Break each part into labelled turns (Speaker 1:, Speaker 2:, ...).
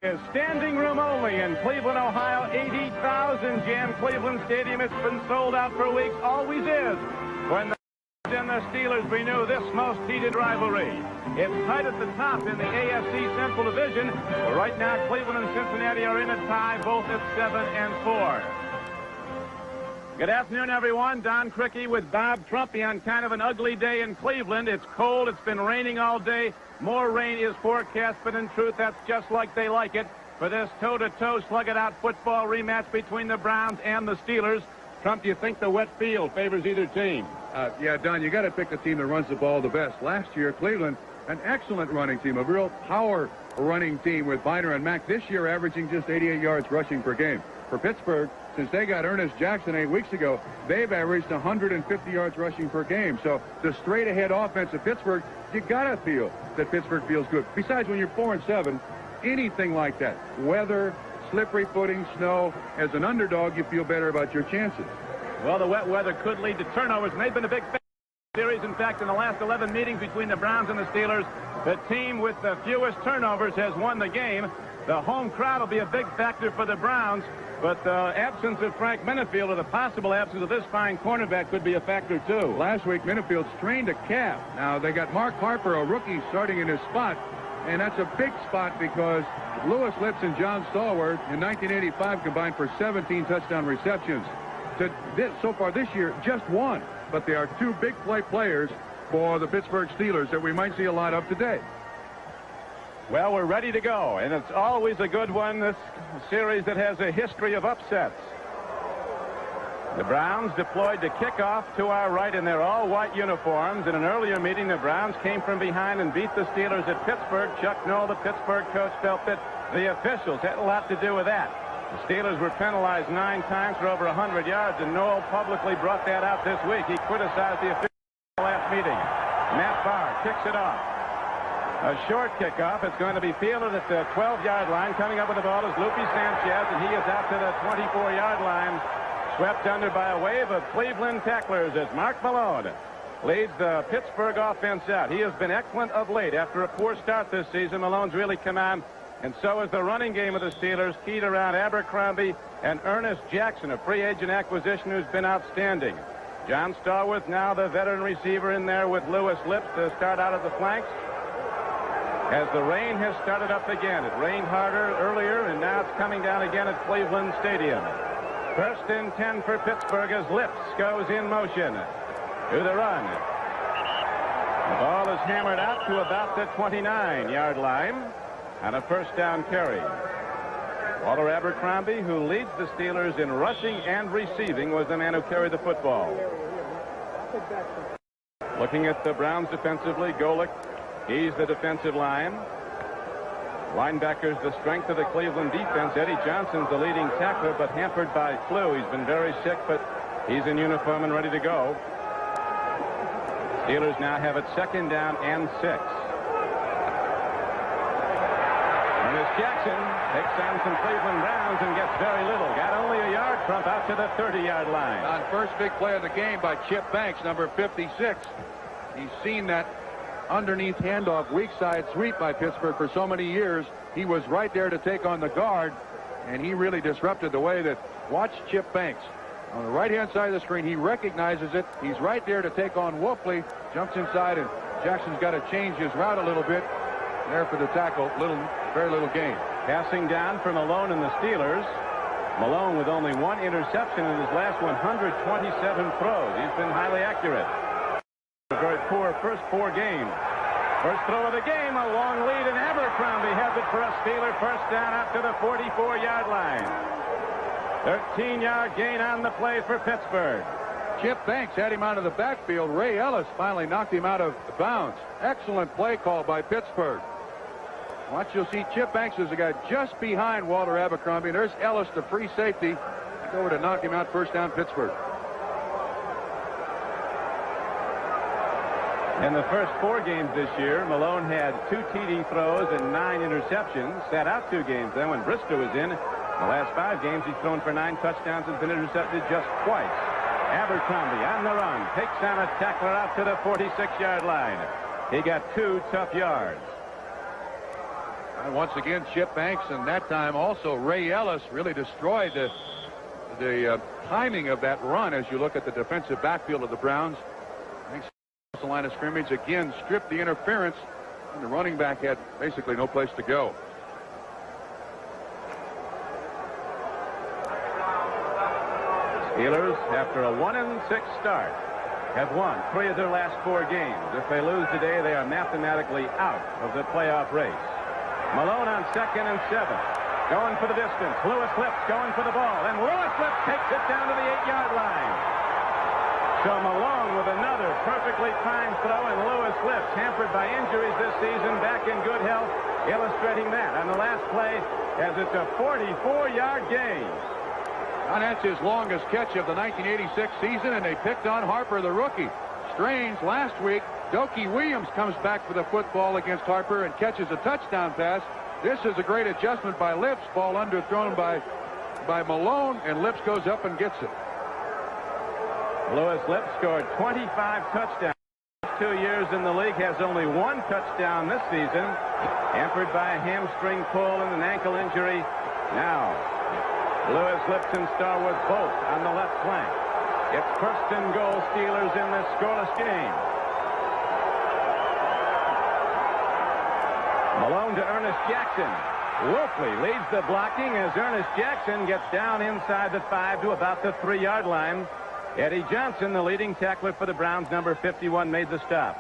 Speaker 1: Is standing room only in Cleveland, Ohio. 80,000 jam Cleveland Stadium. It's been sold out for weeks. Always is. When the and the Steelers renew this most heated rivalry. It's tight at the top in the AFC Central Division. But right now, Cleveland and Cincinnati are in a tie, both at 7-4. Good afternoon, everyone. Don Criqui with Bob Trumpy on kind of an ugly day in Cleveland. It's cold. It's been raining all day. More rain is forecast, but in truth, that's just like they like it for this toe-to-toe, slug-it-out football rematch between the Browns and the Steelers. Trump, do you think the wet field favors either team?
Speaker 2: Yeah, Don, you got to pick the team that runs the ball the best. Last year, Cleveland, an excellent running team, a real power running team with Biner and Mack. This year, averaging just 88 yards rushing per game. For Pittsburgh, since they got Ernest Jackson 8 weeks ago, they've averaged 150 yards rushing per game. So the straight-ahead offense of Pittsburgh, you got to feel that Pittsburgh feels good. Besides, when you're 4-7, anything like that, weather, slippery footing, snow, as an underdog, you feel better about your chances.
Speaker 1: Well, the wet weather could lead to turnovers, and they've been a big series. In fact, in the last 11 meetings between the Browns and the Steelers, the team with the fewest turnovers has won the game. The home crowd will be a big factor for the Browns, but the absence of Frank Minifield, or the possible absence of this fine cornerback, could be a factor, too.
Speaker 2: Last week, Minifield strained a calf. Now, they got Mark Harper, a rookie, starting in his spot, and that's a big spot because Lewis Lips and John Stallworth in 1985 combined for 17 touchdown receptions. So far this year, just one. But they are two big play players for the Pittsburgh Steelers that we might see a lot of today.
Speaker 1: Well, we're ready to go, and it's always a good one, this series that has a history of upsets. The Browns deployed to kickoff to our right in their all-white uniforms. In an earlier meeting, the Browns came from behind and beat the Steelers at Pittsburgh. Chuck Noll, the Pittsburgh coach, felt that the officials had a lot to do with that. The Steelers were penalized 9 times for over 100 yards, and Noll publicly brought that out this week. He criticized the officials in the last meeting. Matt Barr kicks it off. A short kickoff. It's going to be fielded at the 12-yard line. Coming up with the ball is Lupe Sanchez, and he is out to the 24-yard line. Swept under by a wave of Cleveland tacklers as Mark Malone leads the Pittsburgh offense out. He has been excellent of late. After a poor start this season, Malone's really come on, and so is the running game of the Steelers, keyed around Abercrombie and Ernest Jackson, a free agent acquisition who's been outstanding. John Stallworth, now the veteran receiver, in there with Lewis Lips to start out at the flanks. As the rain has started up again. It rained harder earlier, and now it's coming down again at Cleveland Stadium. First and 10 for Pittsburgh as Lips goes in motion to the run. The ball is hammered out to about the 29-yard line on a first down carry. Walter Abercrombie, who leads the Steelers in rushing and receiving, was the man who carried the football. Looking at the Browns defensively, Golick, he's the defensive line. Linebackers, the strength of the Cleveland defense. Eddie Johnson's the leading tackler, but hampered by flu. He's been very sick, but he's in uniform and ready to go. Steelers now have it 2nd down and 6. Ernest Jackson takes down some Cleveland Browns and gets very little. Got only a yard, Trump, out to the 30-yard line.
Speaker 2: On first big play of the game by Chip Banks, number 56. He's seen that underneath handoff, weak side sweep by Pittsburgh for so many years. He was right there to take on the guard, and he really disrupted the way that. Watch Chip Banks. On the right-hand side of the screen, he recognizes it. He's right there to take on Wolfley. Jumps inside, and Jackson's got to change his route a little bit. There for the tackle. Very little gain.
Speaker 1: Passing down for Malone and the Steelers. Malone with only 1 interception in his last 127 throws. He's been highly accurate. A very poor first 4 games. First throw of the game, a long lead, and Abercrombie has it for a Steeler first down out to the 44-yard line. 13-yard gain on the play for Pittsburgh.
Speaker 2: Chip Banks had him out of the backfield. Ray Ellis finally knocked him out of bounds. Excellent play call by Pittsburgh. Watch, you'll see Chip Banks is the guy just behind Walter Abercrombie. And there's Ellis, the free safety, over to knock him out. First down, Pittsburgh.
Speaker 1: In the first 4 games this year, Malone had 2 TD throws and 9 interceptions. Sat out 2 games then when Bristow was in. The last 5 games, he's thrown for 9 touchdowns and been intercepted just twice. Abercrombie on the run. Takes down a tackler out to the 46-yard line. He got 2 tough yards.
Speaker 2: And once again, Chip Banks, and that time also Ray Ellis really destroyed the timing of that run as you look at the defensive backfield of the Browns. Banks the line of scrimmage again, stripped the interference, and the running back had basically no place to go.
Speaker 1: Steelers, after a 1-6 start, have won 3 of their last 4 games. If they lose today, they are mathematically out of the playoff race. Malone on 2nd and 7. Going for the distance. Lewis Lips going for the ball. And Lewis Lips takes it down to the 8-yard line. So Malone with another perfectly timed throw, and Lewis Lips, hampered by injuries this season, back in good health, illustrating that on the last play as it's a 44-yard gain.
Speaker 2: And that's his longest catch of the 1986 season, and they picked on Harper, the rookie. Strange, last week, Dokie Williams comes back for the football against Harper and catches a touchdown pass. This is a great adjustment by Lips. Ball underthrown by Malone, and Lips goes up and gets it.
Speaker 1: Lewis Lips scored 25 touchdowns. 2 years in the league, has only 1 touchdown this season. Hampered by a hamstring pull and an ankle injury. Now, Lewis Lips and Starwood both on the left flank. It's first and goal, Steelers in this scoreless game. Malone to Ernest Jackson. Wolfley leads the blocking as Ernest Jackson gets down inside the 5 to about the 3-yard line. Eddie Johnson, the leading tackler for the Browns, number 51, made the stop.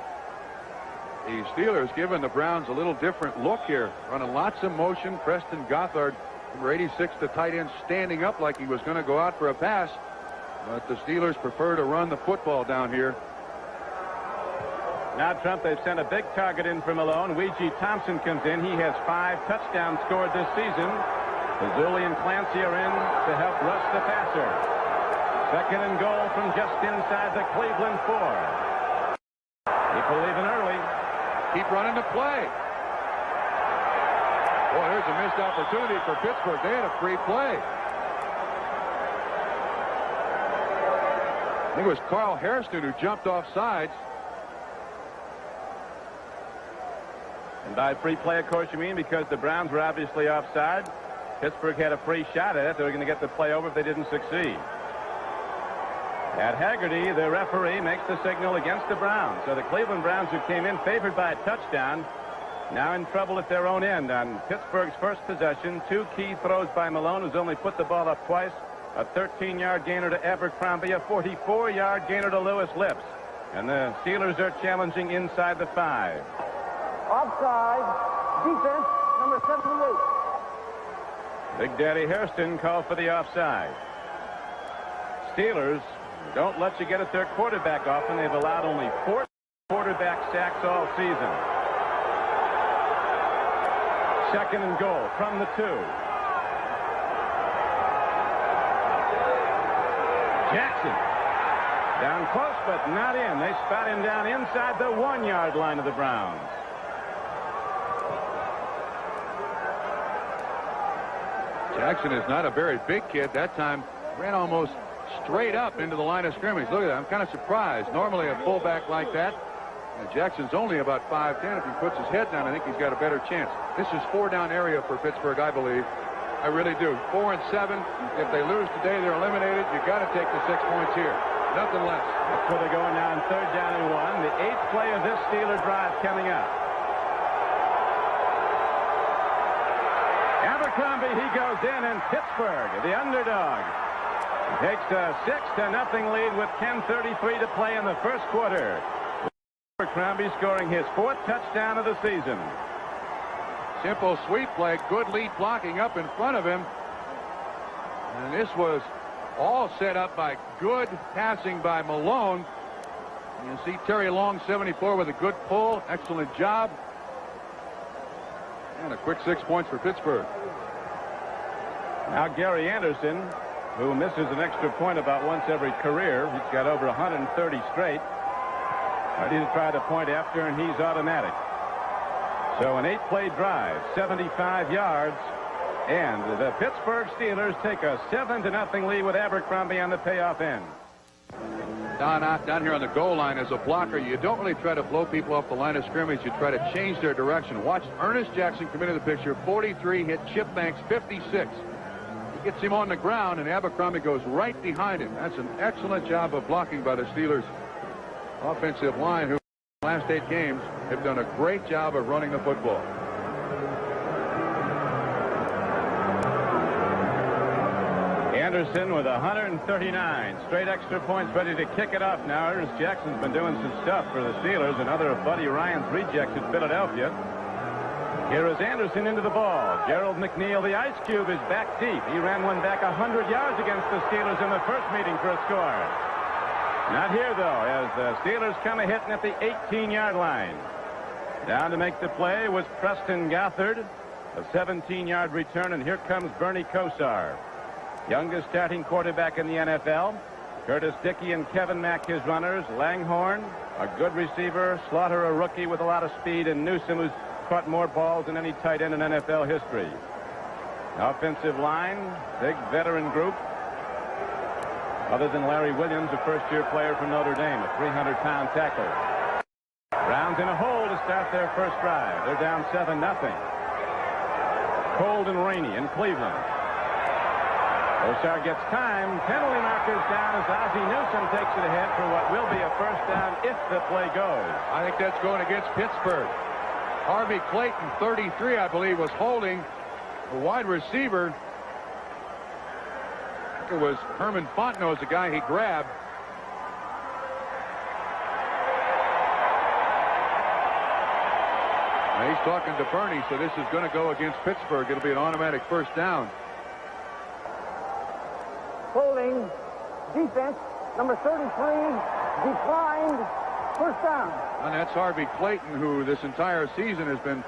Speaker 2: The Steelers giving the Browns a little different look here. Running lots of motion. Preston Gothard, number 86, the tight end, standing up like he was going to go out for a pass. But the Steelers prefer to run the football down here.
Speaker 1: Now, Trump, they've sent a big target in for Malone. Weegee Thompson comes in. He has 5 touchdowns scored this season. Fazuli and Clancy are in to help rush the passer. 2nd and goal from just inside the Cleveland 4. People leaving early.
Speaker 2: Keep running the play. Boy, here's a missed opportunity for Pittsburgh. They had a free play. I think it was Carl Hairston who jumped off sides.
Speaker 1: And by free play, of course, you mean because the Browns were obviously offside. Pittsburgh had a free shot at it. They were going to get the play over if they didn't succeed. At Haggerty, the referee makes the signal against the Browns. So the Cleveland Browns, who came in favored by a touchdown, now in trouble at their own end on Pittsburgh's first possession. 2 key throws by Malone, who's only put the ball up twice. A 13-yard gainer to Abercrombie, a 44-yard gainer to Lewis Lips. And the Steelers are challenging inside the 5.
Speaker 3: Offside, defense, number 78.
Speaker 1: Big Daddy Hairston called for the offside. Steelers don't let you get at their quarterback often. They've allowed only 4 quarterback sacks all season. 2nd and goal from the 2. Jackson down close but not in. They spot him down inside the 1-yard line of the Browns.
Speaker 2: Jackson is not a very big kid. That time ran almost straight up into the line of scrimmage. Look at that. I'm kind of surprised. Normally a fullback like that. And Jackson's only about 5'10". If he puts his head down, I think he's got a better chance. This is 4-down area for Pittsburgh, I believe. I really do. 4 and 7. If they lose today, they're eliminated. You got to take the 6 points here. Nothing less.
Speaker 1: That's where they're going now on 3rd down and 1. The 8th play of this Steeler drive coming up. Abercrombie, he goes in, and Pittsburgh, the underdog, takes a 6-0 lead with 10:33 to play in the first quarter. Abercrombie scoring his 4th touchdown of the season.
Speaker 2: Simple, sweet play. Good lead blocking up in front of him. And this was all set up by good passing by Malone. You see Terry Long, 74, with a good pull. Excellent job. And a quick 6 points for Pittsburgh.
Speaker 1: Now Gary Anderson, who misses an extra point about once every career. He's got over 130 straight. Ready to try the point after, and he's automatic. So an 8-play drive, 75 yards, and the Pittsburgh Steelers take a 7-0 lead with Abercrombie on the payoff end.
Speaker 2: Down here on the goal line as a blocker, you don't really try to blow people off the line of scrimmage. You try to change their direction. Watch Ernest Jackson come into the picture. 43 hit Chip Banks 56. He gets him on the ground, and Abercrombie goes right behind him. That's an excellent job of blocking by the Steelers offensive line, who in the last 8 games have done a great job of running the football.
Speaker 1: Anderson with 139 straight extra points, ready to kick it off now. Ernest Jackson's been doing some stuff for the Steelers. Another of Buddy Ryan's rejects at Philadelphia. Here is Anderson into the ball. Gerald McNeil, the Ice Cube, is back deep. He ran one back 100 yards against the Steelers in the first meeting for a score. Not here, though, as the Steelers come a-hitting at the 18-yard line. Down to make the play was Preston Gothard, a 17-yard return, and here comes Bernie Kosar. Youngest starting quarterback in the NFL. Curtis Dickey and Kevin Mack his runners. Langhorne, a good receiver. Slaughter, a rookie with a lot of speed. And Newsom, who's caught more balls than any tight end in NFL history. Offensive line, big veteran group. Other than Larry Williams, a first-year player from Notre Dame, a 300-pound tackle. Browns in a hole to start their first drive. They're down 7-0. Cold and rainy in Cleveland. Kosar gets time. Penalty markers down as Ozzie Newsome takes it ahead for what will be a first down if the play goes.
Speaker 2: I think that's going against Pittsburgh. Harvey Clayton, 33, I believe, was holding a wide receiver. I think it was Herman Fontenot, the guy he grabbed. Now he's talking to Bernie, so this is going to go against Pittsburgh. It'll be an automatic first down.
Speaker 3: Holding defense number 33 declined, first down.
Speaker 2: And that's Harvey Clayton, who this entire season has been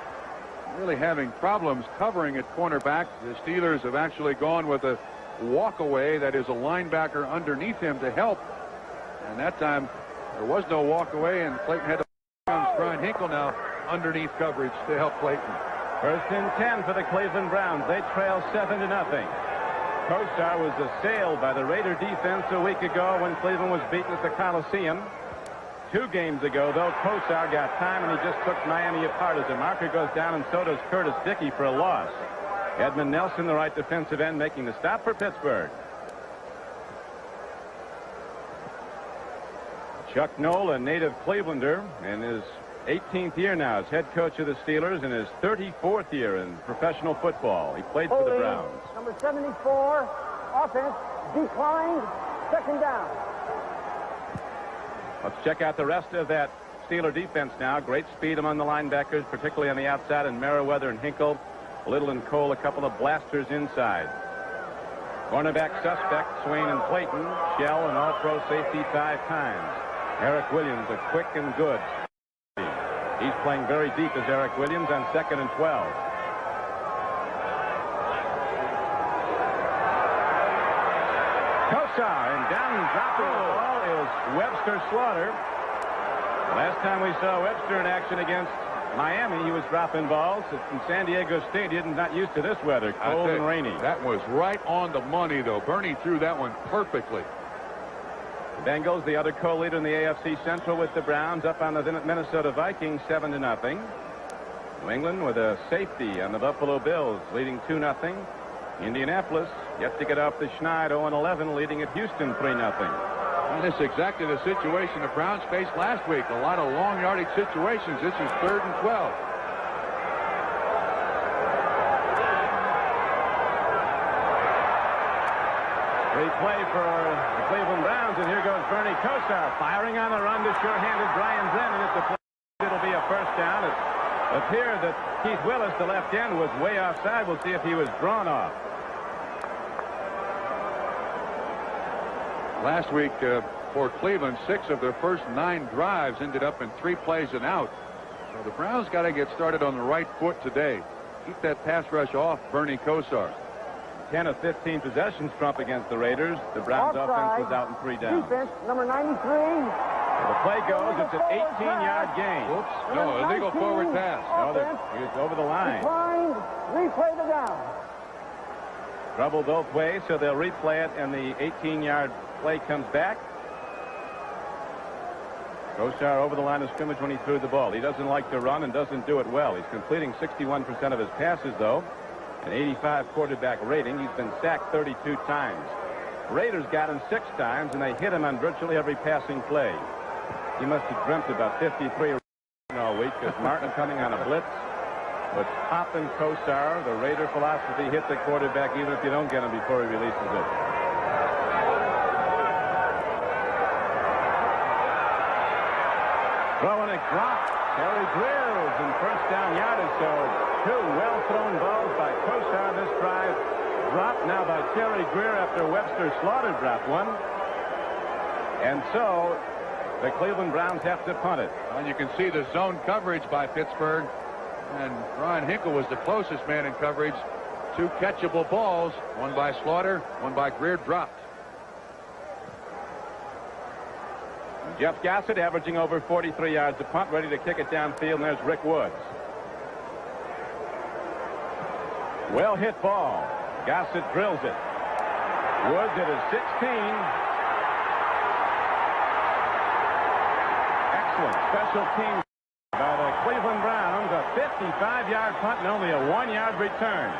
Speaker 2: really having problems covering at cornerback. The Steelers have actually gone with a walk-away, that is a linebacker underneath him to help, and that time there was no walk-away, and Clayton had to comes Brian Hinkle now underneath coverage to help Clayton.
Speaker 1: First and 10 for the Cleveland Browns. They trail 7-0. Kosar was assailed by the Raider defense a week ago when Cleveland was beaten at the Coliseum. 2 games ago, though, Kosar got time, and he just took Miami apart as the marker goes down, and so does Curtis Dickey for a loss. Edmund Nelson, the right defensive end, making the stop for Pittsburgh. Chuck Noll, a native Clevelander, in his 18th year now as head coach of the Steelers, in his 34th year in professional football. He played for the Browns.
Speaker 3: Number 74, offense declined, second down.
Speaker 1: Let's check out the rest of that Steeler defense now. Great speed among the linebackers, particularly on the outside, and Merriweather and Hinkle. Little and Cole, a couple of blasters inside. Cornerback suspect, Swain and Clayton. Shell, an all-pro safety 5 times. Eric Williams, a quick and good. He's playing very deep as Eric Williams on 2nd and 12. Kosar, and down and dropping the ball is Webster Slaughter. Last time we saw Webster in action against Miami, he was dropping balls. In San Diego State, he not used to this weather, cold and rainy.
Speaker 2: That was right on the money, though. Bernie threw that one perfectly.
Speaker 1: The Bengals, the other co-leader in the AFC Central with the Browns, up on the Minnesota Vikings 7-0. New England with a safety on the Buffalo Bills, leading 2-0. Indianapolis yet to get off the schneid, 0-11, leading at Houston 3-0.
Speaker 2: And this is exactly the situation the Browns faced last week. A lot of long yardage situations. This is 3rd and 12.
Speaker 1: Great play for the Cleveland Browns, and here goes Bernie Kosar firing on the run to sure-handed Brian Zinn, and it'll be a first down. It appeared that Keith Willis, the left end, was way offside. We'll see if he was drawn off.
Speaker 2: Last week for Cleveland, 6 of their first 9 drives ended up in 3 plays and out. So the Browns got to get started on the right foot today. Keep that pass rush off Bernie Kosar.
Speaker 1: 10 of 15 possessions Trump against the Raiders. The Browns offense was out in 3 downs.
Speaker 3: Defense number 93.
Speaker 1: The play goes. It's an 18-yard gain.
Speaker 2: Oops. No, illegal forward pass.
Speaker 1: No, he was over the line.
Speaker 3: Declined. Replay the down.
Speaker 1: Trouble both ways, so they'll replay it, and the 18-yard play comes back. Kosar over the line of scrimmage when he threw the ball. He doesn't like to run and doesn't do it well. He's completing 61% of his passes, though. An 85 quarterback rating. He's been sacked 32 times. Raiders got him 6 times, and they hit him on virtually every passing play. He must have dreamt about 53 all week because Martin coming on a blitz was popping Kosar. The Raider philosophy: hit the quarterback even if you don't get him before he releases it. Throwing it dropped. Terry Greer's in first down yardage. So 2 well-thrown balls by Kosar this drive. Dropped now by Terry Greer after Webster Slaughter dropped one. And so the Cleveland Browns have to punt it.
Speaker 2: And you can see the zone coverage by Pittsburgh. And Ron Hinkle was the closest man in coverage. 2 catchable balls. One by Slaughter, one by Greer, dropped.
Speaker 1: Jeff Gossett averaging over 43 yards a punt, ready to kick it downfield, and there's Rick Woods. Well hit ball. Gossett drills it. Woods at his 16. Excellent special teams by the Cleveland Browns. A 55-yard punt and only a 1-yard return.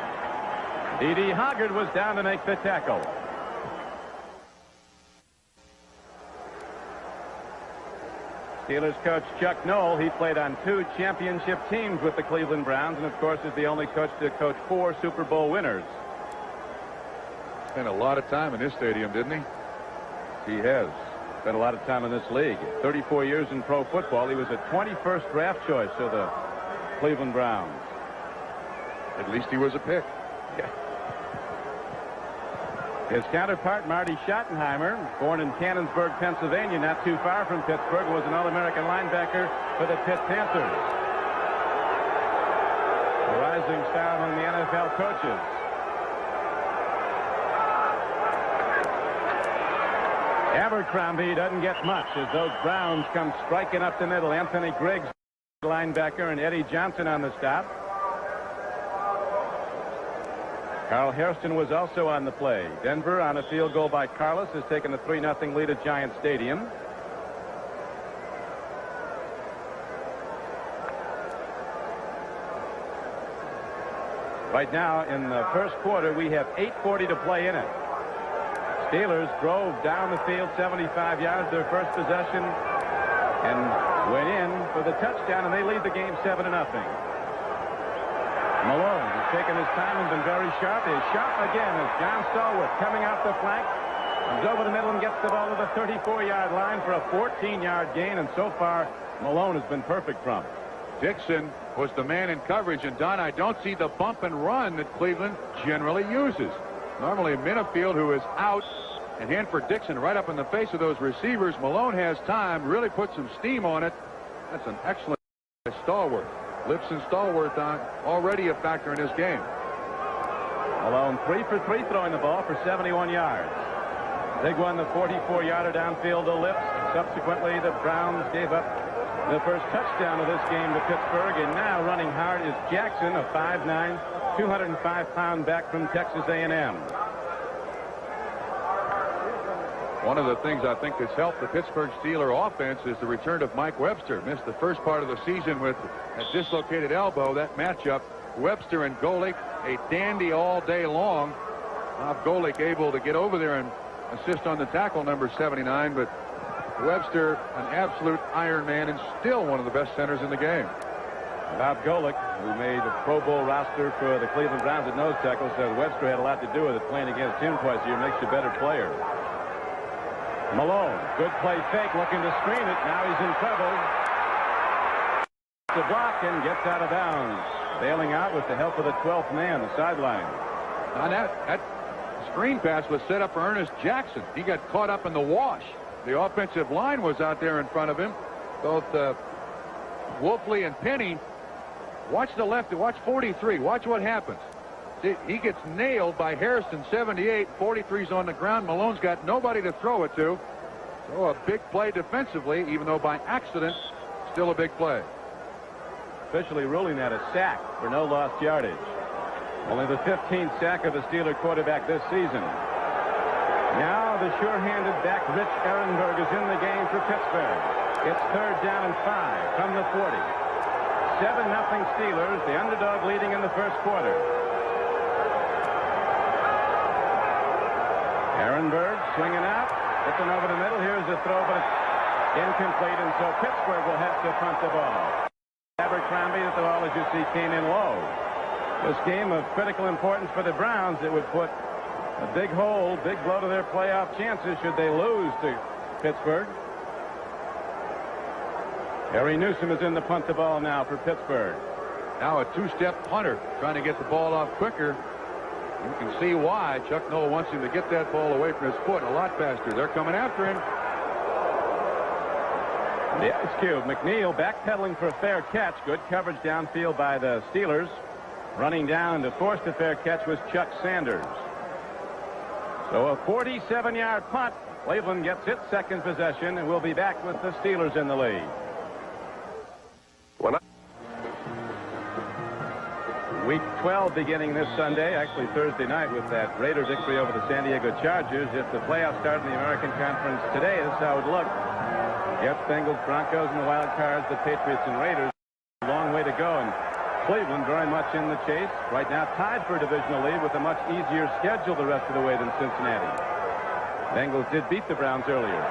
Speaker 1: D.D. Hoggard was down to make the tackle. Steelers coach Chuck Noll, he played on 2 championship teams with the Cleveland Browns, and of course is the only coach to coach 4 Super Bowl winners.
Speaker 2: Spent a lot of time in this stadium, didn't he?
Speaker 1: He has spent a lot of time in this league. 34 years in pro football. He was a 21st draft choice of the Cleveland Browns.
Speaker 2: At least he was a pick.
Speaker 1: Yeah. His counterpart, Marty Schottenheimer, born in Cannonsburg, Pennsylvania, not too far from Pittsburgh, was an All-American linebacker for the Pitt Panthers. A rising star among the NFL coaches. Abercrombie doesn't get much as those Browns come striking up the middle. Anthony Griggs, linebacker, and Eddie Johnson on the stop. Carl Hairston was also on the play. Denver, on a field goal by Carlos, has taken a 3-0 lead at Giant Stadium. Right now in the first quarter, we have 8:40 to play in it. Steelers drove down the field 75 yards their first possession and went in for the touchdown, and they lead the game 7-0. Malone has taken his time and been very sharp. His shot again is John Stallworth coming out the flank. Comes over the middle and gets the ball to the 34-yard line for a 14-yard gain, and so far Malone has been perfect from.
Speaker 2: Dixon was the man in coverage, and Don, I don't see the bump and run that Cleveland generally uses. Normally Minifield, who is out, and Hanford Dixon right up in the face of those receivers. Malone has time, really put some steam on it. That's an excellent Stallworth. Lips and Stallworth on already a factor in this game.
Speaker 1: Malone 3 for 3 throwing the ball for 71 yards. Big one, the 44-yarder downfield to Lips. Subsequently, the Browns gave up the first touchdown of this game to Pittsburgh, and now running hard is Jackson, a 5'9", 205-pound back from Texas A&M.
Speaker 2: One of the things I think that's helped the Pittsburgh Steelers offense is the return of Mike Webster. Missed the first part of the season with a dislocated elbow. That matchup, Webster and Golick, a dandy all day long. Golick able to get over there and assist on the tackle, number 79, but Webster, an absolute Iron Man and still one of the best centers in the game.
Speaker 1: Bob Golick, who made the Pro Bowl roster for the Cleveland Browns at nose tackle, said Webster had a lot to do with it. Playing against him twice a year makes you a better player. Malone, good play fake, looking to screen it. Now he's in trouble. The block and gets out of bounds. Bailing out with the help of the 12th man, the sideline.
Speaker 2: On that screen pass was set up for Ernest Jackson. He got caught up in the wash. The offensive line was out there in front of him. Both Wolfley and Penny. Watch the left. Watch 43. Watch what happens. See, he gets nailed by Harrison, 78. 43's on the ground. Malone's got nobody to throw it to. So a big play defensively, even though by accident, still a big play.
Speaker 1: Officially ruling that a sack for no lost yardage. Only the 15th sack of the Steeler quarterback this season. Now the sure-handed back Rich Ehrenberg is in the game for Pittsburgh. It's 3rd down and 5 from the 40. 7-0 Steelers, the underdog leading in the first quarter. Ehrenberg swinging out, looking over the middle. Here's the throw, but it's incomplete, and so Pittsburgh will have to punt the ball. Abercrombie, the ball, as you see, came in low. This game of critical importance for the Browns. It would put a big hole, big blow to their playoff chances should they lose to Pittsburgh. Harry Newsom is in to punt the ball now for Pittsburgh.
Speaker 2: Now a two-step punter trying to get the ball off quicker. You can see why Chuck Noll wants him to get that ball away from his foot a lot faster. They're coming after him.
Speaker 1: The Ice Cube, McNeil backpedaling for a fair catch. Good coverage downfield by the Steelers. Running down to force the fair catch was Chuck Sanders. So a 47-yard punt. Cleveland gets its second possession and will be back with the Steelers in the lead. Week 12 beginning this Sunday, actually Thursday night, with that Raider victory over the San Diego Chargers. If the playoffs start in the American Conference today, this is how it would look. Jets, Bengals, Broncos, and the wild cards, the Patriots and Raiders. A long way to go, and Cleveland very much in the chase. Right now tied for a divisional lead with a much easier schedule the rest of the way than Cincinnati. Bengals did beat the Browns earlier.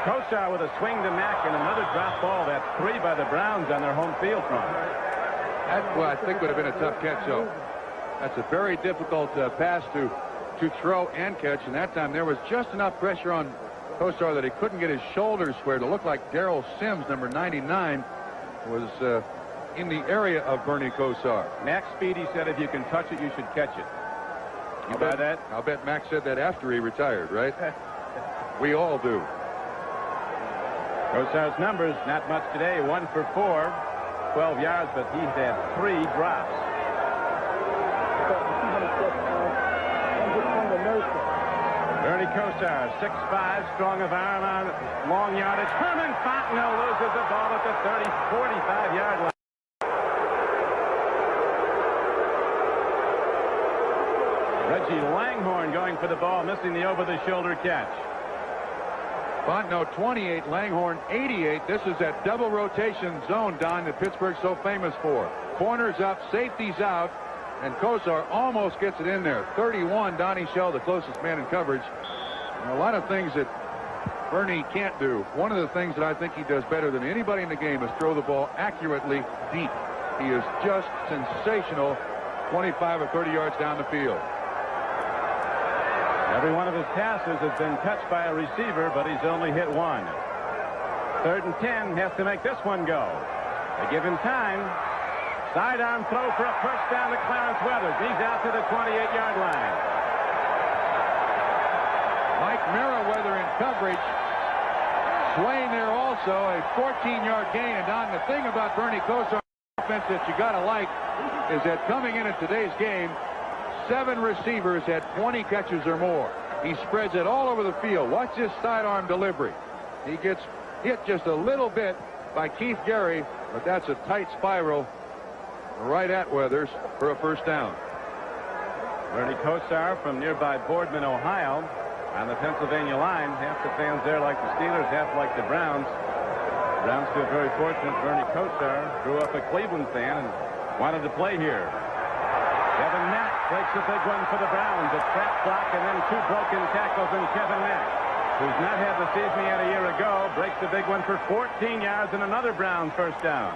Speaker 1: Kosar with a swing to Mack and another drop ball. That's 3 by the Browns on their home field front.
Speaker 2: That, well, I think, would have been a tough catch, though. That's a very difficult pass to throw and catch, and that time there was just enough pressure on Kosar that he couldn't get his shoulders squared. It looked like Darrell Sims, number 99, was in the area of Bernie Kosar.
Speaker 1: Max Speedy said if you can touch it, you should catch it. You buy that?
Speaker 2: I'll bet Max said that after he retired, right? We all do.
Speaker 1: Kosar's numbers, not much today. 1 for 4. 12 yards, but he's had 3 drops. Bernie Kosar, 6'5", strong of arm on long yardage. Herman Fontenot loses the ball at the 30, 45-yard line. Reggie Langhorne going for the ball, missing the over-the-shoulder catch.
Speaker 2: Fontenot 28, Langhorne 88. This is that double rotation zone, Don, that Pittsburgh's so famous for. Corners up, safeties out, and Kosar almost gets it in there. 31, Donnie Shell, the closest man in coverage. And a lot of things that Bernie can't do. One of the things that I think he does better than anybody in the game is throw the ball accurately deep. He is just sensational 25 or 30 yards down the field.
Speaker 1: Every one of his passes has been touched by a receiver, but he's only hit 1. 3rd and 10, has to make this one go. They give him time. Sidearm throw for a first down to Clarence Weathers. He's out to the 28-yard line.
Speaker 2: Mike Merriweather in coverage. Swain there also, a 14-yard gain. And Don, the thing about Bernie Kosar offense that you got to like is that coming in at today's game, 7 receivers had 20 catches or more. He spreads it all over the field. Watch his sidearm delivery. He gets hit just a little bit by Keith Gary, but that's a tight spiral right at Weathers for a first down.
Speaker 1: Bernie Kosar from nearby Boardman, Ohio, on the Pennsylvania line. Half the fans there like the Steelers, half like the Browns. Browns feel very fortunate. Bernie Kosar grew up a Cleveland fan and wanted to play here. Kevin Mack breaks a big one for the Browns. A trap block and then 2 broken tackles, and Kevin Mack, who's not had the season he had a year ago, breaks a big one for 14 yards and another Browns first down.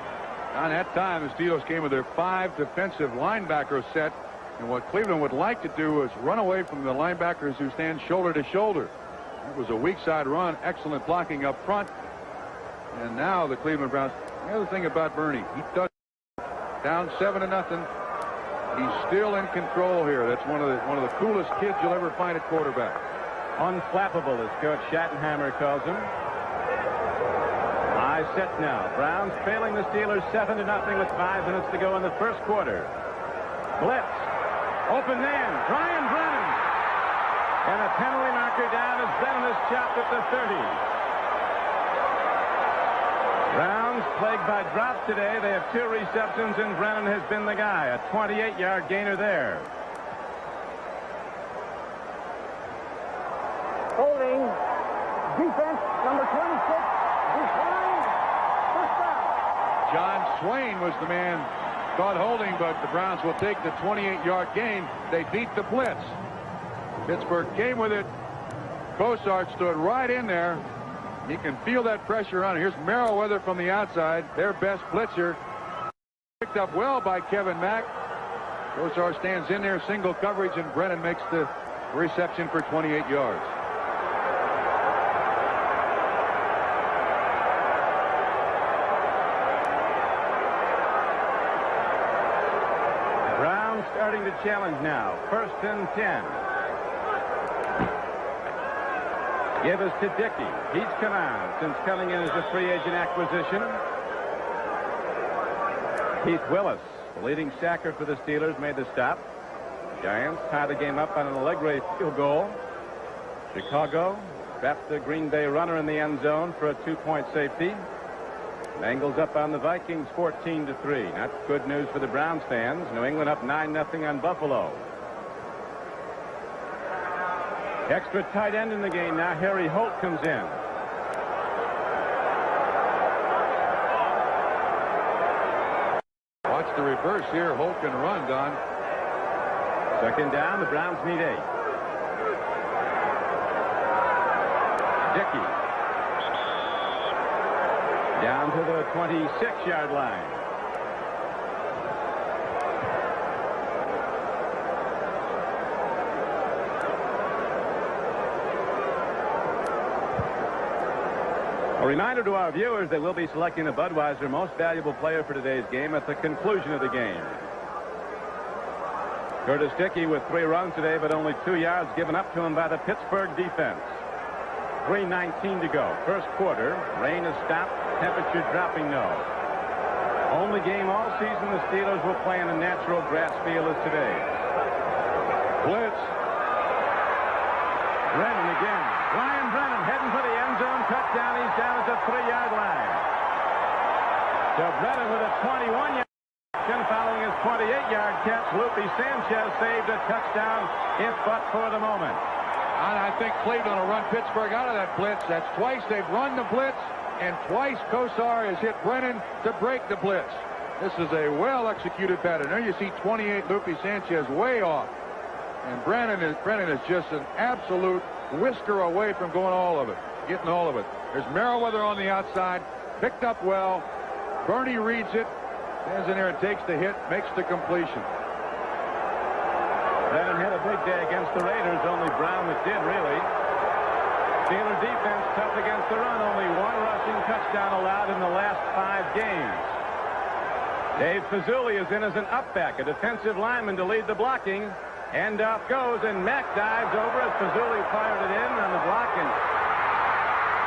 Speaker 2: On that time, the Steelers came with their 5 defensive linebacker set, and what Cleveland would like to do is run away from the linebackers who stand shoulder to shoulder. It was a weak side run, excellent blocking up front, and now the Cleveland Browns. The other thing about Bernie, he does down 7-0. He's still in control here. That's one of the coolest kids you'll ever find at quarterback.
Speaker 1: Unflappable, as Coach Schattenheimer calls him. High set now. Browns trailing the Steelers 7-0 with 5 minutes to go in the first quarter. Blitz. Open man. Brian Brennan. And a penalty marker down as Brennan is chopped at the 30. Browns plagued by drops today. They have 2 receptions, and Brennan has been the guy. A 28-yard gainer there.
Speaker 3: Holding. Defense, number 26. Declined.
Speaker 2: John Swain was the man caught holding, but the Browns will take the 28-yard gain. They beat the blitz. Pittsburgh came with it. Kosar stood right in there. You can feel that pressure on it. Here's Merriweather from the outside, their best blitzer. Picked up well by Kevin Mack. Kosar stands in there, single coverage, and Brennan makes the reception for 28 yards.
Speaker 1: Browns starting to challenge now. 1st and 10. Give us to Dickey. He's come out since coming in as a free agent acquisition. Keith Willis, the leading sacker for the Steelers, made the stop. Giants tie the game up on an Allegre field goal. Chicago trapped the Green Bay runner in the end zone for a 2-point safety. Bengals up on the Vikings 14-3. Not good news for the Browns fans. New England up 9-0 on Buffalo. Extra tight end in the game now. Harry Holt comes in.
Speaker 2: Watch the reverse here. Holt can run, Don.
Speaker 1: 2nd down. The Browns need 8. Dickey. Down to the 26-yard line. A reminder to our viewers that we'll be selecting the Budweiser Most Valuable Player for today's game at the conclusion of the game. Curtis Dickey with 3 runs today, but only 2 yards given up to him by the Pittsburgh defense. 3:19 to go. 1st quarter. Rain has stopped. Temperature dropping now. Only game all season the Steelers will play in a natural grass field as today.
Speaker 2: Blitz.
Speaker 1: Brennan again. Ryan Brennan heading for the end zone. Touchdown. He's down at the 3-yard line. So Brennan with a 21-yard following his 28-yard catch. Loopy Sanchez saved a touchdown if but for the moment.
Speaker 2: And I think Cleveland will run Pittsburgh out of that blitz. That's twice they've run the blitz, and twice Kosar has hit Brennan to break the blitz. This is a well-executed pattern. There you see 28, Loopy Sanchez way off. And Brennan is just an absolute whisker away from going all of it, getting all of it. There's Merriweather on the outside, picked up well. Bernie reads it, stands in there and takes the hit, makes the completion.
Speaker 1: Brennan had a big day against the Raiders. Only Brown that did, really. Steeler defense tough against the run. Only 1 rushing touchdown allowed in the last 5 games. Dave Fazuli is in as an up-back, a defensive lineman to lead the blocking. And off goes, and Mack dives over as Fazuli fired it in on the block. And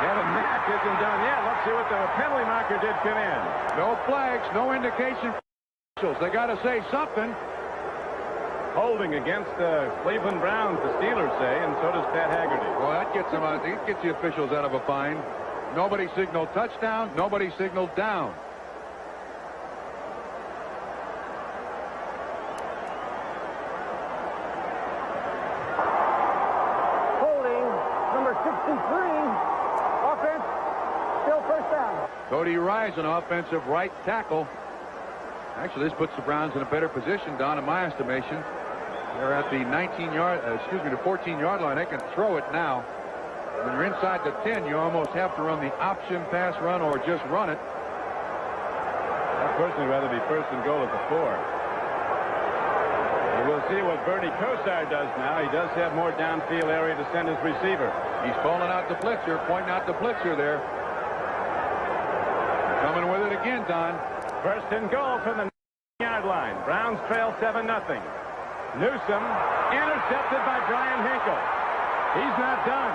Speaker 1: Kevin Mack isn't done yet. Let's see what the penalty marker did come in.
Speaker 2: No flags, no indication. They got to say something.
Speaker 1: Holding against the Cleveland Browns, the Steelers say, and so does Pat Haggerty.
Speaker 2: Well, that gets them out. It gets the officials out of a fine. Nobody signaled touchdown. Nobody signaled down.
Speaker 3: Holding, number 63. Offense, still 1st down.
Speaker 2: Cody Rise, an offensive right tackle. Actually, this puts the Browns in a better position, Don, in my estimation. They're at the the 14-yard line. They can throw it now. When you're inside the 10, you almost have to run the option pass run or just run it.
Speaker 1: I'd personally rather be 1st and goal at the 4. And we'll see what Bernie Kosar does now. He does have more downfield area to send his receiver.
Speaker 2: He's calling out the blitzer, pointing out the blitzer there. Coming with it again, Don.
Speaker 1: 1st and goal from the 9-yard line. Browns trail 7-0. Newsom intercepted by Brian Hinkle. He's not done.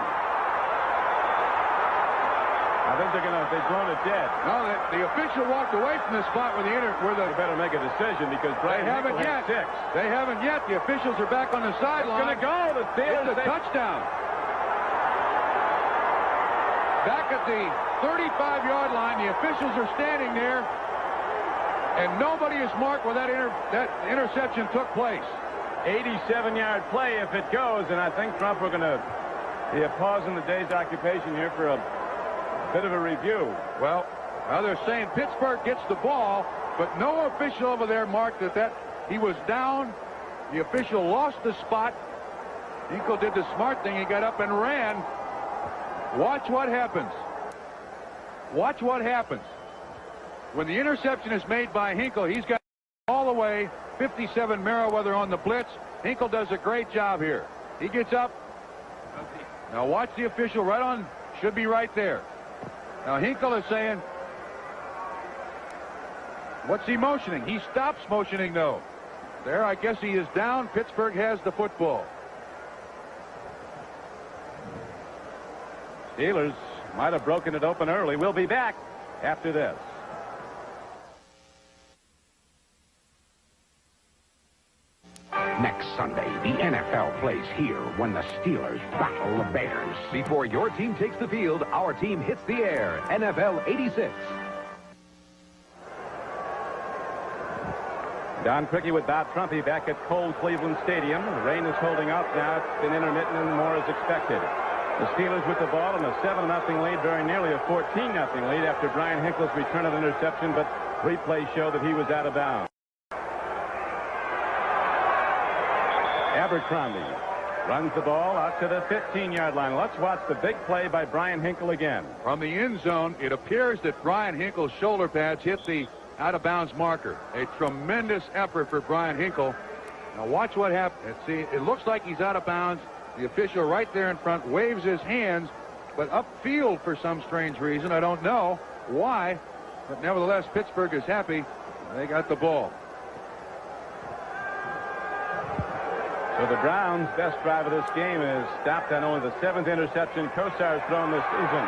Speaker 1: I think they've blown it dead.
Speaker 2: No, the official walked away from the spot where
Speaker 1: they better make a decision because Brian Hinkle had 6.
Speaker 2: They haven't yet. The officials are back on the sideline.
Speaker 1: It's going to go. The Steelers,
Speaker 2: it's a touchdown. Back at the 35-yard line, the officials are standing there, and nobody is marked where that interception took place.
Speaker 1: 87-yard play if it goes, and I think Trump, we're going to be a pause in the day's occupation here for a bit of a review.
Speaker 2: Well, Well, they're saying Pittsburgh gets the ball, but no official over there marked that he was down. The official lost the spot. Hinkle did the smart thing. He got up and ran. Watch what happens. Watch what happens. When the interception is made by Hinkle, he's got all the way. 57 Merriweather on the blitz. Hinkle does a great job here. He gets up. Now watch the official right on. Should be right there. Now Hinkle is saying, what's he motioning? He stops motioning, though. There, I guess he is down. Pittsburgh has the football.
Speaker 1: Steelers might have broken it open early. We'll be back after this.
Speaker 4: Next Sunday, the NFL plays here when the Steelers battle the Bears.
Speaker 5: Before your team takes the field, our team hits the air. NFL 86.
Speaker 1: Don Criqui with Bob Trumpy back at cold Cleveland Stadium. The rain is holding up now. It's been intermittent and more is expected. The Steelers with the ball in a 7-0 lead, very nearly a 14-0 lead after Brian Hinkle's return of interception, but replays show that he was out of bounds. Abercrombie runs the ball out to the 15-yard line. Let's watch the big play by Brian Hinkle again.
Speaker 2: From the end zone, it appears that Brian Hinkle's shoulder pads hit the out-of-bounds marker. A tremendous effort for Brian Hinkle. Now watch what happens. See, it looks like he's out of bounds. The official right there in front waves his hands, but upfield for some strange reason. I don't know why, but nevertheless, Pittsburgh is happy. They got the ball.
Speaker 1: So the Browns' best drive of this game is stopped on only the 7th interception Kosar has thrown this season.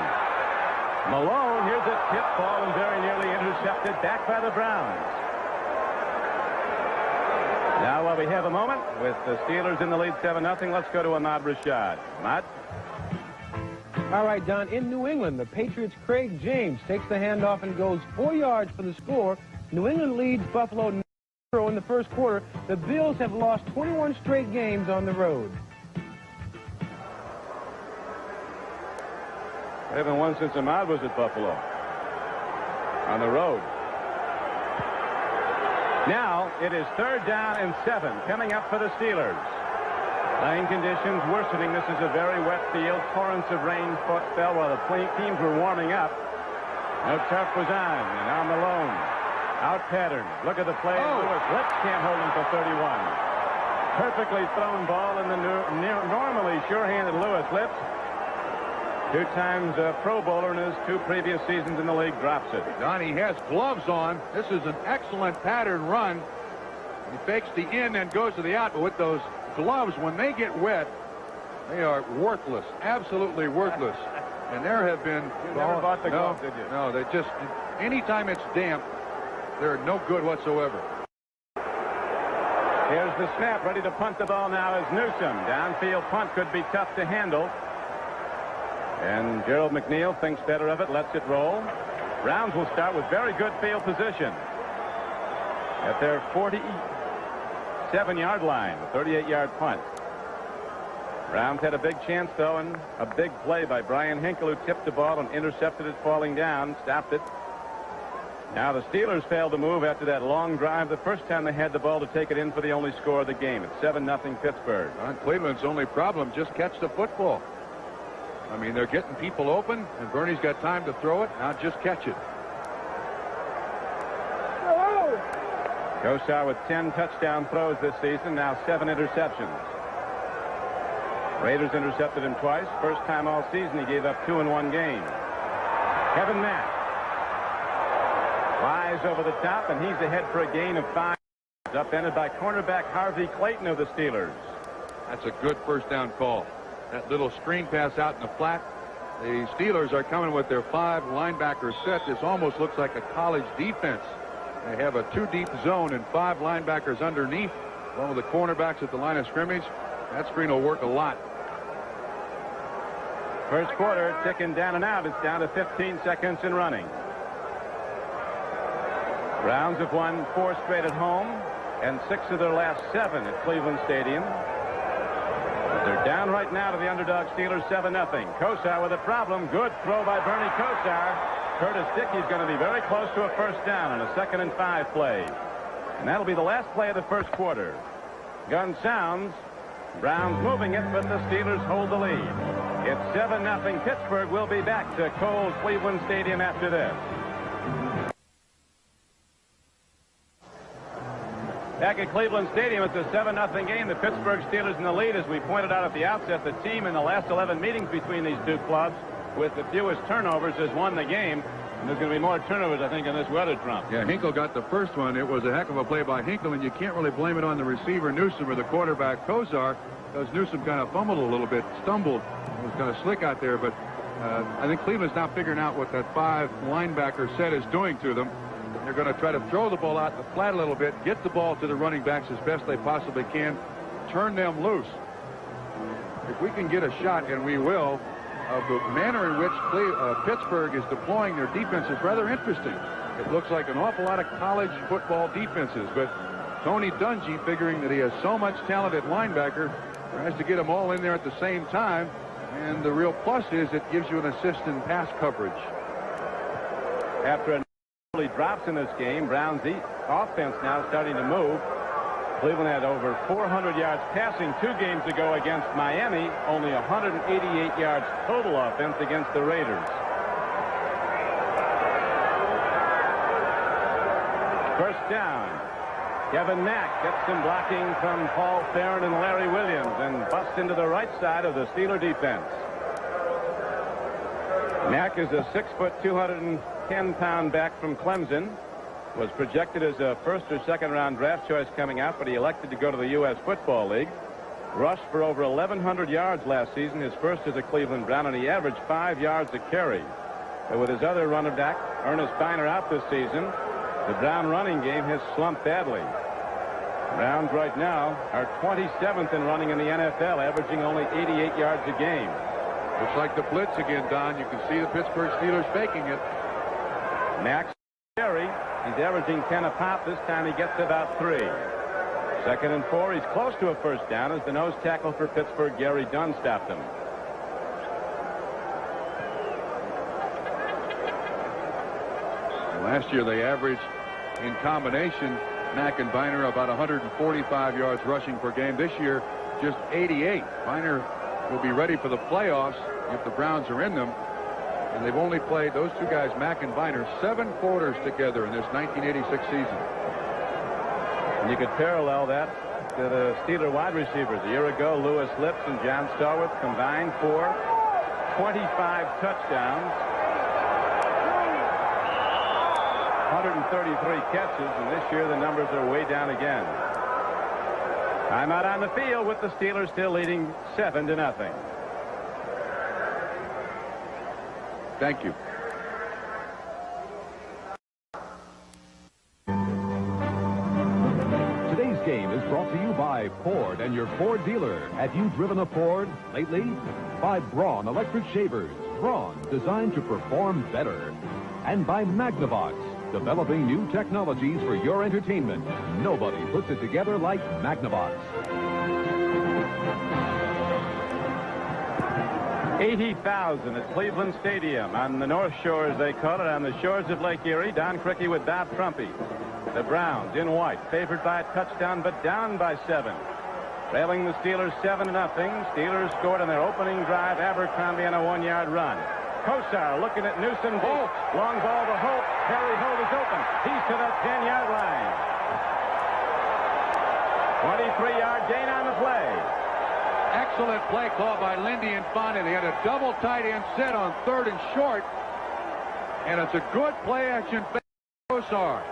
Speaker 1: Malone, here's a tip ball and very nearly intercepted back by the Browns. Now, while we have a moment with the Steelers in the lead 7-0, let's go to Ahmad Rashad. Ahmad?
Speaker 6: All right, Don, in New England, the Patriots' Craig James takes the handoff and goes 4 yards for the score. New England leads Buffalo 9-0 in the first quarter. The Bills have lost 21 straight games on the road.
Speaker 1: They haven't won since Ahmad was at Buffalo. On the road. Now, it is 3rd down and 7 coming up for the Steelers. Playing conditions worsening. This is a very wet field. Torrents of rain fell while the teams were warming up. No turf was on. And now Malone. Out pattern. Look at the play. Lewis. Lips can't hold him for 31. Perfectly thrown ball in the normally sure-handed Lewis. Lips, 2 times a Pro Bowler in his 2 previous seasons in the league, drops it.
Speaker 2: Don, he has gloves on. This is an excellent pattern run. He fakes the in and goes to the out, but with those gloves, when they get wet, they are worthless, absolutely worthless. And there have been...
Speaker 1: You never bought the gloves, did you?
Speaker 2: No, they just... Anytime it's damp, they're no good whatsoever.
Speaker 1: Here's the snap, ready to punt the ball now is Newsom. Downfield punt could be tough to handle. And Gerald McNeil thinks better of it, lets it roll. Browns will start with very good field position at their 47-yard line, a 38-yard punt. Browns had a big chance, though, and a big play by Brian Hinkle, who tipped the ball and intercepted it falling down, stopped it. Now the Steelers failed to move after that long drive the first time they had the ball to take it in for the only score of the game. It's 7-0 Pittsburgh.
Speaker 2: Cleveland's only problem, just catch the football. I mean, they're getting people open, and Bernie's got time to throw it. Now just catch it.
Speaker 1: Kosar with 10 touchdown throws this season, now 7 interceptions. Raiders intercepted him twice. First time all season he gave up 2 in 1 game. Kevin Mack flies over the top, and he's ahead for a gain of 5. Upended by cornerback Harvey Clayton of the Steelers.
Speaker 2: That's a good first down call. That little screen pass out in the flat. The Steelers are coming with their 5 linebacker set. This almost looks like a college defense. They have a 2-deep zone and 5 linebackers underneath, along with the cornerbacks at the line of scrimmage. That screen will work a lot.
Speaker 1: First quarter ticking down and out. It's down to 15 seconds in running. Browns have won 4 straight at home and 6 of their last 7 at Cleveland Stadium. But they're down right now to the underdog Steelers 7-0. Kosar with a problem. Good throw by Bernie Kosar. Curtis Dickey's going to be very close to a first down on a 2nd and 5 play. And that'll be the last play of the first quarter. Gun sounds. Browns moving it, but the Steelers hold the lead. It's 7-0. Pittsburgh will be back to cold Cleveland Stadium after this. Back at Cleveland Stadium, it's a 7-0 game. The Pittsburgh Steelers in the lead. As we pointed out at the outset, the team in the last 11 meetings between these two clubs with the fewest turnovers has won the game. And there's going to be more turnovers, I think, in this weather, Trump.
Speaker 2: Yeah, Hinkle got the first one. It was a heck of a play by Hinkle, and you can't really blame it on the receiver, Newsom, or the quarterback, Kosar, because Newsom kind of fumbled a little bit, stumbled. It was kind of slick out there, but I think Cleveland's now figuring out what that 5 linebacker set is doing to them. They're going to try to throw the ball out the flat a little bit, get the ball to the running backs as best they possibly can, turn them loose. If we can get a shot, and we will, of the manner in which Pittsburgh is deploying their defense is rather interesting. It looks like an awful lot of college football defenses, but Tony Dungy, figuring that he has so much talent at linebacker, tries to get them all in there at the same time, and the real plus is it gives you an assist in pass coverage.
Speaker 1: After early drops in this game, Browns' offense now starting to move. Cleveland had over 400 yards passing 2 games ago against Miami, only 188 yards total offense against the Raiders. First down. Kevin Mack gets some blocking from Paul Theron and Larry Williams and busts into the right side of the Steeler defense. Mack is a 6-foot, 210-pound back from Clemson. Was projected as a 1st or 2nd round draft choice coming out, but he elected to go to the U.S. Football League. Rushed for over 1,100 yards last season, his first as a Cleveland Brown, and he averaged 5 yards a carry. But with his other running back, Ernest Biner, out this season, the Brown running game has slumped badly. Browns right now are 27th in running in the NFL, averaging only 88 yards a game.
Speaker 2: Looks like the blitz again, Don. You can see the Pittsburgh Steelers faking it.
Speaker 1: Max carry. He's averaging 10 a pop. This time he gets about 3. 2nd and 4. He's close to a first down as the nose tackle for Pittsburgh, Gary Dunn, stopped him.
Speaker 2: Last year they averaged in combination, Mack and Biner, about 145 yards rushing per game. This year, just 88. Biner will be ready for the playoffs if the Browns are in them. And they've only played, those two guys, Mack and Biner, 7 quarters together in this 1986 season.
Speaker 1: And you could parallel that to the Steeler wide receivers. A year ago, Lewis Lips and John Stallworth combined for 25 touchdowns, 133 catches, and this year the numbers are way down again. I'm out on the field with the Steelers still leading 7-0.
Speaker 2: Thank you.
Speaker 5: Today's game is brought to you by Ford and your Ford dealer. Have you driven a Ford lately? By Braun Electric Shavers. Braun, designed to perform better. And by Magnavox, developing new technologies for your entertainment. Nobody puts it together like Magnavox.
Speaker 1: 80,000 at Cleveland Stadium on the North Shore, as they call it, on the shores of Lake Erie. Don Criqui with Bob Trumpy. The Browns in white, favored by a touchdown, but down by 7. Trailing the Steelers 7-0. Steelers scored on their opening drive. Abercrombie on a 1-yard run. Kosar looking at Newsom. Holt. Long ball to Holt. Harry Holt is open. He's to the 10-yard line. 23-yard gain on the play.
Speaker 2: Excellent play call by Lindy and Fonda. They had a double tight end set on 3rd and short. And it's a good play action fake. Kosar.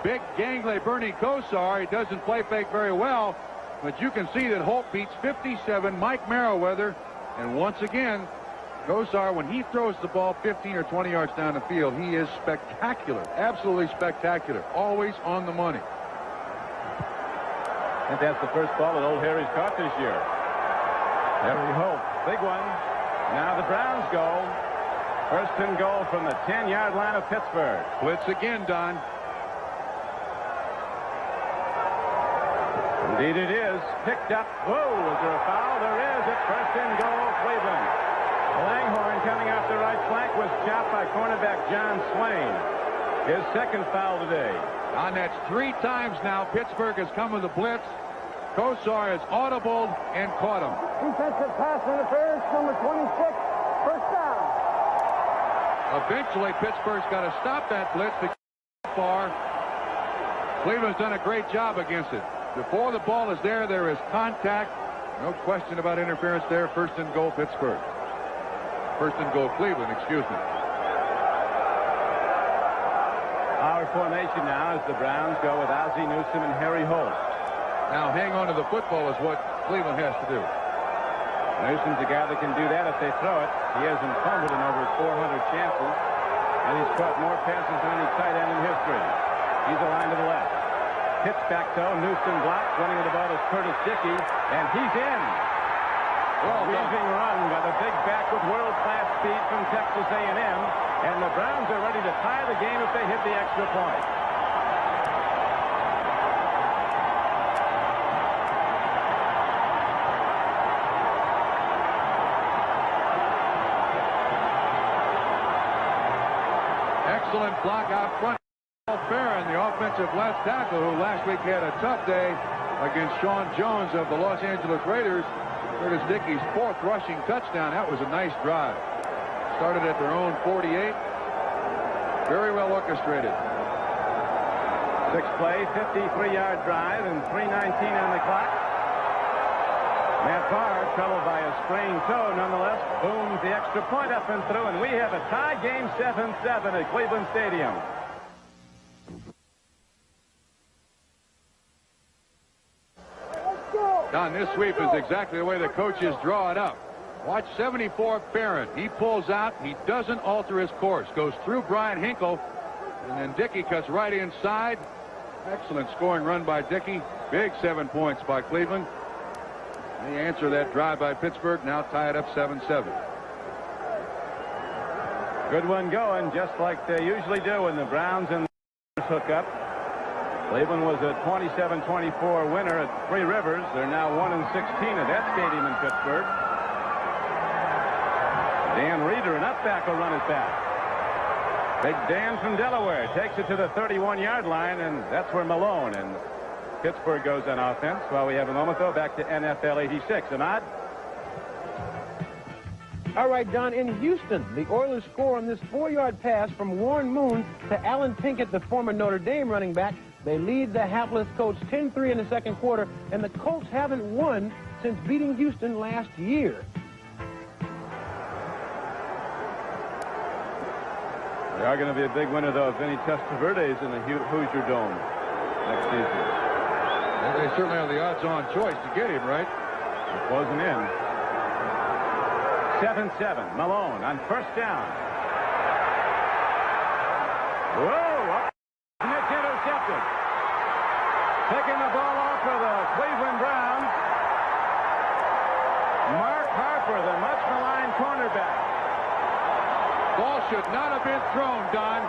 Speaker 2: Big gangly Bernie Kosar. He doesn't play fake very well, but you can see that Holt beats 57 Mike Merriweather. And once again, Kosar, when he throws the ball 15 or 20 yards down the field, he is spectacular. Absolutely spectacular. Always on the money.
Speaker 1: I think that's the first ball that old Harry's caught this year. Harry Holt, big one. Now the Browns go. 1st and goal from the 10-yard line of Pittsburgh.
Speaker 2: Blitz again, Don.
Speaker 1: Indeed it is. Picked up. Whoa, is there a foul? There is. It's 1st and goal, Cleveland. Langhorne coming off the right flank was chopped by cornerback John Swain. His second foul today.
Speaker 2: And that's 3 times now Pittsburgh has come with a blitz. Kosar is audible and caught him.
Speaker 3: Defensive pass interference, number 26, first down.
Speaker 2: Eventually, Pittsburgh's got to stop that blitz to get far. Cleveland's done a great job against it. Before the ball is there, there is contact. No question about interference there. First and goal, Pittsburgh. First and goal, Cleveland, excuse me.
Speaker 1: Our formation now as the Browns go with Ozzie Newsome and Harry Holt.
Speaker 2: Now, hang on to the football is what Cleveland has to do.
Speaker 1: Newsome's a guy that can do that if they throw it. He hasn't fumbled in over 400 chances, and he's caught more passes than any tight end in history. He's aligned to the left. Pitch back, though. Newsome blocks. Running with the ball is Curtis Dickey, and he's in. Weaving run by the big back with world-class speed from Texas A&M, and the Browns are ready to tie the game if they hit the extra point.
Speaker 2: Excellent block out front. Farron, the offensive left tackle, who last week had a tough day against Sean Jones of the Los Angeles Raiders. Curtis Dickey's 4th rushing touchdown. That was a nice drive. Started at their own 48. Very well orchestrated.
Speaker 1: 6-play, 53-yard drive, and 3:19 on the clock. Matt Barr, troubled by a sprained toe, nonetheless, booms the extra point up and through, and we have a tie game 7-7 at Cleveland Stadium.
Speaker 2: Don, this sweep is exactly the way the coaches draw it up. Watch 74 Farron. He pulls out. He doesn't alter his course. Goes through Brian Hinkle, and then Dickey cuts right inside. Excellent scoring run by Dickey. Big 7 points by Cleveland. They answer that drive by Pittsburgh. Now tie it up 7-7.
Speaker 1: Good one going, just like they usually do when the Browns and the hook up. Cleveland was a 27-24 winner at Three Rivers. They're now 1-16 at that stadium in Pittsburgh. Dan Reeder, an up back, will run it back. Big Dan from Delaware takes it to the 31-yard line, and that's where Malone and Pittsburgh goes on offense. While we have a moment, though, back to NFL 86. Ahmad?
Speaker 6: All right, Don, in Houston, the Oilers score on this 4-yard pass from Warren Moon to Alan Pinkett, the former Notre Dame running back. They lead the hapless Colts 10-3 in the second quarter, and the Colts haven't won since beating Houston last year.
Speaker 1: They are going to be a big winner, though, if Vinny Testaverde's in the Hoosier Dome next season.
Speaker 2: They certainly have the odds-on choice to get him, right?
Speaker 1: It wasn't in. 7-7. Malone on first down. Whoa! And it's intercepted. Picking the ball off for the Cleveland Browns. Mark Harper, the much-maligned cornerback.
Speaker 2: Ball should not have been thrown, Don.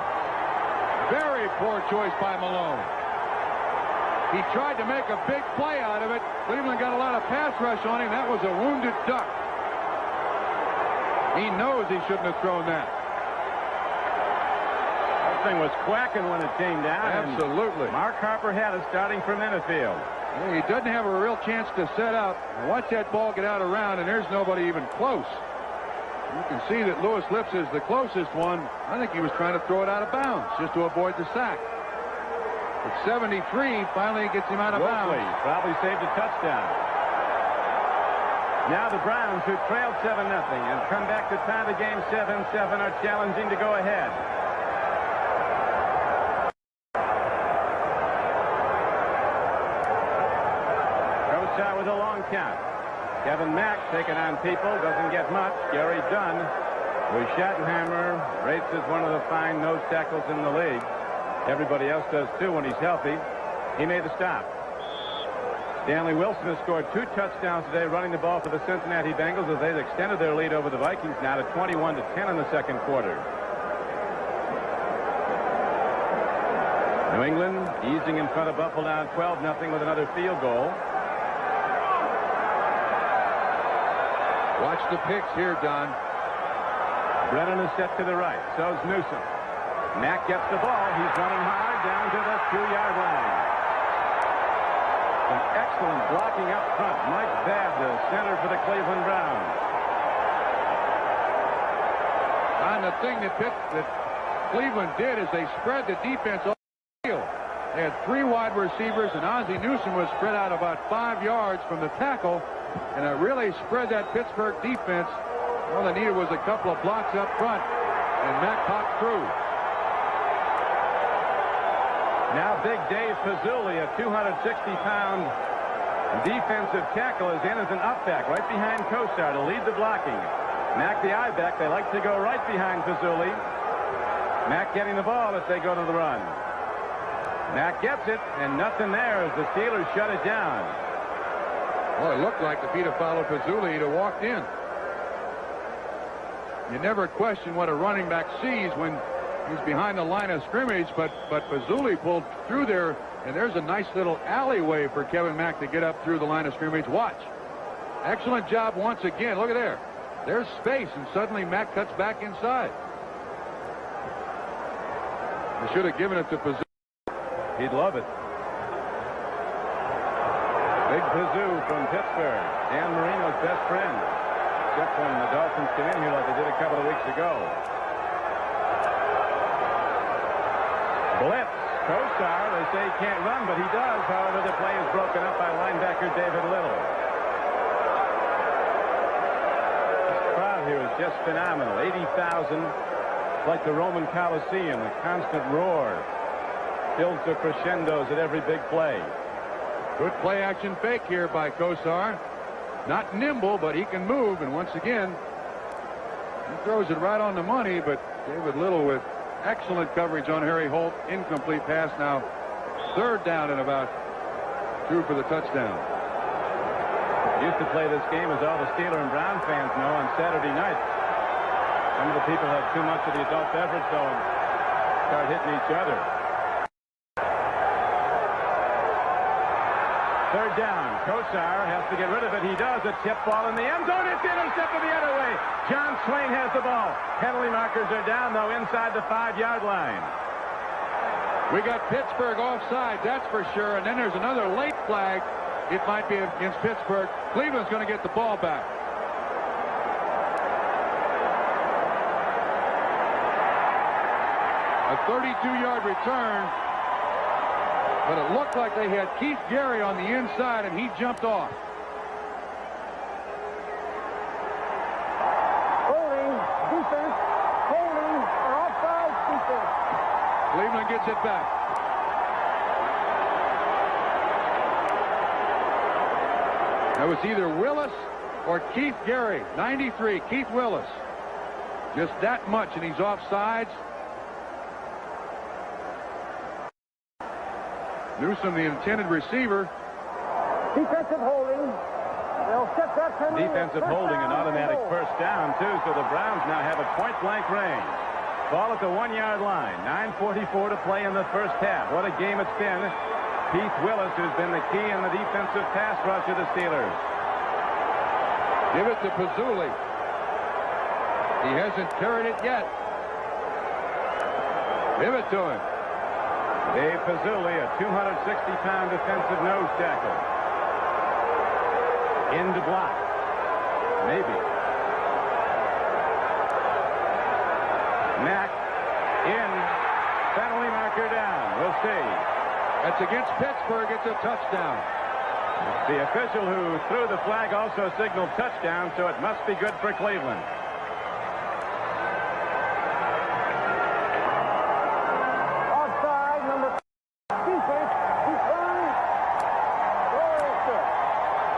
Speaker 2: Very poor choice by Malone. He tried to make a big play out of it. Cleveland got a lot of pass rush on him. That was a wounded duck. He knows he shouldn't have thrown that.
Speaker 1: That thing was quacking when it came down.
Speaker 2: Absolutely.
Speaker 1: Mark Harper had it starting from Innifield.
Speaker 2: Yeah, he doesn't have a real chance to set up. Watch that ball get out around, and there's nobody even close. You can see that Lewis Lips is the closest one. I think he was trying to throw it out of bounds just to avoid the sack. But 73 finally gets him out of bounds.
Speaker 1: Probably saved a touchdown. Now the Browns, who trailed 7-0 and come back to tie the game 7-7, are challenging to go ahead. Kosar with a long count. Kevin Mack taking on people, doesn't get much. Gary Dunn, who Schottenheimer rates as one of the fine nose tackles in the league. Everybody else does too when he's healthy. He made the stop. Stanley Wilson has scored 2 touchdowns today running the ball for the Cincinnati Bengals as they've extended their lead over the Vikings now to 21-10 in the second quarter. New England easing in front of Buffalo down 12-0 with another field goal.
Speaker 2: Watch the picks here, Don.
Speaker 1: Brennan is set to the right. So's Newsom. Mack gets the ball. He's running hard down to the 2-yard line. An excellent blocking up front. Mike Babb, the center for the Cleveland Browns.
Speaker 2: And the thing that Cleveland did is they spread the defense over the field. They had 3 wide receivers, and Ozzie Newsom was spread out about 5 yards from the tackle, and it really spread that Pittsburgh defense. All they needed was a couple of blocks up front, and Mack popped through.
Speaker 1: Now Big Dave Pizzulli, a 260-pound defensive tackle, is in as an upback right behind Kosar to lead the blocking. Mack the I-back. They like to go right behind Pizzulli. Mack getting the ball as they go to the run. Mack gets it, and nothing there as the Steelers shut it down.
Speaker 2: Well, it looked like if he'd have followed Pizzulli, he'd have walked in. You never question what a running back sees when he's behind the line of scrimmage, but Pizzulli pulled through there, and there's a nice little alleyway for Kevin Mack to get up through the line of scrimmage. Watch. Excellent job once again. Look at there. There's space, and suddenly Mack cuts back inside. They should have given it to Pizzulli.
Speaker 1: He'd love it. Big Pizzou from Pittsburgh. Dan Marino's best friend. Except when the Dolphins came in here like they did a couple of weeks ago. Blitz. Kosar, they say he can't run, but he does. However, the play is broken up by linebacker David Little. This crowd here is just phenomenal. 80,000. It's like the Roman Coliseum. A constant roar. Builds to crescendos at every big play.
Speaker 2: Good play action fake here by Kosar. Not nimble, but he can move, and once again he throws it right on the money, but David Little with excellent coverage on Harry Holt. Incomplete pass now. 3rd down and about 2 for the touchdown.
Speaker 1: Used to play this game, as all the Steeler and Brown fans know, on Saturday nights. Some of the people have too much of the adult beverage though and start hitting each other. 3rd down. Kosar has to get rid of it. He does. A tip ball in the end zone. It's intercepted the other way. John Swain has the ball. Penalty markers are down, though, inside the 5-yard line.
Speaker 2: We got Pittsburgh offside, that's for sure. And then there's another late flag. It might be against Pittsburgh. Cleveland's going to get the ball back. A 32-yard return. But it looked like they had Keith Gary on the inside, and he jumped off.
Speaker 3: Holding, defense, holding, or offside, defense.
Speaker 2: Cleveland gets it back. That was either Willis or Keith Gary. 93, Keith Willis. Just that much, and he's offsides. Newsom, the intended receiver.
Speaker 3: Defensive holding. They'll set that penalty.
Speaker 1: Defensive holding, an automatic first down, too, so the Browns now have a point-blank range. Ball at the 1-yard line. 9:44 to play in the first half. What a game it's been. Keith Willis has been the key in the defensive pass rush of the Steelers.
Speaker 2: Give it to Pizzulli. He hasn't carried it yet. Give it to him.
Speaker 1: Dave Pizzulli, a 260-pound defensive nose tackle. Into block. Maybe. Mack in. Penalty marker down. We'll see.
Speaker 2: That's against Pittsburgh. It's a touchdown.
Speaker 1: The official who threw the flag also signaled touchdown, so it must be good for Cleveland.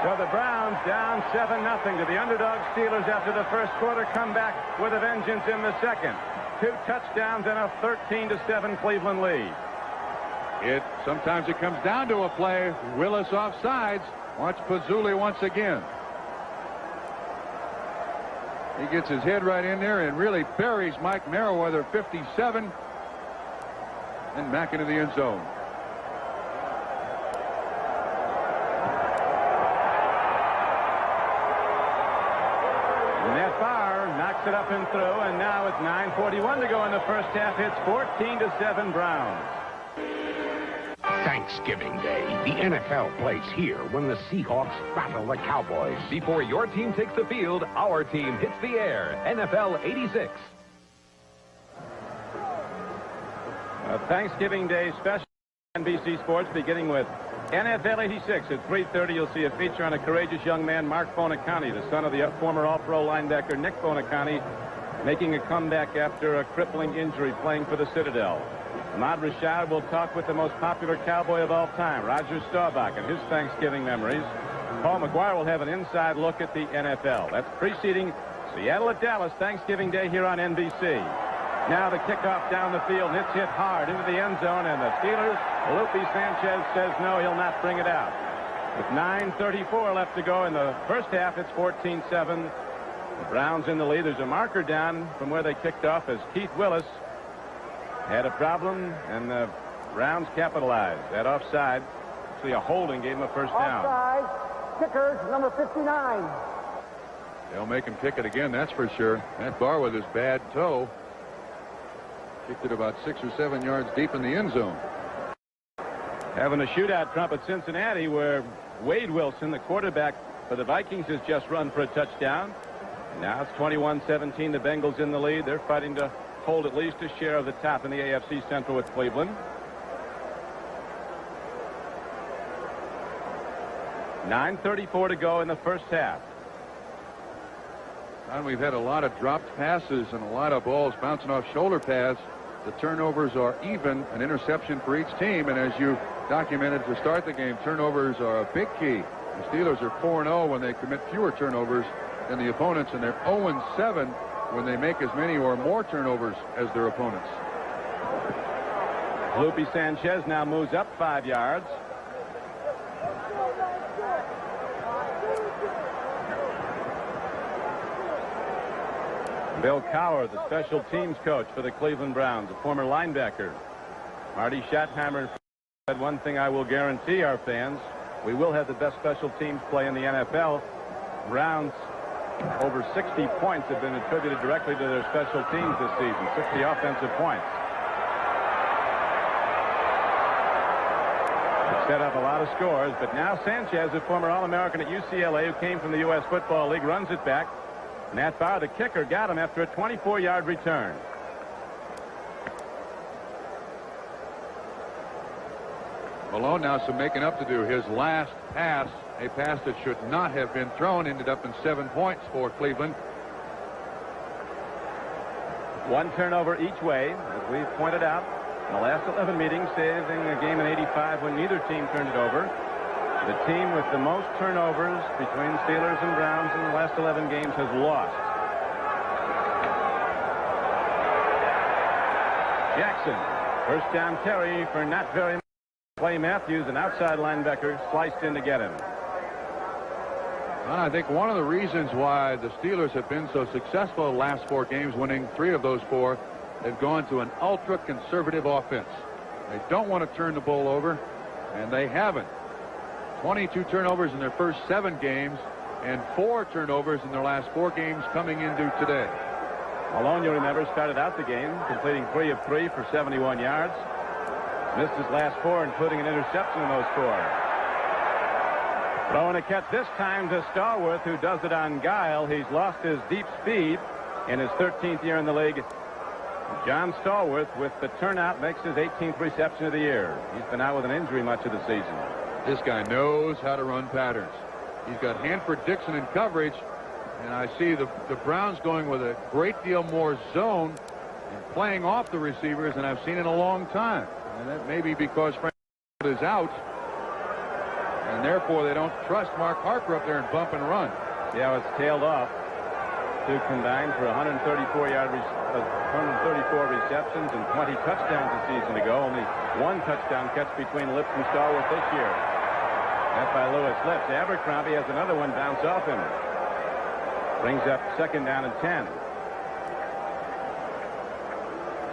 Speaker 1: So the Browns down 7-0 to the underdog Steelers after the first quarter, come back with a vengeance in the second. 2 touchdowns and a 13-7 Cleveland lead.
Speaker 2: Sometimes it comes down to a play. Willis offsides. Watch Pizzulli once again. He gets his head right in there and really buries Mike Merriweather, 57, and back into the end zone.
Speaker 1: Ned Barr knocks it up and through, and now it's 9:41 to go in the first half. It's 14-7 Browns.
Speaker 4: Thanksgiving Day. The NFL plays here when the Seahawks battle the Cowboys.
Speaker 5: Before your team takes the field, our team hits the air. NFL 86.
Speaker 1: A Thanksgiving Day special on NBC Sports, beginning with NFL 86. At 3:30, you'll see a feature on a courageous young man, Mark Bonacani, the son of the former All-Pro linebacker Nick Bonacani, making a comeback after a crippling injury playing for the Citadel. Ahmad Rashad will talk with the most popular cowboy of all time, Roger Staubach, and his Thanksgiving memories. Paul McGuire will have an inside look at the NFL. That's preceding Seattle at Dallas Thanksgiving Day here on NBC. Now the kickoff down the field, and it's hit hard into the end zone, and the Steelers, Lupe Sanchez says no, he'll not bring it out. With 9:34 left to go in the first half, it's 14-7. The Browns in the lead. There's a marker down from where they kicked off as Keith Willis had a problem, and the Browns capitalized. That offside, actually a holding, gave him a first down.
Speaker 3: Offside. Kickers, number 59.
Speaker 2: They'll make him kick it again, that's for sure. That Barr with his bad toe kicked it about 6 or 7 yards deep in the end zone.
Speaker 1: Having a shootout, Trump, at Cincinnati, where Wade Wilson, the quarterback for the Vikings, has just run for a touchdown. Now it's 21-17. The Bengals in the lead. They're fighting to hold at least a share of the top in the AFC Central with Cleveland. 9:34 to go in the first half.
Speaker 2: And we've had a lot of dropped passes and a lot of balls bouncing off shoulder pads. The turnovers are even, an interception for each team, and as you documented to start the game, turnovers are a big key. The Steelers are 4-0 when they commit fewer turnovers than the opponents, and they're 0-7 when they make as many or more turnovers as their opponents.
Speaker 1: Lupe Sanchez now moves up 5 yards. Bill Cowher, the special teams coach for the Cleveland Browns, a former linebacker. Marty Schottenheimer said, one thing I will guarantee our fans, we will have the best special teams play in the NFL. Browns, over 60 points have been attributed directly to their special teams this season, 60 offensive points. It set up a lot of scores, but now Sanchez, a former All-American at UCLA who came from the U.S. Football League, runs it back. Nat Barr, the kicker, got him after a 24-yard return.
Speaker 2: Malone now some making up to do. His last pass, a pass that should not have been thrown, ended up in 7 points for Cleveland.
Speaker 1: One turnover each way, as we've pointed out in the last 11 meetings, saving a game in '85 when neither team turned it over. The team with the most turnovers between Steelers and Browns in the last 11 games has lost. Jackson, first down carry for not very much. Clay Matthews, an outside linebacker, sliced in to get him.
Speaker 2: And I think one of the reasons why the Steelers have been so successful the last 4 games, winning 3 of those 4, they've gone to an ultra-conservative offense. They don't want to turn the ball over, and they haven't. 22 turnovers in their first 7 games and 4 turnovers in their last 4 games coming into today.
Speaker 1: Malone, you remember, started out the game completing 3 of 3 for 71 yards. Missed his last 4, including an interception in those 4. Throwing a catch this time to Stallworth, who does it on guile. He's lost his deep speed in his 13th year in the league. John Stallworth, with the turnout, makes his 18th reception of the year. He's been out with an injury much of the season.
Speaker 2: This guy knows how to run patterns. He's got Hanford Dixon in coverage, and I see the Browns going with a great deal more zone and playing off the receivers than I've seen in a long time. And that may be because Frank is out, and therefore they don't trust Mark Harper up there and bump and run.
Speaker 1: Yeah, it's tailed off. 2 combined for 134 receptions and 20 touchdowns a season ago. Only 1 touchdown catch between Lips and Stallworth this year. That by Lewis Lips. Abercrombie has another one bounce off him. Brings up 2nd down and 10.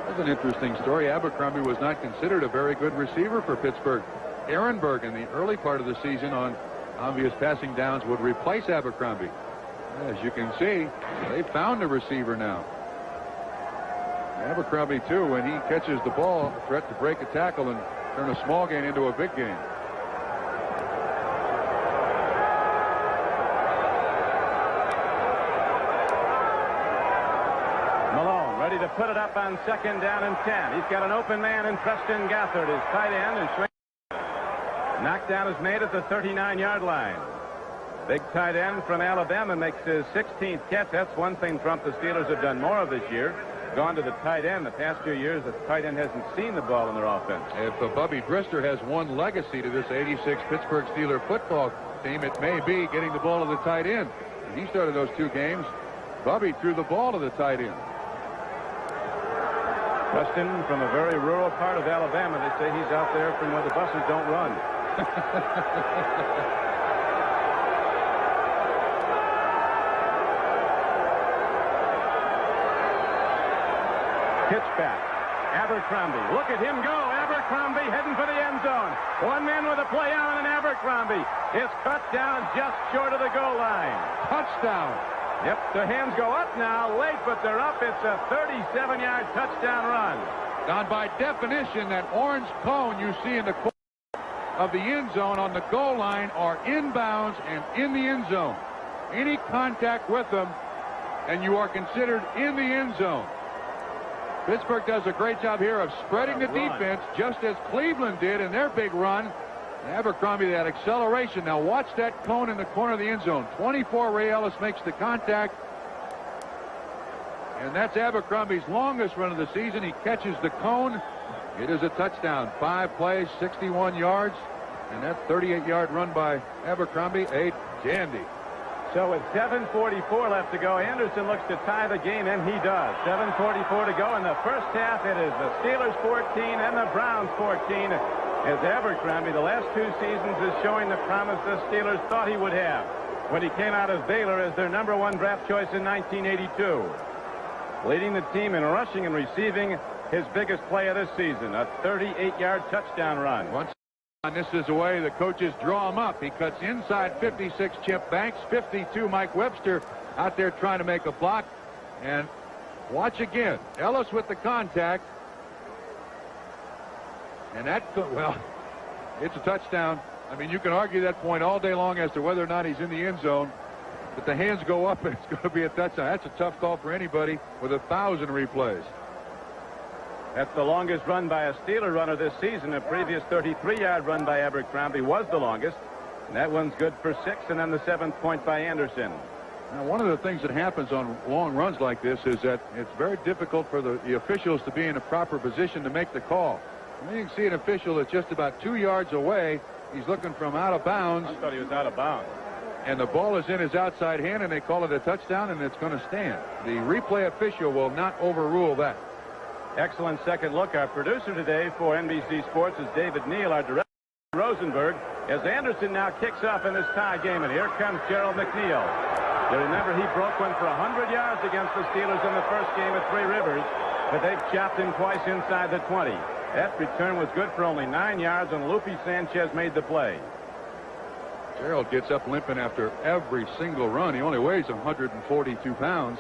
Speaker 2: That's an interesting story. Abercrombie was not considered a very good receiver for Pittsburgh. Ehrenberg in the early part of the season on obvious passing downs would replace Abercrombie. As you can see, they found a receiver now. Abercrombie, too, when he catches the ball, a threat to break a tackle and turn a small gain into a big gain.
Speaker 1: Malone ready to put it up on 2nd down and 10. He's got an open man in Preston Gathard, his tight end, and knockdown is made at the 39-yard line. Big tight end from Alabama makes his 16th catch. That's one thing Trump, the Steelers have done more of this year. Gone to the tight end. The past 2 years, the tight end hasn't seen the ball in their offense.
Speaker 2: If Bubby Brister has one legacy to this 86 Pittsburgh Steelers football team, it may be getting the ball to the tight end. When he started those 2 games, Bubby threw the ball to the tight end.
Speaker 1: Preston from a very rural part of Alabama. They say he's out there from where the buses don't run. Pitch back. Abercrombie. Look at him go. Abercrombie heading for the end zone. One man with a play on, and Abercrombie is cut down just short of the goal line.
Speaker 2: Touchdown.
Speaker 1: Yep, the hands go up now, late, but they're up. It's a 37-yard touchdown run.
Speaker 2: Now, by definition, that orange cone you see in the corner of the end zone on the goal line are inbounds and in the end zone. Any contact with them, and you are considered in the end zone. Pittsburgh does a great job here of spreading the defense, just as Cleveland did in their big run. Abercrombie, that acceleration. Now watch that cone in the corner of the end zone. 24, Ray Ellis makes the contact. And that's Abercrombie's longest run of the season. He catches the cone. It is a touchdown. 5 plays, 61 yards. And that 38-yard run by Abercrombie, a dandy.
Speaker 1: So with 7:44 left to go, Anderson looks to tie the game, and he does. 7:44 to go in the first half. It is the Steelers 14 and the Browns 14. As Abercrombie, the last 2 seasons, is showing the promise the Steelers thought he would have when he came out of Baylor as their #1 draft choice in 1982. Leading the team in rushing and receiving, his biggest play of this season, a 38-yard touchdown run.
Speaker 2: And this is the way the coaches draw him up. He cuts inside 56, Chip Banks, 52, Mike Webster out there trying to make a block. And watch again. Ellis with the contact. And that, well, it's a touchdown. I mean, you can argue that point all day long as to whether or not he's in the end zone. But the hands go up, and it's going to be a touchdown. That's a tough call for anybody with 1,000 replays.
Speaker 1: That's the longest run by a Steeler runner this season. A previous 33-yard run by Abercrombie was the longest. And that one's good for 6, and then the 7th point by Anderson.
Speaker 2: Now, one of the things that happens on long runs like this is that it's very difficult for the officials to be in a proper position to make the call. And you can see an official that's just about 2 yards away. He's looking from out of bounds.
Speaker 1: I thought he was out of bounds.
Speaker 2: And the ball is in his outside hand, and they call it a touchdown, and it's going to stand. The replay official will not overrule that.
Speaker 1: Excellent second look. Our producer today for NBC Sports is David Neal. Our director, Rosenberg, as Anderson now kicks off in this tie game. And here comes Gerald McNeil. You remember he broke one for 100 yards against the Steelers in the first game at Three Rivers, but they've chopped him twice inside the 20. That return was good for only 9 yards, and Lupe Sanchez made the play.
Speaker 2: Gerald gets up limping after every single run. He only weighs 142 pounds.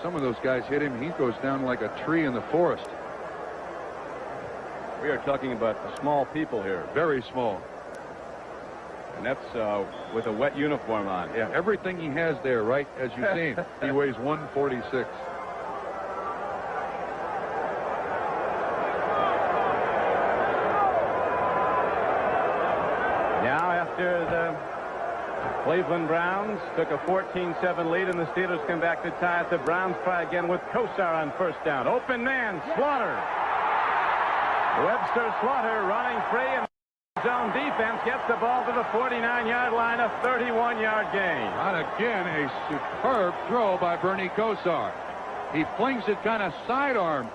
Speaker 2: Some of those guys hit him. He goes down like a tree in the forest.
Speaker 1: We are talking about small people here.
Speaker 2: Very small.
Speaker 1: And that's with a wet uniform on.
Speaker 2: Yeah, everything he has there, right, as you've seen. He weighs 146.
Speaker 1: Now after the Cleveland Browns took a 14-7 lead, and the Steelers come back to tie it. The Browns try again with Kosar on first down. Open man, Slaughter. Webster Slaughter running free, and zone defense gets the ball to the 49-yard line, a 31-yard gain.
Speaker 2: And again, a superb throw by Bernie Kosar. He flings it kind of sidearm.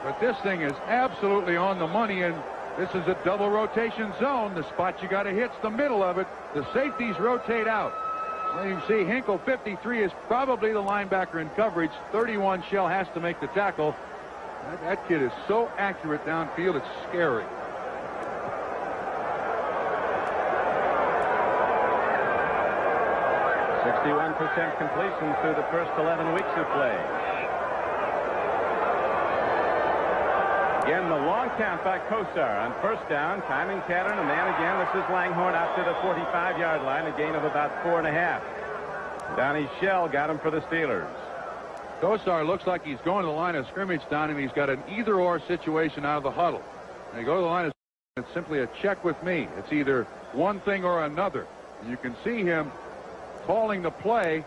Speaker 2: But this thing is absolutely on the money, and this is a double rotation zone. The spot you got to hit's the middle of it. The safeties rotate out. So you can see Hinkle, 53, is probably the linebacker in coverage. 31, Shell has to make the tackle. That kid is so accurate downfield, it's scary.
Speaker 1: 61% completion through the first 11 weeks of play. Again, the long count by Kosar on first down. Timing pattern, a man again. This is Langhorne out to the 45-yard line, a gain of about 4.5. Donnie Shell got him for the Steelers.
Speaker 2: Kosar looks like he's going to the line of scrimmage, Don, and he's got an either-or situation out of the huddle. When you go to the line of scrimmage, it's simply a check with me. It's either one thing or another. And you can see him calling the play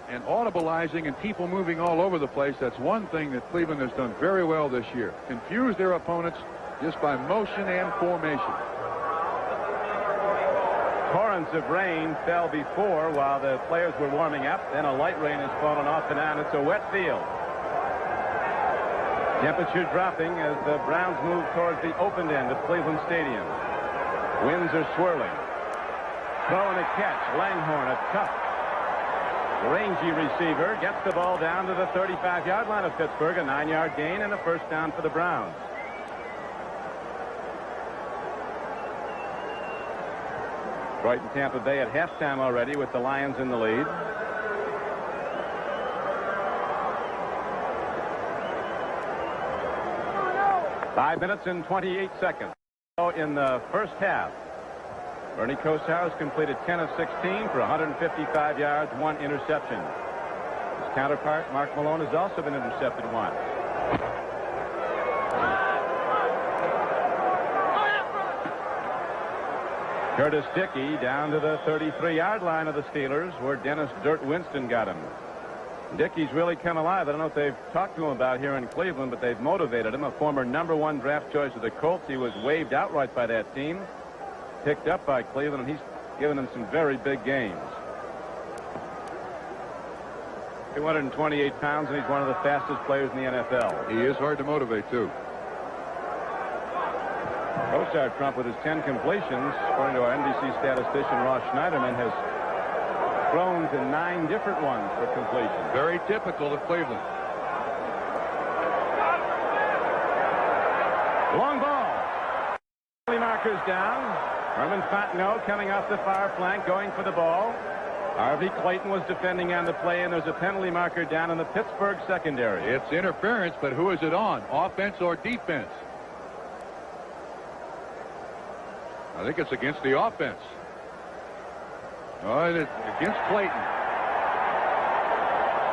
Speaker 2: and audibilizing and people moving all over the place. That's one thing that Cleveland has done very well this year. Confuse their opponents just by motion and formation.
Speaker 1: Torrents of rain fell before while the players were warming up. Then a light rain has fallen off and on. It's a wet field. Temperature dropping as the Browns move towards the open end of Cleveland Stadium. Winds are swirling. Throw and a catch. Langhorne, a tough, rangy receiver, gets the ball down to the 35-yard line of Pittsburgh. A 9-yard gain and a first down for the Browns. Detroit and Tampa Bay at halftime already with the Lions in the lead. Five minutes and 28 seconds in the first half. Bernie Kosar has completed 10 of 16 for 155 yards, 1 interception. His counterpart, Mark Malone, has also been intercepted once. Curtis Dickey down to the 33-yard line of the Steelers, where Dennis Dirt Winston got him. Dickey's really come alive. I don't know if they've talked to him about here in Cleveland, but they've motivated him. A former #1 draft choice of the Colts. He was waived outright by that team. Picked up by Cleveland, and he's given them some very big games. 228 pounds, and he's one of the fastest players in the NFL.
Speaker 2: He is hard to motivate, too.
Speaker 1: Kosar, Trump, with his 10 completions, according to our NBC statistician Ross Schneiderman, has thrown to 9 different ones for completion.
Speaker 2: Very typical of Cleveland.
Speaker 1: Long ball. Markers down. Herman Fontenot coming off the far flank, going for the ball. Harvey Clayton was defending on the play, and there's a penalty marker down in the Pittsburgh secondary.
Speaker 2: It's interference, but who is it on? Offense or defense? I think it's against the offense. Oh, it's against Clayton.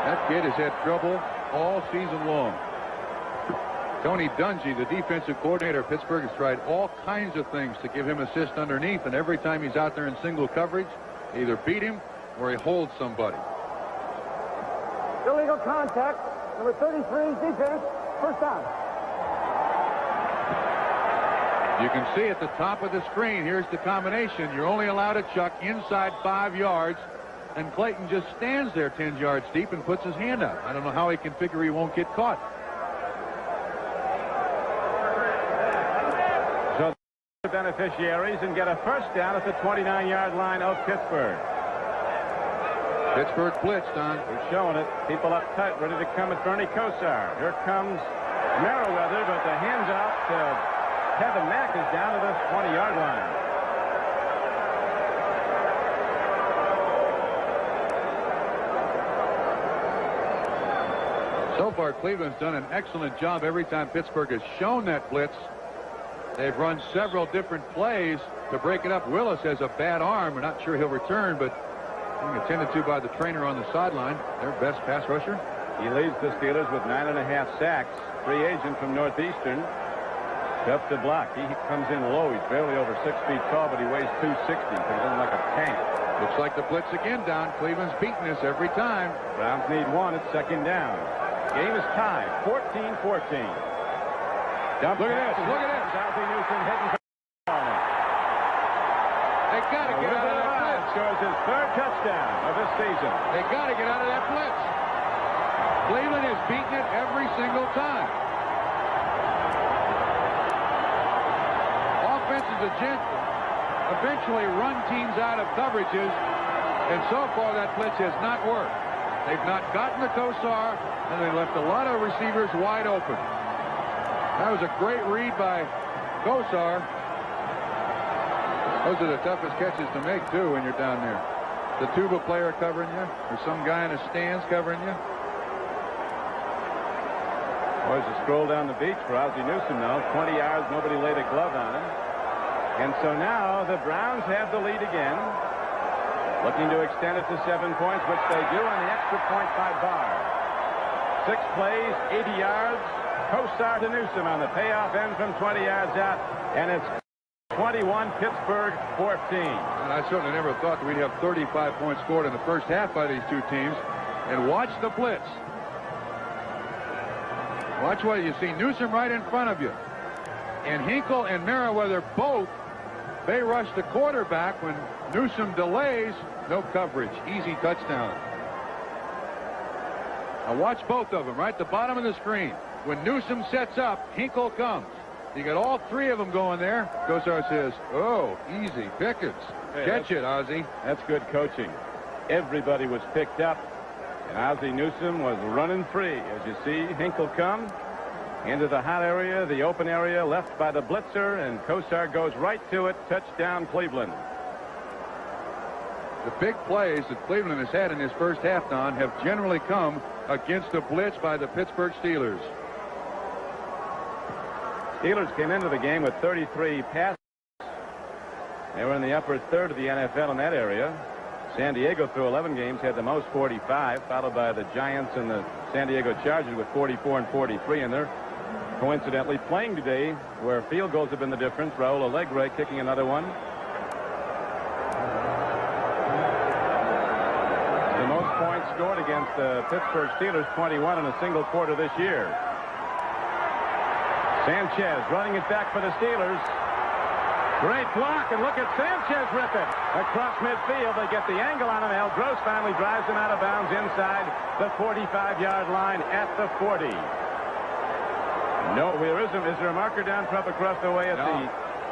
Speaker 2: That kid has had trouble all season long. Tony Dungy, the defensive coordinator of Pittsburgh, has tried all kinds of things to give him assist underneath, and every time he's out there in single coverage, they either beat him or he holds somebody.
Speaker 3: Illegal contact. Number 33, defense. First down.
Speaker 2: You can see at the top of the screen, here's the combination. You're only allowed to chuck inside 5 yards, and Clayton just stands there 10 yards deep and puts his hand out. I don't know how he can figure he won't get caught.
Speaker 1: So the beneficiaries and get a first down at the 29-yard line of Pittsburgh.
Speaker 2: Pittsburgh blitzed on.
Speaker 1: We're showing it. People up tight, ready to come at Bernie Kosar. Here comes Merriweather, but the hands out to Kevin Mack is down to the 20-yard line.
Speaker 2: So far, Cleveland's done an excellent job every time Pittsburgh has shown that blitz. They've run several different plays to break it up. Willis has a bad arm. We're not sure he'll return, but being attended to by the trainer on the sideline, their best pass rusher.
Speaker 1: He leads the Steelers with 9.5 sacks. Free agent from Northeastern. Tough to block. He comes in low. He's barely over 6 feet tall, but he weighs 260. Comes in like a tank.
Speaker 2: Looks like the blitz again, Don. Cleveland's beating us every time.
Speaker 1: Browns need 1. It's second down. Game is tied. 14-14.
Speaker 2: Look at this. Look at this.
Speaker 1: Alfie Newsom hitting for
Speaker 2: They got to get out of that blitz.
Speaker 1: Scores his 3rd touchdown of this season.
Speaker 2: They got to get out of that blitz. Cleveland has beaten it every single time. Offenses eventually run teams out of coverages, and so far that blitz has not worked. They've not gotten the Kosar, and they left a lot of receivers wide open. That was a great read by Kosar. Those are the toughest catches to make, too, when you're down there. the tuba player covering you, or some guy in the stands covering you?
Speaker 1: Boys, a stroll down the beach for Ozzie Newsome now. 20 yards, nobody laid a glove on him. And so now the Browns have the lead again. Looking to extend it to 7 points, which they do on the extra point by Barr. 6 plays, 80 yards. Kosar to Newsome on the payoff end from 20 yards out. And it's 21, Pittsburgh 14.
Speaker 2: And I certainly never thought that we'd have 35 points scored in the first half by these two teams. And watch the blitz. Watch what you see. Newsome right in front of you. And Hinkle and Merriweather both, they rush the quarterback. When Newsome delays, no coverage. Easy touchdown. Now watch both of them right at the bottom of the screen. When Newsome sets up, Hinkle comes. You got all 3 of them going there. Kosar says, oh, easy pickets.
Speaker 1: Hey,
Speaker 2: catch it, Ozzie.
Speaker 1: That's good coaching. Everybody was picked up, and Ozzie Newsome was running free. As you see, Hinkle come into the hot area, the open area left by the blitzer, and Kosar goes right to it. Touchdown, Cleveland.
Speaker 2: The big plays that Cleveland has had in this first half, Don, have generally come against the blitz by the Pittsburgh Steelers.
Speaker 1: Steelers came into the game with 33 passes. They were in the upper third of the NFL in that area. San Diego, through 11 games, had the most, 45, followed by the Giants and the San Diego Chargers with 44 and 43. And they're coincidentally playing today where field goals have been the difference. Raul Alegre kicking another one. The most points scored against the Pittsburgh Steelers, 21 in a single quarter this year. Sanchez running it back for the Steelers. Great block, and look at Sanchez rip it across midfield. They get the angle on him. Gross finally drives him out of bounds inside the 45-yard line at the 40. No, there isn't. Is there a marker down Trump across the way at the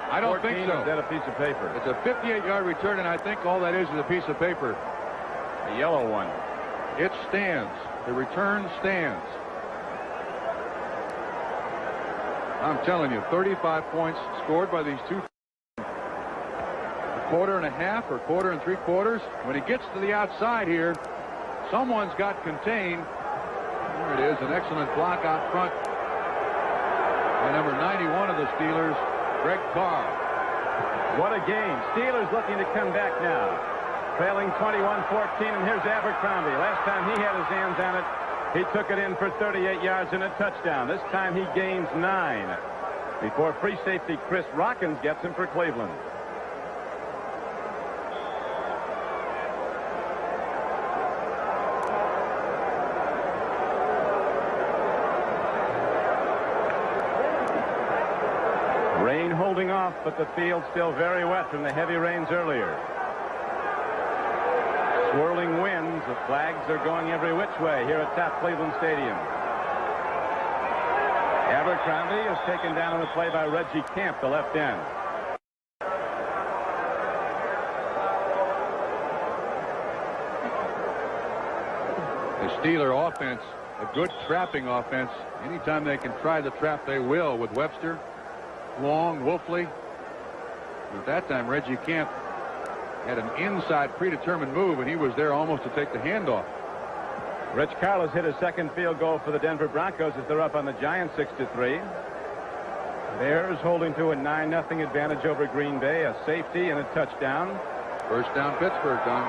Speaker 2: I don't
Speaker 1: 14?
Speaker 2: think so.
Speaker 1: Is that a piece of paper?
Speaker 2: It's a 58-yard return, and I think all that is a piece of paper.
Speaker 1: A yellow one.
Speaker 2: It stands. The return stands. I'm telling you, 35 points scored by these two. A quarter and a half or quarter and 3/4. When he gets to the outside here, someone's got contained. There it is, an excellent block out front by number 91 of the Steelers, Greg Carr.
Speaker 1: What a game. Steelers looking to come back now. Trailing 21-14, and here's Abercrombie. Last time he had his hands on it, he took it in for 38 yards and a touchdown. This time he gains 9 before free safety Chris Rockins gets him for Cleveland. Rain holding off, but the field still very wet from the heavy rains earlier. Swirling winds, the flags are going every which way here at Top Cleveland Stadium. Abercrombie is taken down on the play by Reggie Camp, the left end.
Speaker 2: The Steeler offense, a good trapping offense. Anytime they can try the trap, they will, with Webster, Long, Wolfley. At that time, Reggie Camp had an inside predetermined move, and he was there almost to take the handoff.
Speaker 1: Rich Carlos hit his second field goal for the Denver Broncos as they're up on the Giants 6-3. Bears holding to a 9-0 advantage over Green Bay, a safety and a touchdown.
Speaker 2: First down Pittsburgh, Don.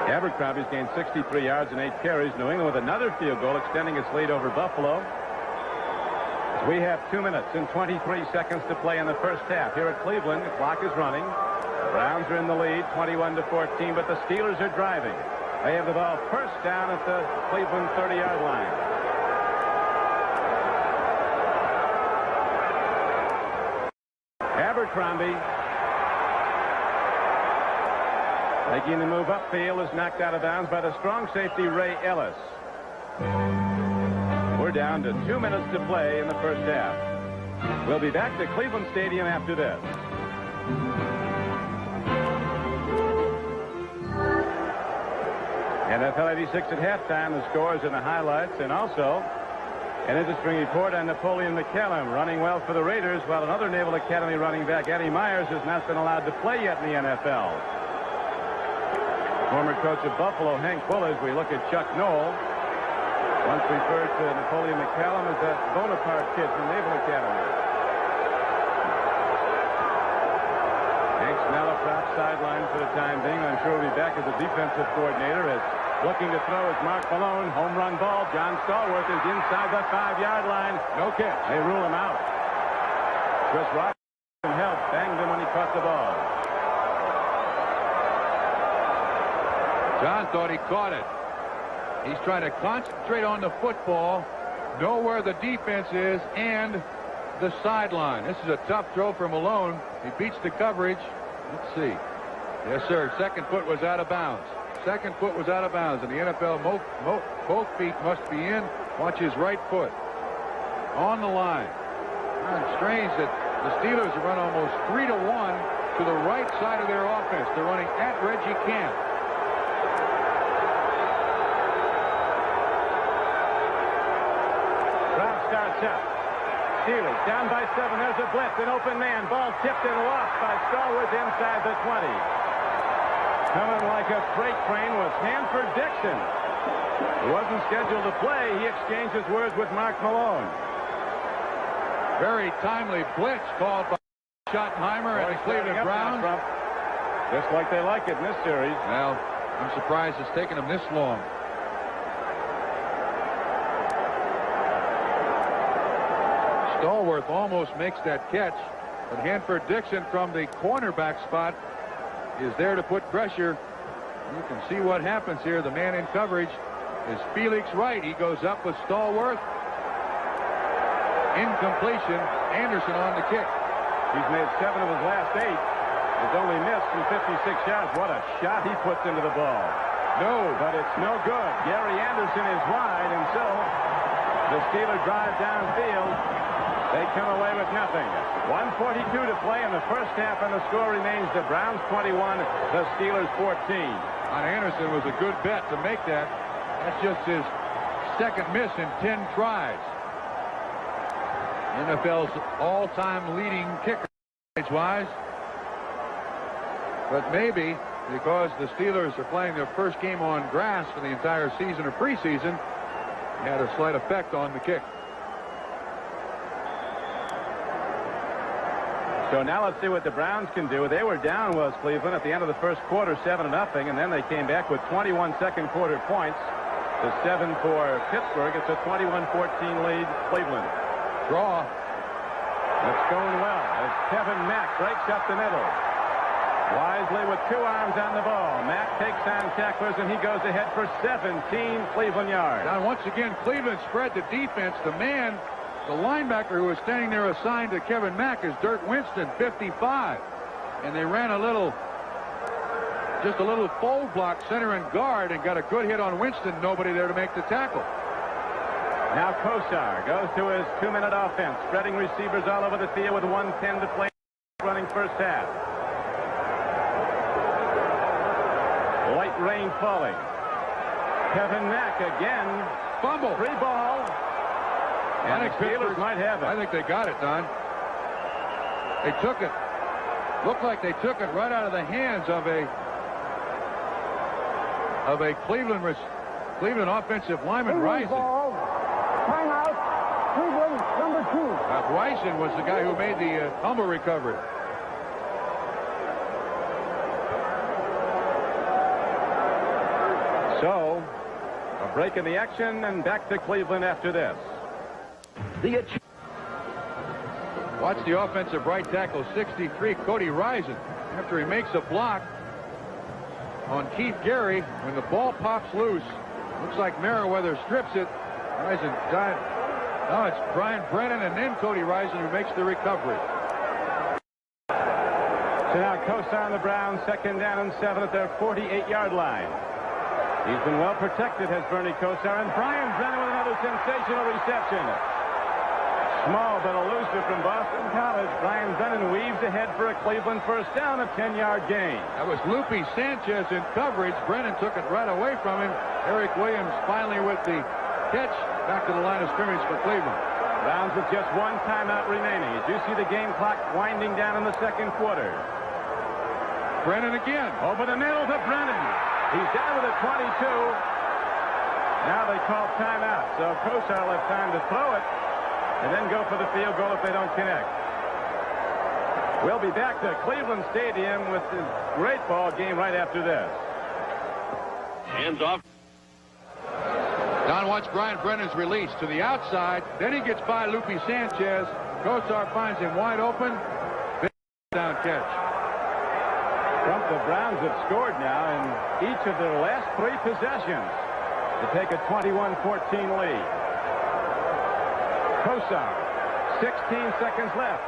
Speaker 1: Abercrombie's gained 63 yards and 8 carries. New England with another field goal, extending its lead over Buffalo. We have 2 minutes and 23 seconds to play in the first half. Here at Cleveland, the clock is running. The Browns are in the lead, 21-14, but the Steelers are driving. They have the ball first down at the Cleveland 30-yard line. Abercrombie, making the move upfield, is knocked out of bounds by the strong safety Ray Ellis. We're down to 2 minutes to play in the first half. We'll be back to Cleveland Stadium after this. NFL 86 at halftime, the scores and the highlights, and also an interesting report on Napoleon McCallum running well for the Raiders, while another Naval Academy running back, Eddie Myers, has not been allowed to play yet in the NFL. Former coach of Buffalo, Hank Bullard. We look at Chuck Noll. Once referred to Napoleon McCallum as that Bonaparte kid from Naval Academy. Hank Malaprop sideline for the time being. I'm sure he'll be back as a defensive coordinator. As looking to throw is Mark Malone. Home run ball. John Stallworth is inside the 5-yard line. No catch. They rule him out. Chris Robinson helped. Banged him when he caught the ball.
Speaker 2: John thought he caught it. He's trying to concentrate on the football, know where the defense is, and the sideline. This is a tough throw for Malone. He beats the coverage. Let's see. Yes, sir. Second foot was out of bounds. Second foot was out of bounds. In the NFL, both feet must be in. Watch his right foot. On the line. It's strange that the Steelers have run almost 3-1 to the right side of their offense. They're running at Reggie Camp.
Speaker 1: Starts up. Steelers down by 7. There's a blitz. An open man. Ball tipped and lost by Stallworth inside the 20. Coming like a freight train was Hanford Dixon. He wasn't scheduled to play. He exchanged his words with Mark Malone.
Speaker 2: Very timely blitz called by Schottenheimer and the Cleveland Browns.
Speaker 1: Just like they like it in this series.
Speaker 2: Well, I'm surprised it's taken them this long. Stallworth almost makes that catch, but Hanford Dixon from the cornerback spot is there to put pressure. You can see what happens here. The man in coverage is Felix Wright. He goes up with Stallworth. Incompletion. Anderson on the kick.
Speaker 1: He's made 7 of his last 8. He's only missed from 56 yards. What a shot he puts into the ball. No, but it's no good. Gary Anderson is wide, and so the Steelers drive downfield. They come away with nothing. 1:42 to play in the first half, and the score remains the Browns 21, the Steelers 14.
Speaker 2: On Anderson was a good bet to make that. That's just his second miss in 10 tries. NFL's all-time leading kicker age-wise. But maybe because the Steelers are playing their first game on grass for the entire season or preseason, it had a slight effect on the kick.
Speaker 1: So now let's see what the Browns can do. They were down, was Cleveland, at the end of the first quarter, 7-0, and then they came back with 21 second quarter points to 7 for Pittsburgh. It's a 21-14 lead, Cleveland.
Speaker 2: Draw.
Speaker 1: That's going well as Kevin Mack breaks up the middle. Wisely with 2 arms on the ball. Mack takes on tacklers, and he goes ahead for 17 Cleveland yards.
Speaker 2: Now, once again, Cleveland spread the defense. The linebacker who was standing there assigned to Kevin Mack is Dirk Winston, 55. And they ran just a little fold block center and guard and got a good hit on Winston. Nobody there to make the tackle.
Speaker 1: Now Kosar goes to his 2-minute offense, spreading receivers all over the field with 1:10 to play, running first half. Light rain falling. Kevin Mack again.
Speaker 2: Fumble.
Speaker 1: Free ball. And
Speaker 2: I think
Speaker 1: the Steelers might have it.
Speaker 2: I think they got it, Don. They took it. Looked like they took it right out of the hands of a Cleveland offensive lineman, Rising.
Speaker 3: Timeout. Cleveland, number 2.
Speaker 2: Rising was the guy who made the fumble recovery.
Speaker 1: So, a break in the action, and back to Cleveland after this.
Speaker 2: Watch the offensive right tackle, 63, Cody Rising. After he makes a block on Keith Gary, when the ball pops loose, looks like Merriweather strips it. Rising died. Now it's Brian Brennan and then Cody Rising who makes the recovery.
Speaker 1: So now Kosar and the Browns, 2nd down and 7 at their 48-yard line. He's been well protected, has Bernie Kosar, and Brian Brennan with another sensational reception. Small but elusive from Boston College. Brian Brennan weaves ahead for a Cleveland first down, a 10-yard gain.
Speaker 2: That was Lupe Sanchez in coverage. Brennan took it right away from him. Eric Williams finally with the catch back to the line of scrimmage for Cleveland.
Speaker 1: Browns with just 1 timeout remaining. As you see the game clock winding down in the second quarter.
Speaker 2: Brennan again.
Speaker 1: Over the middle to Brennan. He's down to the 22. Now they call timeout. So Kosar will have time to throw it and then go for the field goal if they don't connect. We'll be back to Cleveland Stadium with this great ball game right after this.
Speaker 7: Hands off.
Speaker 2: Don watch Brian Brennan's release to the outside. Then he gets by Lupe Sanchez. Kosar finds him wide open. Big down catch.
Speaker 1: The Browns have scored now in each of their last 3 possessions to take a 21-14 lead. Kosar, 16 seconds left.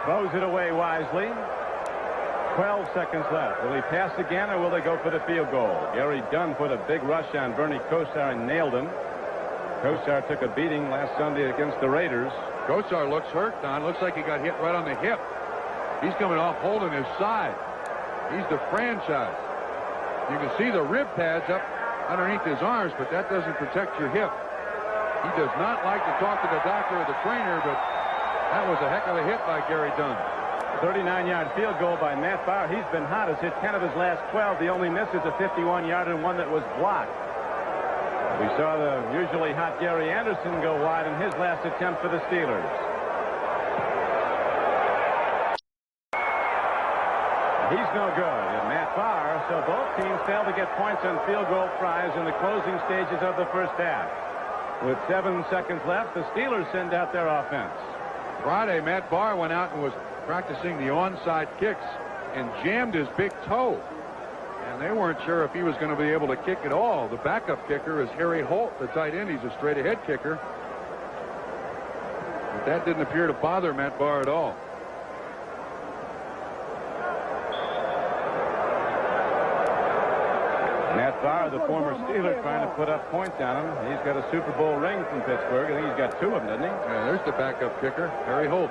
Speaker 1: Throws it away wisely. 12 seconds left. Will he pass again or will they go for the field goal? Gary Dunn put a big rush on Bernie Kosar and nailed him. Kosar took a beating last Sunday against the Raiders.
Speaker 2: Kosar looks hurt, Don. Looks like he got hit right on the hip. He's coming off holding his side. He's the franchise. You can see the rib pads up underneath his arms, but that doesn't protect your hip. He does not like to talk to the doctor or the trainer, but that was a heck of a hit by Gary Dunn.
Speaker 1: 39-yard field goal by Matt Bauer. He's been hot. Has hit 10 of his last 12. The only miss is a 51-yarder and one that was blocked. We saw the usually hot Gary Anderson go wide in his last attempt for the Steelers. He's no good. And Matt Bauer, so both teams fail to get points on field goal tries in the closing stages of the first half. With 7 seconds left, the Steelers send out their offense.
Speaker 2: Friday, Matt Bauer went out and was practicing the onside kicks and jammed his big toe. And they weren't sure if he was going to be able to kick at all. The backup kicker is Harry Holt, the tight end. He's a straight-ahead kicker. But that didn't appear to bother Matt Bauer at all.
Speaker 1: Matt Bauer, the former Steeler, trying to put up points on him. He's got a Super Bowl ring from Pittsburgh. I think he's got 2 of them, doesn't he?
Speaker 2: Yeah, there's the backup kicker, Harry Holt.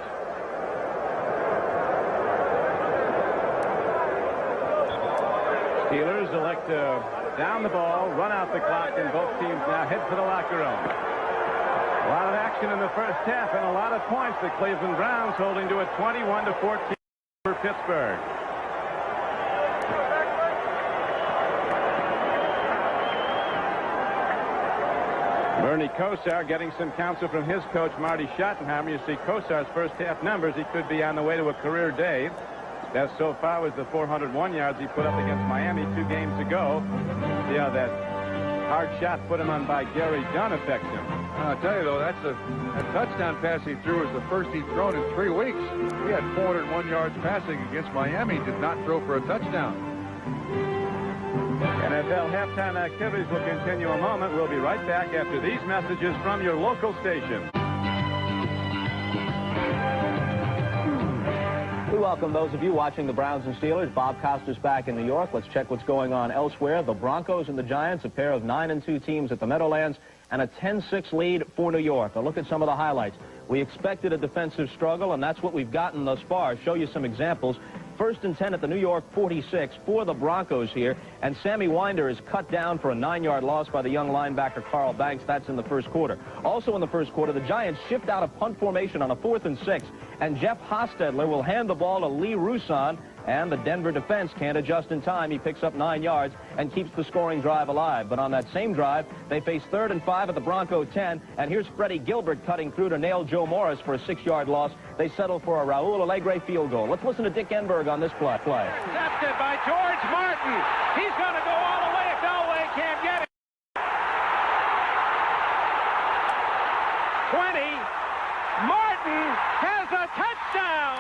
Speaker 1: Steelers elect to down the ball, run out the clock, and both teams now head for the locker room. A lot of action in the first half and a lot of points. The Cleveland Browns holding to a 21-14 for Pittsburgh. Bernie Kosar getting some counsel from his coach, Marty Schottenheimer. You see Kosar's first half numbers. He could be on the way to a career day. Best so far was the 401 yards he put up against Miami 2 games ago. See how that hard shot put him on by Gary Dunn affects him.
Speaker 2: I'll tell you, though, that touchdown pass he threw is the first he'd thrown in 3 weeks. He had 401 yards passing against Miami. Did not throw for a touchdown.
Speaker 1: NFL halftime activities will continue a moment. We'll be right back after these messages from your local station.
Speaker 8: We welcome those of you watching the Browns and Steelers. Bob Costas back in New York. Let's check what's going on elsewhere. The Broncos and the Giants, a pair of 9-2 teams at the Meadowlands, and a 10-6 lead for New York. A look at some of the highlights. We expected a defensive struggle, and that's what we've gotten thus far. Show you some examples. 1st and 10 at the New York 46 for the Broncos here, and Sammy Winder is cut down for a 9-yard loss by the young linebacker Carl Banks. That's in the first quarter. Also in the first quarter, the Giants shift out of punt formation on a 4th and 6, and Jeff Hostetler will hand the ball to Lee Roussan, and the Denver defense can't adjust in time. He picks up 9 yards and keeps the scoring drive alive. But on that same drive, they face 3rd and 5 at the Bronco 10, and here's Freddie Gilbert cutting through to nail Joe Morris for a 6-yard loss. They settle for a Raul Alegre field goal. Let's listen to Dick Enberg on this play.
Speaker 9: Intercepted by George Martin. He's going to go all the way if Elway can't get it. 20. Martin has a touchdown.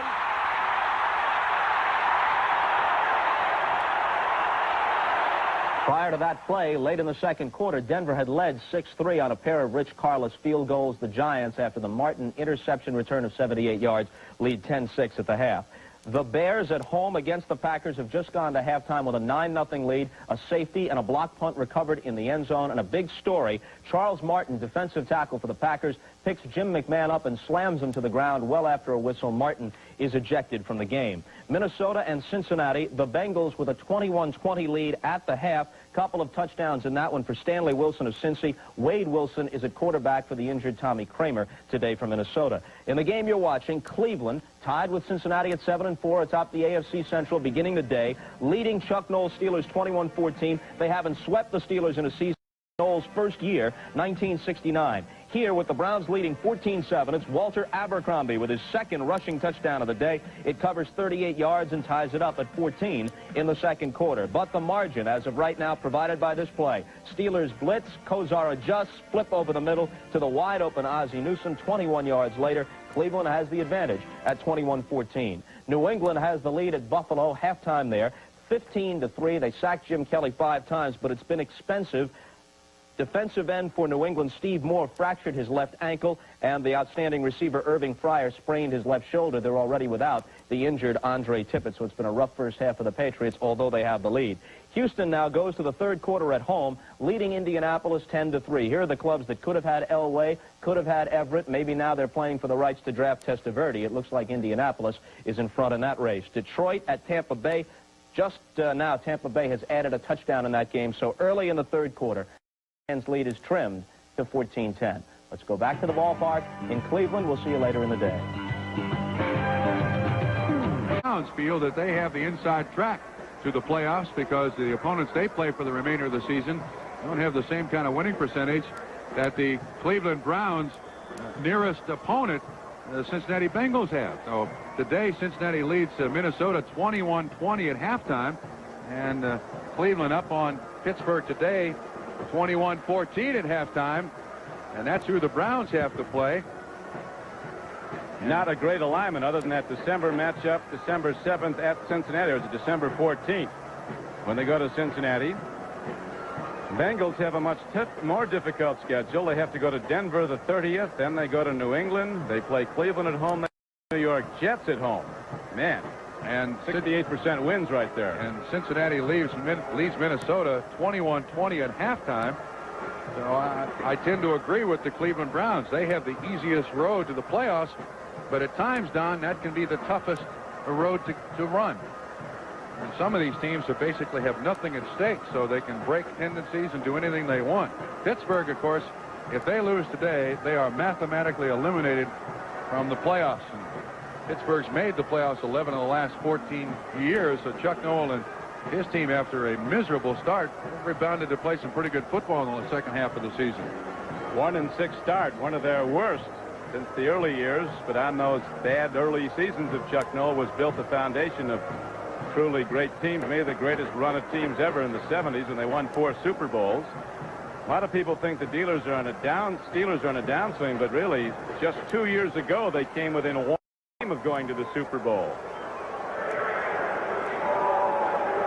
Speaker 8: Prior to that play, late in the second quarter, Denver had led 6-3 on a pair of Rich Carlos field goals. The Giants, after the Martin interception return of 78 yards, lead 10-6 at the half. The Bears at home against the Packers have just gone to halftime with a 9-0 lead, a safety and a block punt recovered in the end zone, and a big story. Charles Martin, defensive tackle for the Packers, picks Jim McMahon up and slams him to the ground well after a whistle. Martin is ejected from the game. Minnesota and Cincinnati, the Bengals with a 21-20 lead at the half. Couple of touchdowns in that one for Stanley Wilson of Cincy. Wade Wilson is at quarterback for the injured Tommy Kramer today from Minnesota. In the game you're watching, Cleveland tied with Cincinnati at 7-4 atop the AFC Central, beginning the day, leading Chuck Noll's Steelers 21-14. They haven't swept the Steelers in a season. Noll's first year, 1969. Here, with the Browns leading 14-7, it's Walter Abercrombie with his second rushing touchdown of the day. It covers 38 yards and ties it up at 14 in the second quarter. But the margin, as of right now, provided by this play. Steelers blitz, Kosar adjusts, flip over the middle to the wide-open Ozzie Newsome. 21 yards later, Cleveland has the advantage at 21-14. New England has the lead at Buffalo, halftime there, 15-3. They sacked Jim Kelly 5 times, but it's been expensive. Defensive end for New England, Steve Moore, fractured his left ankle, and the outstanding receiver, Irving Fryer, sprained his left shoulder. They're already without the injured Andre Tippett, so it's been a rough first half for the Patriots, although they have the lead. Houston now goes to the third quarter at home, leading Indianapolis 10-3. Here are the clubs that could have had Elway, could have had Everett. Maybe now they're playing for the rights to draft Testaverde. It looks like Indianapolis is in front in that race. Detroit at Tampa Bay. Just now, Tampa Bay has added a touchdown in that game, so early in the third quarter, lead is trimmed to 14-10. Let's go back to the ballpark in Cleveland. We'll see you later in the day.
Speaker 2: Browns feel that they have the inside track to the playoffs because the opponents they play for the remainder of the season don't have the same kind of winning percentage that the Cleveland Browns' nearest opponent, the Cincinnati Bengals, have. So today, Cincinnati leads Minnesota 21-20 at halftime, and Cleveland up on Pittsburgh today 21-14 at halftime, and that's who the Browns have to play.
Speaker 1: Not a great alignment other than that December matchup, December 7th at Cincinnati. It was December 14th when they go to Cincinnati. Bengals have a much more difficult schedule. They have to go to Denver the 30th, then they go to New England. They play Cleveland at home, New York Jets at home. Man. And 68% wins right there.
Speaker 2: And Cincinnati leads Minnesota 21-20 at halftime. So I tend to agree with the Cleveland Browns. They have the easiest road to the playoffs, but at times, Don, that can be the toughest road to run. And some of these teams basically have nothing at stake, so they can break tendencies and do anything they want. Pittsburgh, of course, if they lose today, they are mathematically eliminated from the playoffs. And Pittsburgh's made the playoffs 11 of the last 14 years, so Chuck Noll and his team, after a miserable start, rebounded to play some pretty good football in the second half of the season.
Speaker 1: 1-6 start, one of their worst since the early years, but on those bad early seasons of Chuck Noll was built the foundation of truly great teams. Maybe the greatest run of teams ever in the 70s, when they won 4 Super Bowls. A lot of people think the Steelers are on a downswing, but really, just 2 years ago, they came within one game of going to the Super Bowl.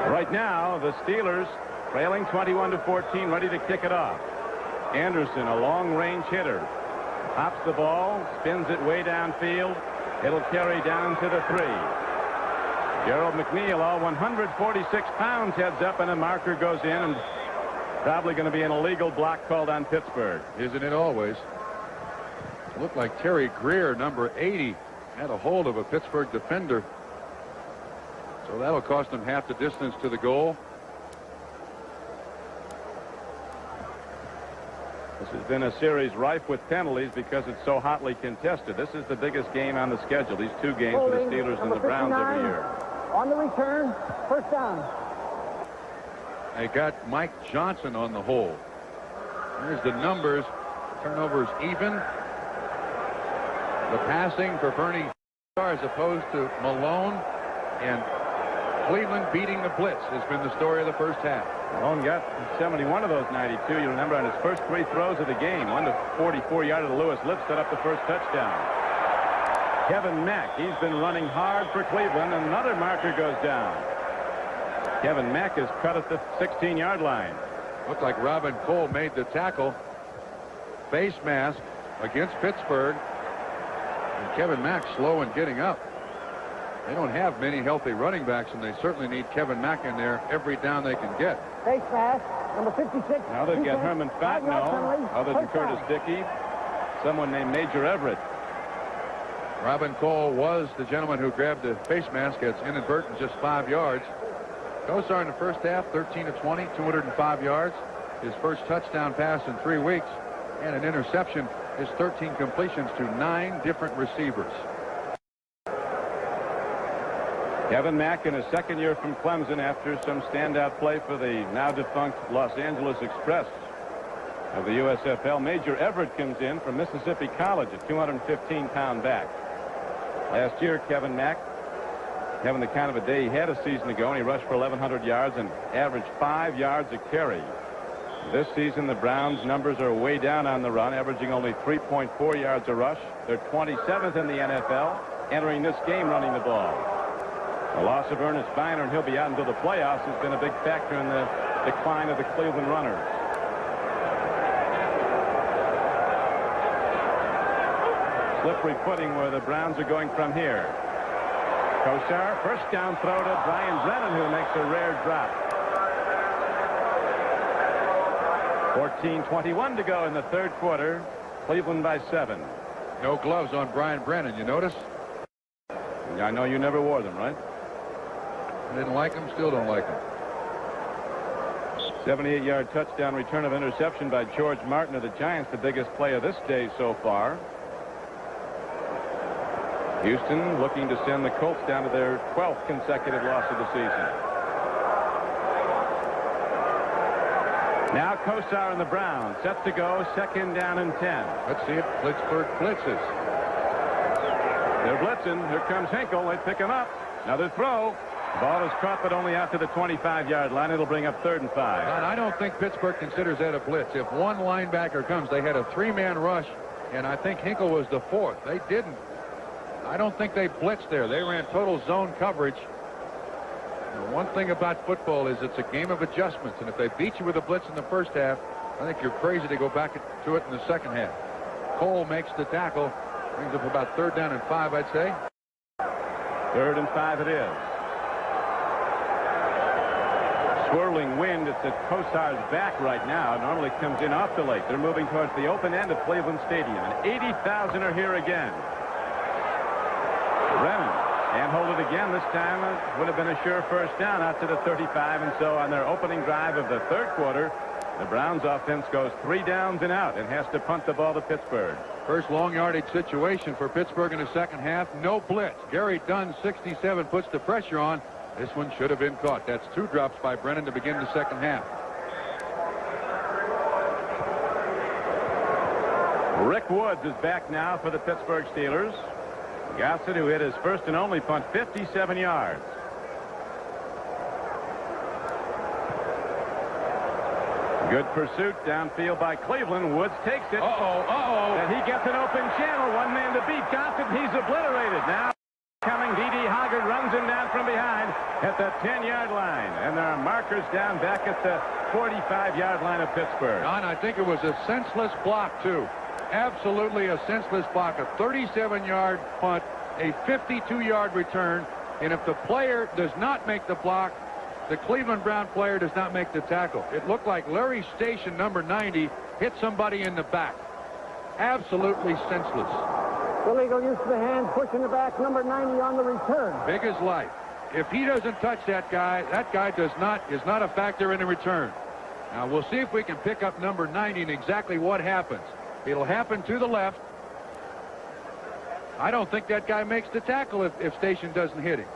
Speaker 1: Right now, the Steelers trailing 21-14, ready to kick it off. Anderson, a long-range hitter, hops the ball, spins it way downfield. It'll carry down to the 3. Gerald McNeil, all 146 pounds, heads up, and a marker goes in, and probably going to be an illegal block called on Pittsburgh.
Speaker 2: Isn't it always? It looked like Terry Greer, number 80, had a hold of a Pittsburgh defender. So that'll cost them half the distance to the goal.
Speaker 1: This has been a series rife with penalties because it's so hotly contested. This is the biggest game on the schedule. These 2 games for the Steelers and the Browns every year.
Speaker 3: On the return, first down.
Speaker 2: They got Mike Johnson on the hold. Here's the numbers. Turnovers even. The passing for Bernie as opposed to Malone, and Cleveland beating the blitz has been the story of the first half.
Speaker 1: Malone got 71 of those 92. You remember on his first 3 throws of the game. One to 44-yard to Lewis Lipp set up the first touchdown. Kevin Mack, he's been running hard for Cleveland, and another marker goes down. Kevin Mack is cut at the 16-yard line.
Speaker 2: Looked like Robin Cole made the tackle. Face mask against Pittsburgh. And Kevin Mack slow in getting up. They don't have many healthy running backs, and they certainly need Kevin Mack in there every down they can get.
Speaker 3: Face mask, number 56.
Speaker 1: Now they've got Herman Fatno, other than Curtis Dickey, someone named Major Everett.
Speaker 2: Robin Cole was the gentleman who grabbed the face mask. It's inadvertent, just 5 yards. Kosar in the first half, 13 of 20, 205 yards. His first touchdown pass in 3 weeks, and an interception. His 13 completions to 9 different receivers.
Speaker 1: Kevin Mack in his second year from Clemson after some standout play for the now defunct Los Angeles Express of the USFL. Major Everett comes in from Mississippi College, a 215-pound back. Last year, Kevin Mack having the kind of a day he had a season ago, and he rushed for 1,100 yards and averaged 5 yards a carry. This season, the Browns' numbers are way down on the run, averaging only 3.4 yards a rush. They're 27th in the NFL, entering this game running the ball. The loss of Ernest Biner, and he'll be out until the playoffs, has been a big factor in the decline of the Cleveland runners. Slippery footing where the Browns are going from here. Kosar, first down throw to Brian Brennan, who makes a rare drop. 14:21 to go in the third quarter. Cleveland by 7.
Speaker 2: No gloves on Brian Brennan, you notice?
Speaker 1: I know you never wore them, right?
Speaker 2: I didn't like him, still don't like him.
Speaker 1: 78-yard touchdown return of interception by George Martin of the Giants, the biggest play of this day so far. Houston looking to send the Colts down to their 12th consecutive loss of the season. Now Kosar and the Browns set to go, second down and 10.
Speaker 2: Let's see if Pittsburgh blitzes.
Speaker 1: They're blitzing. Here comes Hinkle. They pick him up. Another throw. The ball is caught, but only out to the 25-yard line. It'll bring up 3rd and 5.
Speaker 2: And I don't think Pittsburgh considers that a blitz. If one linebacker comes, they had a 3-man rush, and I think Hinkle was the 4th. They didn't. I don't think they blitzed there. They ran total zone coverage. And one thing about football is it's a game of adjustments, and if they beat you with a blitz in the first half, I think you're crazy to go back to it in the second half. Cole makes the tackle. Brings up about 3rd down and 5, I'd say.
Speaker 1: 3rd and 5 it is. Swirling wind. It's at Kosar's back right now. Normally comes in off the lake. They're moving towards the open end of Cleveland Stadium, and 80,000 are here again. Brennan and hold it again. This time it would have been a sure first down out to the 35, and so on their opening drive of the third quarter, the Browns offense goes 3 downs and out and has to punt the ball to Pittsburgh.
Speaker 2: First long yardage situation for Pittsburgh in the second half. No blitz. Gary Dunn, 67, puts the pressure on. This one should have been caught. That's 2 drops by Brennan to begin the second half.
Speaker 1: Rick Woods is back now for the Pittsburgh Steelers. Gossett, who hit his first and only punt, 57 yards. Good pursuit downfield by Cleveland. Woods takes it. And he gets an open channel. One man to beat. Gossett, he's obliterated. Now coming, D.D. Hoggard runs him down from behind at the 10-yard line. And there are markers down back at the 45-yard line of Pittsburgh.
Speaker 2: Don, I think it was a senseless block, too. Absolutely a senseless block. A 37-yard punt, a 52-yard return. And if the player does not make the block, the Cleveland Brown player does not make the tackle. It looked like Larry Station, number 90, hit somebody in the back. Absolutely senseless.
Speaker 3: Illegal use of the hand, pushing the back, number 90 on the return.
Speaker 2: Big as life. If he doesn't touch that guy is not a factor in the return. Now we'll see if we can pick up number 90 and exactly what happens. It'll happen to the left. I don't think that guy makes the tackle if Station doesn't hit him.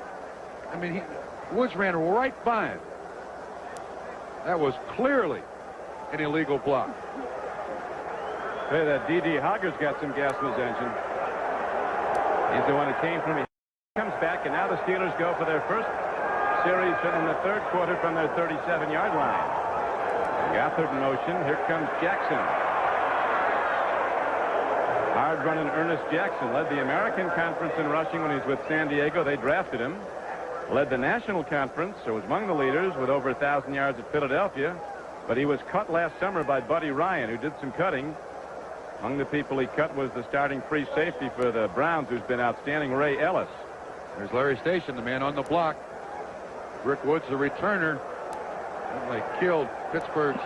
Speaker 2: I mean, Woods ran right by him. That was clearly an illegal block.
Speaker 1: Hey, that D.D. Hoggard's got some gas in his engine. He's the one who came from. He comes back, and now the Steelers go for their first series in the third quarter from their 37-yard line. Gothard in motion. Here comes Jackson. Hard running Ernest Jackson led the American Conference in rushing when he was with San Diego. They drafted him. Led the National Conference, so was among the leaders with over 1,000 yards at Philadelphia. But he was cut last summer by Buddy Ryan, who did some cutting. Among the people he cut was the starting free safety for the Browns, who's been outstanding, Ray Ellis.
Speaker 2: There's Larry Station, the man on the block. Rick Woods, the returner. They killed Pittsburgh's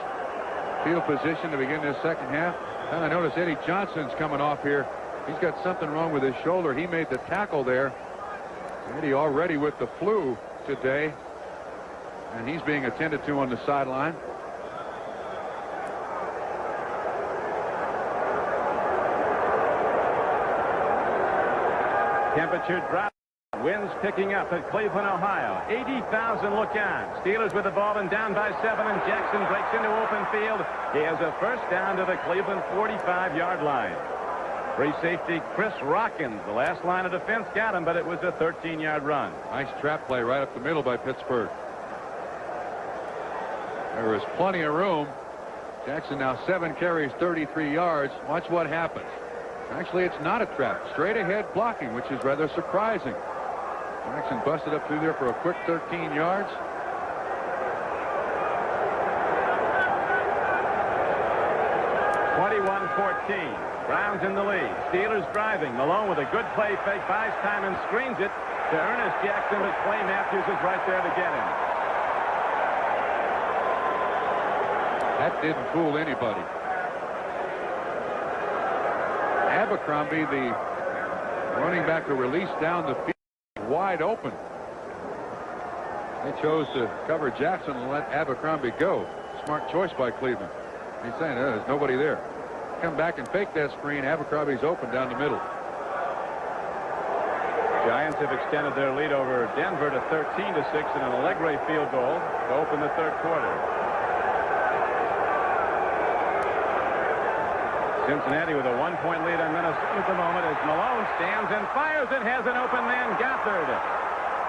Speaker 2: field position to begin this second half. And I notice Eddie Johnson's coming off here. He's got something wrong with his shoulder. He made the tackle there. Eddie already with the flu today, and he's being attended to on the sideline.
Speaker 1: Temperature dropped. Winds picking up at Cleveland, Ohio. 80,000 look on. Steelers with the ball and down by 7, and Jackson breaks into open field. He has a first down to the Cleveland 45-yard line. Free safety Chris Rockins, the last line of defense, got him, but it was a 13-yard run.
Speaker 2: Nice trap play right up the middle by Pittsburgh. There is plenty of room. Jackson now 7 carries, 33 yards. Watch what happens. Actually, it's not a trap. Straight ahead blocking, which is rather surprising. Jackson busted up through there for a quick 13 yards.
Speaker 1: Browns in the lead. Steelers driving. Malone with a good play fake, buys time and screens it to Ernest Jackson, but Clay Matthews is right there to get him.
Speaker 2: That didn't fool anybody. Abercrombie, the running back who released down the field, wide open. They chose to cover Jackson and let Abercrombie go. Smart choice by Cleveland. He's saying there's nobody there. Come back and fake that screen. Abercrombie's open down the middle.
Speaker 1: Giants have extended their lead over Denver to 13-6 in an Allegre field goal to open the third quarter. Cincinnati with a 1-point lead on Minnesota at the moment as Malone stands and fires and has an open man. Gothard,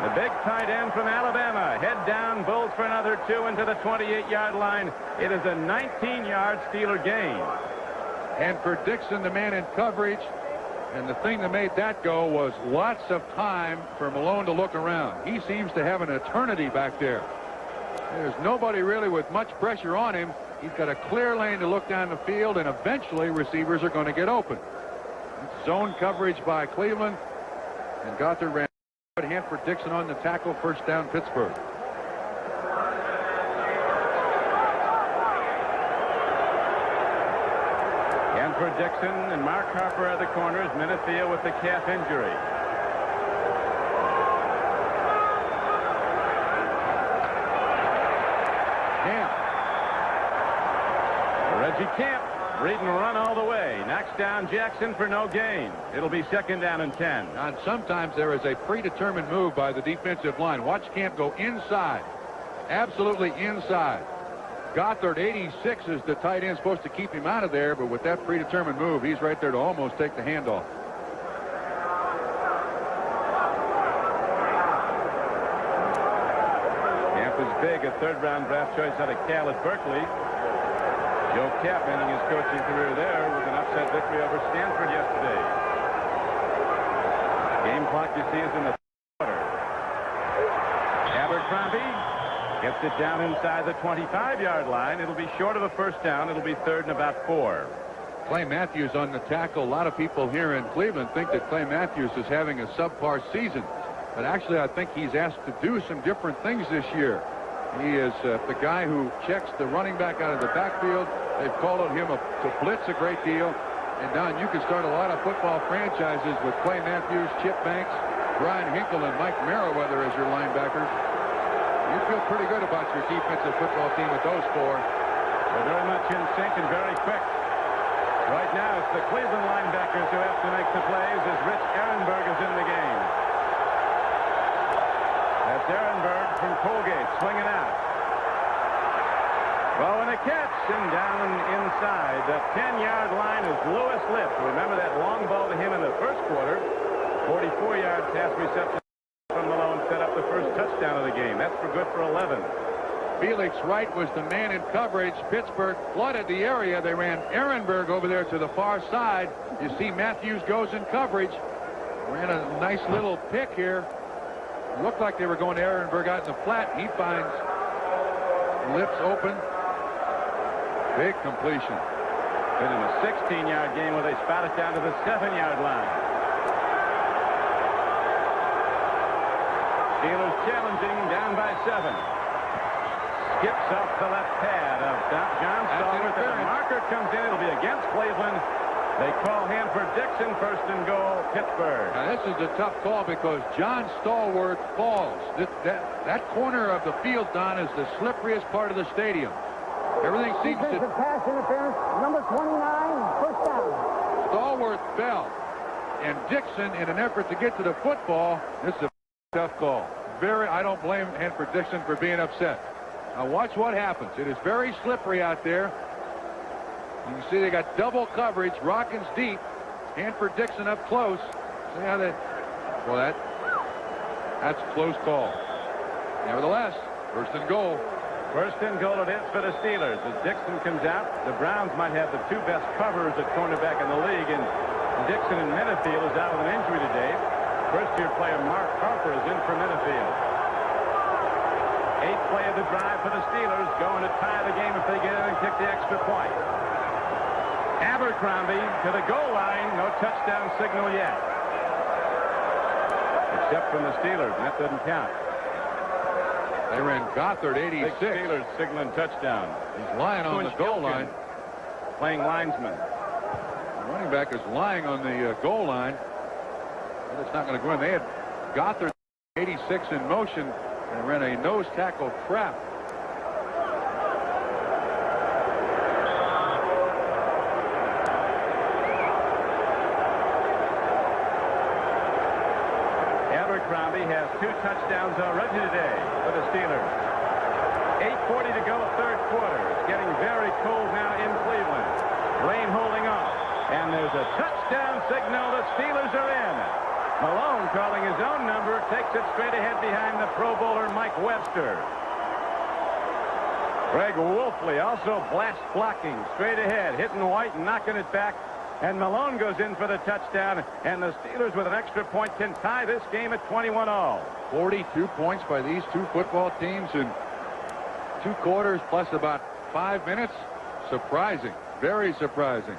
Speaker 1: the big tight end from Alabama, head down, Bulls for another 2 into the 28-yard line. It is a 19-yard Steeler gain.
Speaker 2: And for Dixon, the man in coverage, and the thing that made that go was lots of time for Malone to look around. He seems to have an eternity back there. There's nobody really with much pressure on him. He's got a clear lane to look down the field, and eventually receivers are going to get open. Zone coverage by Cleveland, and Gothard ran good. Hanford Dixon on the tackle, first down Pittsburgh.
Speaker 1: Hanford Dixon and Mark Harper are the corners. Minifia with the calf injury. Reggie Camp, read and run all the way. Knocks down Jackson for no gain. It'll be second down and 10.
Speaker 2: And sometimes there is a predetermined move by the defensive line. Watch Camp go inside. Absolutely inside. Gothard, 86, is the tight end, supposed to keep him out of there, but with that predetermined move, he's right there to almost take the handoff.
Speaker 1: Camp is big, a third-round draft choice out of Cal at Berkeley. Joe Kapp ending his coaching career there with an upset victory over Stanford yesterday. Game clock, you see, is in the quarter. Abercrombie gets it down inside the 25-yard line. It'll be short of a first down. It'll be third and about 4.
Speaker 2: Clay Matthews on the tackle. A lot of people here in Cleveland think that Clay Matthews is having a subpar season. But actually, I think he's asked to do some different things this year. He is the guy who checks the running back out of the backfield. They've called on him to blitz a great deal. And Don, you can start a lot of football franchises with Clay Matthews, Chip Banks, Brian Hinkle, and Mike Merriweather as your linebackers. You feel pretty good about your defensive football team with those 4.
Speaker 1: They're very much in sync and very quick. Right now, it's the Cleveland linebackers who have to make the plays as Rich Ehrenberg is in the game. That's Ehrenberg from Colgate swinging out. Well, and a catch, and down inside the 10-yard line is Lewis Lipp. Remember that long ball to him in the first quarter. 44-yard pass reception from Malone set up the first touchdown of the game. That's for good for 11.
Speaker 2: Felix Wright was the man in coverage. Pittsburgh flooded the area. They ran Ehrenberg over there to the far side. You see Matthews goes in coverage. Ran a nice little pick here. Looked like they were going to Ehrenberg out in the flat. He finds Lips open. Big completion.
Speaker 1: Been in a 16-yard game where they spot it down to the 7-yard line. Steelers challenging, down by 7. Skips off the left pad of John Stallworth. As the marker comes in, it'll be against Cleveland. They call Hanford Dixon, first and goal, Pittsburgh.
Speaker 2: Now, this is a tough call because John Stallworth falls. That corner of the field, Don, is the slipperiest part of the stadium. Everything seems to...
Speaker 3: Defensive pass interference, number 29, first down.
Speaker 2: Stallworth fell. And Dixon, in an effort to get to the football, this is a Tough call. I don't blame Hanford Dixon for being upset. Now watch what happens. It is very slippery out there. You can see they got double coverage. Rockins deep. Hanford Dixon up close. See how they... Well, that's a close call. Nevertheless, first and goal.
Speaker 1: First and goal it is for the Steelers. As Dixon comes out, the Browns might have the two best covers at cornerback in the league, and Dixon and Minifield is out with an injury today. First-year player Mark Harper is in for Minifield. 8th play of the drive for the Steelers, going to tie the game if they get in and kick the extra point. Abercrombie to the goal line. No touchdown signal yet. Except from the Steelers, and that doesn't count.
Speaker 2: They ran Gothard 86.
Speaker 1: Big Steelers signaling touchdown.
Speaker 2: He's lying on the goal line.
Speaker 1: Playing linesman.
Speaker 2: The running back is lying on the goal line. But it's not going to go in. They had Gothard 86 in motion and ran a nose tackle trap.
Speaker 1: Abercrombie has 2 touchdowns already today for the Steelers. 8:40 to go, third quarter. It's getting very cold now in Cleveland. Rain holding off. And there's a touchdown signal. The Steelers are in. Malone, calling his own number, takes it straight ahead behind the Pro Bowler Mike Webster. Greg Wolfley also blast blocking straight ahead, hitting White and knocking it back. And Malone goes in for the touchdown, and the Steelers with an extra point can tie this game at 21-all.
Speaker 2: 42 points by these two football teams in 2 quarters plus about 5 minutes. Surprising. Very surprising.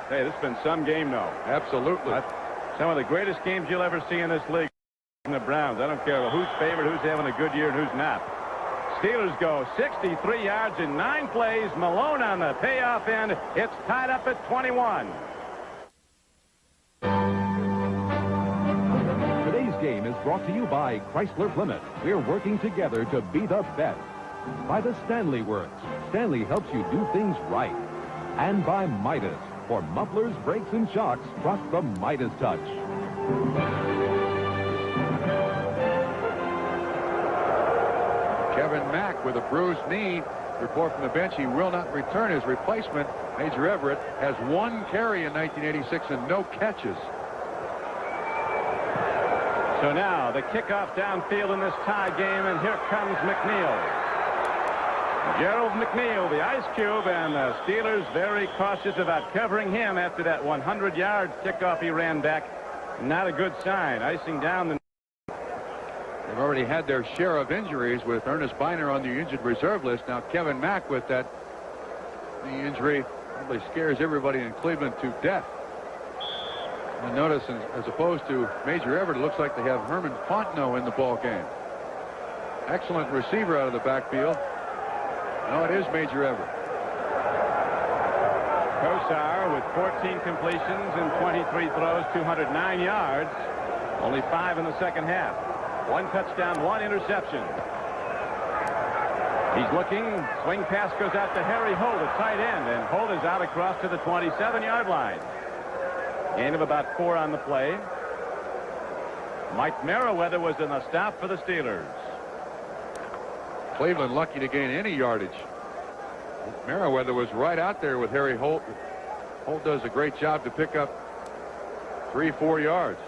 Speaker 1: Hey, this has been some game, though.
Speaker 2: Absolutely.
Speaker 1: Some of the greatest games you'll ever see in this league. The Browns. I don't care who's favored, who's having a good year, and who's not. Steelers go 63 yards in 9 plays. Malone on the payoff end. It's tied up at 21.
Speaker 5: Today's game is brought to you by Chrysler Plymouth. We're working together to be the best. By the Stanley Works. Stanley helps you do things right. And by Midas. For mufflers, brakes, and shocks, trust the Midas touch.
Speaker 2: Kevin Mack with a bruised knee. Report from the bench, he will not return. His replacement, Major Everett, has 1 carry in 1986 and no catches.
Speaker 1: So now the kickoff downfield in this tie game, and here comes McNeil. Gerald McNeil, the Ice Cube, and the Steelers very cautious about covering him after that 100-yard kickoff he ran back. Not a good sign. Icing down the...
Speaker 2: They've already had their share of injuries with Ernest Biner on the injured reserve list. Now Kevin Mack with that knee injury probably scares everybody in Cleveland to death. And notice, as opposed to Major Everett, it looks like they have Herman Fontenot in the ball game. Excellent receiver out of the backfield. No, it is Major Everett.
Speaker 1: Kosar with 14 completions and 23 throws, 209 yards. Only 5 in the second half. 1 touchdown, 1 interception. He's looking. Swing pass goes out to Harry Holt, a tight end, and Holt is out across to the 27-yard line. Gain of about 4 on the play. Mike Merriweather was in the stop for the Steelers.
Speaker 2: Cleveland lucky to gain any yardage. Merriweather was right out there with Harry Holt. Holt does a great job to pick up 3-4 yards.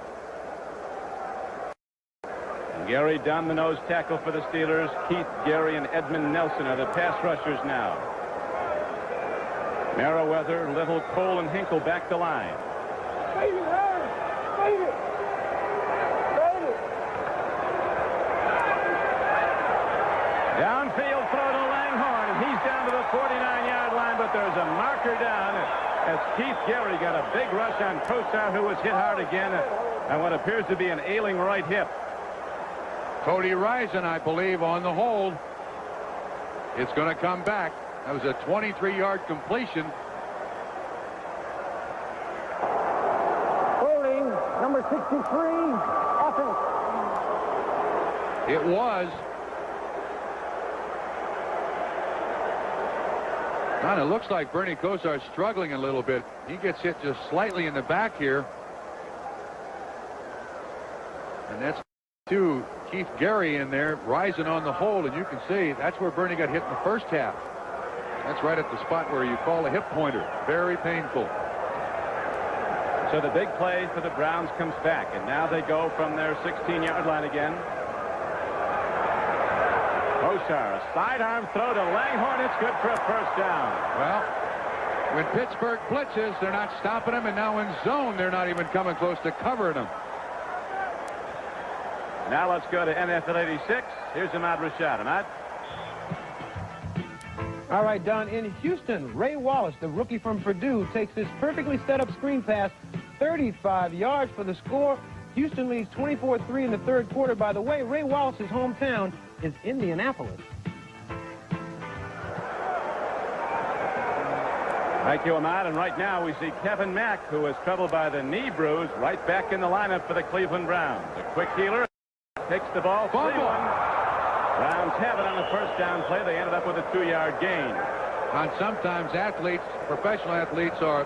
Speaker 1: Gary Dunn, the nose tackle for the Steelers. Keith, Gary, and Edmund Nelson are the pass rushers now. Merriweather, Little, Cole, and Hinkle back to line. Downfield throw to Langhorne, and he's down to the 49-yard line, but there's a marker down as Keith Gary got a big rush on Kosar, who was hit hard again on what appears to be an ailing right hip.
Speaker 2: Cody Rison, I believe, on the hold. It's going to come back. That was a 23-yard completion.
Speaker 3: Holding, number 63, offense.
Speaker 2: It was. Kind of looks like Bernie Kosar struggling a little bit. He gets hit just slightly in the back here. And that's to Keith Gary in there, rising on the hold, and you can see that's where Bernie got hit in the first half. That's right at the spot where you call a hip pointer. Very painful.
Speaker 1: So the big play for the Browns comes back, and now they go from their 16-yard line again. Kosar, a sidearm throw to Langhorne. It's good for a first down.
Speaker 2: Well, when Pittsburgh blitzes, they're not stopping them, and now in zone, they're not even coming close to covering them.
Speaker 1: Now let's go to NFL 86. Here's Ahmad Rashad. Ahmad.
Speaker 6: All right, Don, in Houston, Ray Wallace, the rookie from Purdue, takes this perfectly set up screen pass 35 yards for the score. Houston leads 24-3 in the third quarter. By the way, Ray Wallace's hometown is Indianapolis.
Speaker 1: Thank you, Ahmad. And right now we see Kevin Mack, who was troubled by the knee bruise, right back in the lineup for the Cleveland Browns. A quick healer takes the ball. Browns have it on the first down play. They ended up with a 2-yard gain.
Speaker 2: And sometimes athletes, professional athletes, are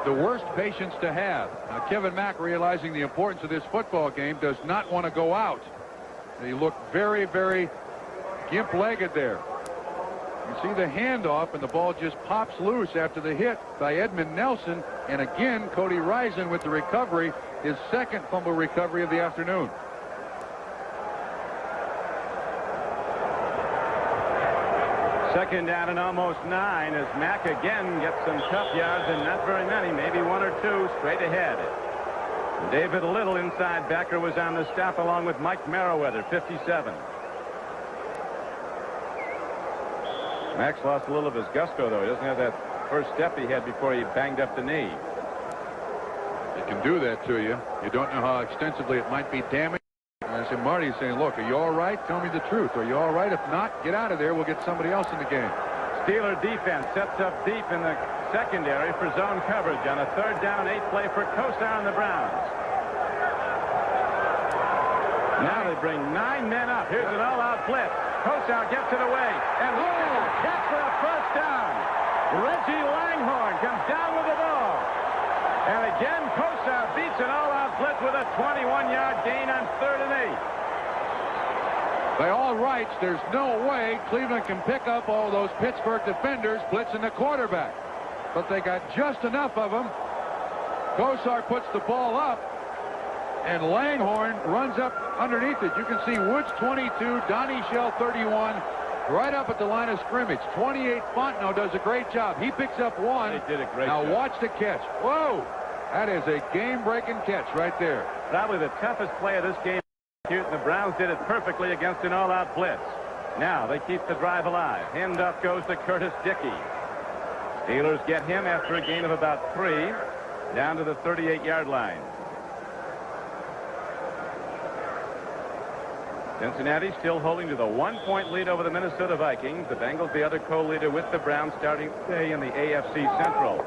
Speaker 2: the worst patients to have. Now, Kevin Mack, realizing the importance of this football game, does not want to go out. He looked very, very gimp-legged there. You see the handoff, and the ball just pops loose after the hit by Edmund Nelson. And again, Cody Risen with the recovery, his second fumble recovery of the afternoon.
Speaker 1: Second down and almost 9 as Mack again gets some tough yards, and not very many, maybe 1 or 2 straight ahead. David Little, inside backer, was on the stop along with Mike Merriweather, 57. Mack's lost a little of his gusto, though. He doesn't have that first step he had before he banged up the knee.
Speaker 2: It can do that to you. You don't know how extensively it might be damaged. And I said, Marty's saying, look, are you all right? Tell me the truth. Are you all right? If not, get out of there. We'll get somebody else in the game.
Speaker 1: Steeler defense sets up deep in the secondary for zone coverage on a 3rd down and 8 play for Kosar and the Browns. Now they bring 9 men up. Here's an all-out blitz. Kosar gets it away, and catch for a first down. Reggie Langhorne comes down with the ball. And again, Kosar beats an all-out blitz with a 21-yard gain on 3rd and 8.
Speaker 2: By all rights, there's no way Cleveland can pick up all those Pittsburgh defenders blitzing the quarterback. But they got just enough of them. Kosar puts the ball up, and Langhorne runs up underneath it. You can see Woods 22, Donnie Shell 31, right up at the line of scrimmage. 28 Fontenot does a great job. He picks up 1.
Speaker 1: They did a great
Speaker 2: job. Now watch the catch. Whoa! That is a game-breaking catch right there.
Speaker 1: Probably the toughest play of this game. The Browns did it perfectly against an all-out blitz. Now they keep the drive alive. Handoff goes to Curtis Dickey. Steelers get him after a gain of about 3 down to the 38-yard line. Cincinnati still holding to the 1-point lead over the Minnesota Vikings. The Bengals the other co-leader with the Browns starting today in the AFC Central.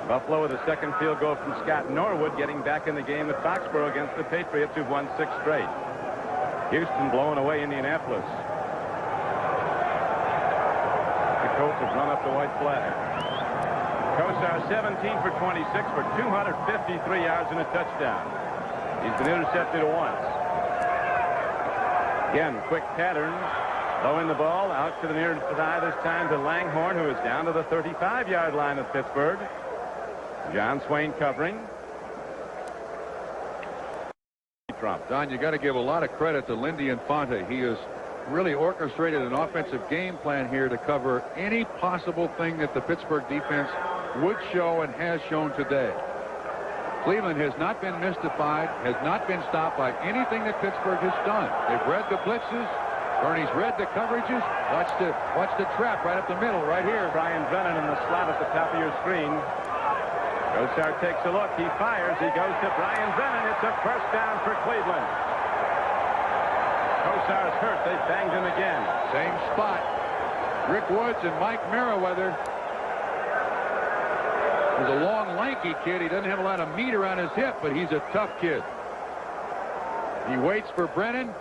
Speaker 1: Buffalo with a second field goal from Scott Norwood, getting back in the game at Foxborough against the Patriots, who've won 6 straight. Houston blowing away Indianapolis. The Colts have run up the white flag. Kosar 17 for 26 for 253 yards and a touchdown. He's been intercepted once. Again, quick pattern. Throwing the ball out to the near side this time to Langhorne, who is down to the 35-yard line of Pittsburgh. John Swain covering. Trump.
Speaker 2: Don, you got to give a lot of credit to Lindy Infante. He has really orchestrated an offensive game plan here to cover any possible thing that the Pittsburgh defense would show and has shown today. Cleveland has not been mystified, has not been stopped by anything that Pittsburgh has done. They've read the blitzes. Bernie's read the coverages. Watch the trap right up the middle right here.
Speaker 1: Brian Brennan in the slot at the top of your screen. Kosar takes a look. He fires. He goes to Brian Brennan. It's a first down for Cleveland. Kosar's hurt. They banged him again.
Speaker 2: Same spot. Rick Woods and Mike Merriweather. He's a long, lanky kid. He doesn't have a lot of meat around his hip, but he's a tough kid. He waits for Brennan.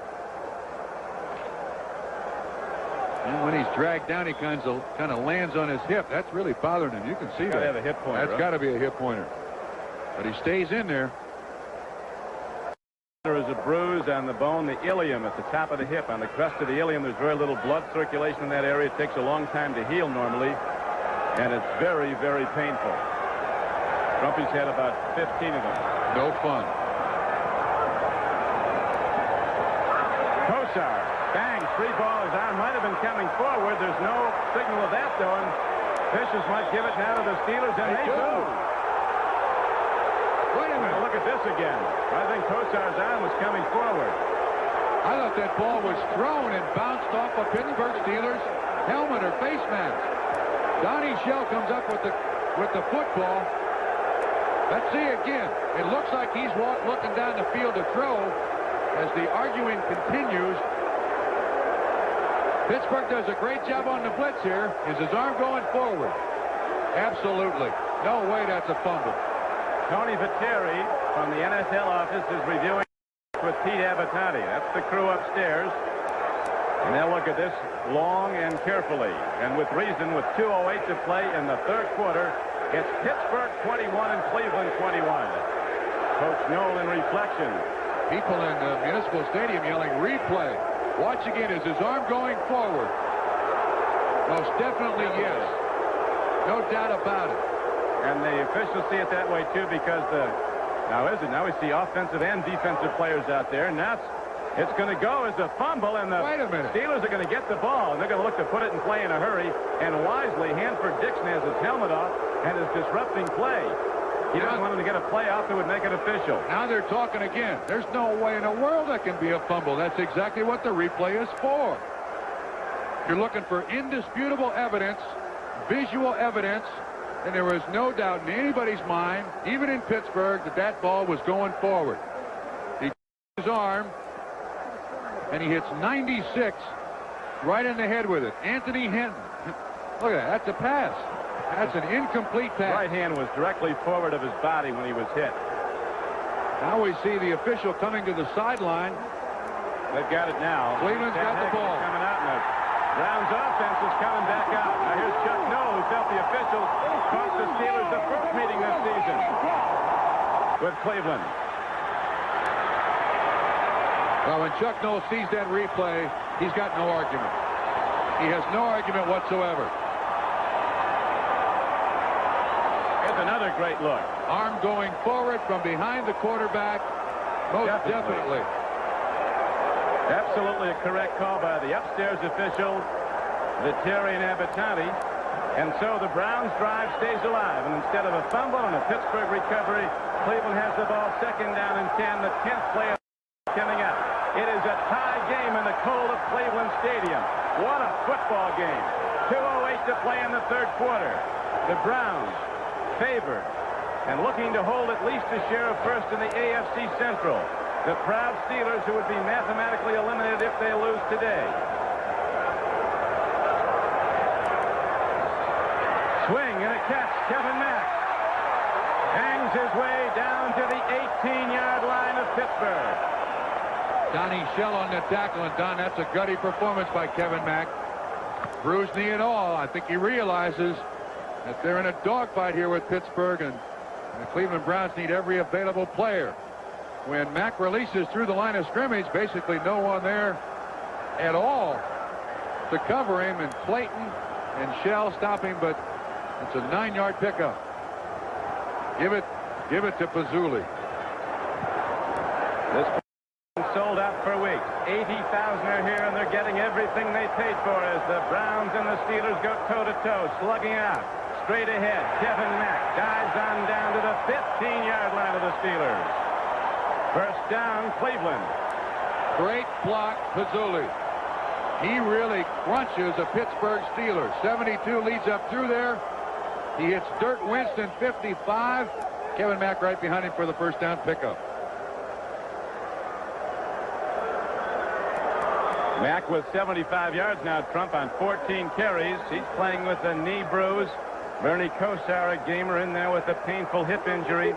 Speaker 2: And when he's dragged down, he kind of lands on his hip. That's really bothering him. You can see that.
Speaker 1: Have a hip pointer.
Speaker 2: That's got to be a hip pointer. But he stays in there.
Speaker 1: suffers a bruise on the bone, the ilium at the top of the hip. On the crest of the ilium, there's very little blood circulation in that area. It takes a long time to heal normally, and it's very, very painful. Trumpy's had about 15 of them.
Speaker 2: No fun.
Speaker 1: Kosar, bang, free ball. His arm might have been coming forward. There's no signal of that, though, and Fishes might give it now to the Steelers, and they do.
Speaker 2: Wait a minute.
Speaker 1: Look at this again. I think Kosar's arm was coming forward.
Speaker 2: I thought that ball was thrown and bounced off a Pittsburgh Steelers helmet or face mask. Donnie Shell comes up with the football. Let's see again. It looks like he's looking down the field to throw as the arguing continues. Pittsburgh does a great job on the blitz here. Is his arm going forward? Absolutely. No way that's a fumble.
Speaker 1: Tony Viteri from the NFL office is reviewing with Pete Abitati. That's the crew upstairs. And they'll look at this long and carefully. And with reason, with 2:08 to play in the third quarter, it's Pittsburgh 21 and Cleveland 21. Coach Noel in reflection.
Speaker 2: People in the Municipal Stadium yelling replay. Watch again. Is his arm going forward? Most definitely yes. No doubt about it.
Speaker 1: And the officials see it that way too, because now we see offensive and defensive players out there. And now it's going to go as a fumble, and the Steelers are going to get the ball, and they're going to look to put it in play in a hurry. And wisely, Hanford Dixon has his helmet off and is disrupting play. He doesn't want him to get a play off that would make it official.
Speaker 2: Now they're talking again. There's no way in the world that can be a fumble. That's exactly what the replay is for. You're looking for indisputable evidence, visual evidence, and there was no doubt in anybody's mind, even in Pittsburgh, that that ball was going forward. He his arm, and he hits 96 right in the head with it. Anthony Hinton. Look at that. That's a pass. That's an incomplete pass.
Speaker 1: Right hand was directly forward of his body when he was hit.
Speaker 2: Now we see the official coming to the sideline.
Speaker 1: They've got it now.
Speaker 2: Cleveland's got the ball.
Speaker 1: Coming out, and the Browns offense is coming back out. Now here's Chuck Noll, who felt the officials cost the Steelers the first meeting this season with Cleveland.
Speaker 2: Well, when Chuck Noll sees that replay, he's got no argument. He has no argument whatsoever.
Speaker 1: Here's another great look.
Speaker 2: Arm going forward from behind the quarterback. Most definitely.
Speaker 1: Absolutely a correct call by the upstairs officials, Viteri and Abitati. And so the Browns drive stays alive. And instead of a fumble and a Pittsburgh recovery, Cleveland has the ball second down and 10. The 10th play coming up. It is a tie game in the cold of Cleveland Stadium. What a football game. 2:08 to play in the third quarter. The Browns favored and looking to hold at least a share of first in the AFC Central. The proud Steelers, who would be mathematically eliminated if they lose today. Swing and a catch. Kevin Mack hangs his way down to the 18-yard line of Pittsburgh.
Speaker 2: Donnie Shell on the tackle, and Don, that's a gutty performance by Kevin Mack. Bruised knee and all. I think he realizes that they're in a dogfight here with Pittsburgh, and the Cleveland Browns need every available player. When Mack releases through the line of scrimmage, basically no one there at all to cover him, and Clayton and Shell stop him, but it's a 9-yard pickup. Give it to Pazzulli.
Speaker 1: This sold out for weeks. 80,000 are here, and they're getting everything they paid for as the Browns and the Steelers go toe-to-toe, slugging out. Straight ahead, Kevin Mack dives on down to the 15-yard line of the Steelers. First down, Cleveland.
Speaker 2: Great block, Pazzulli. He really crunches a Pittsburgh Steelers. 72 leads up through there. He hits Dirk Winston, 55. Kevin Mack right behind him for the first down pickup.
Speaker 1: Mack with 75 yards now, Trump, on 14 carries. He's playing with a knee bruise. Bernie Kosar, a gamer, in there with a painful hip injury.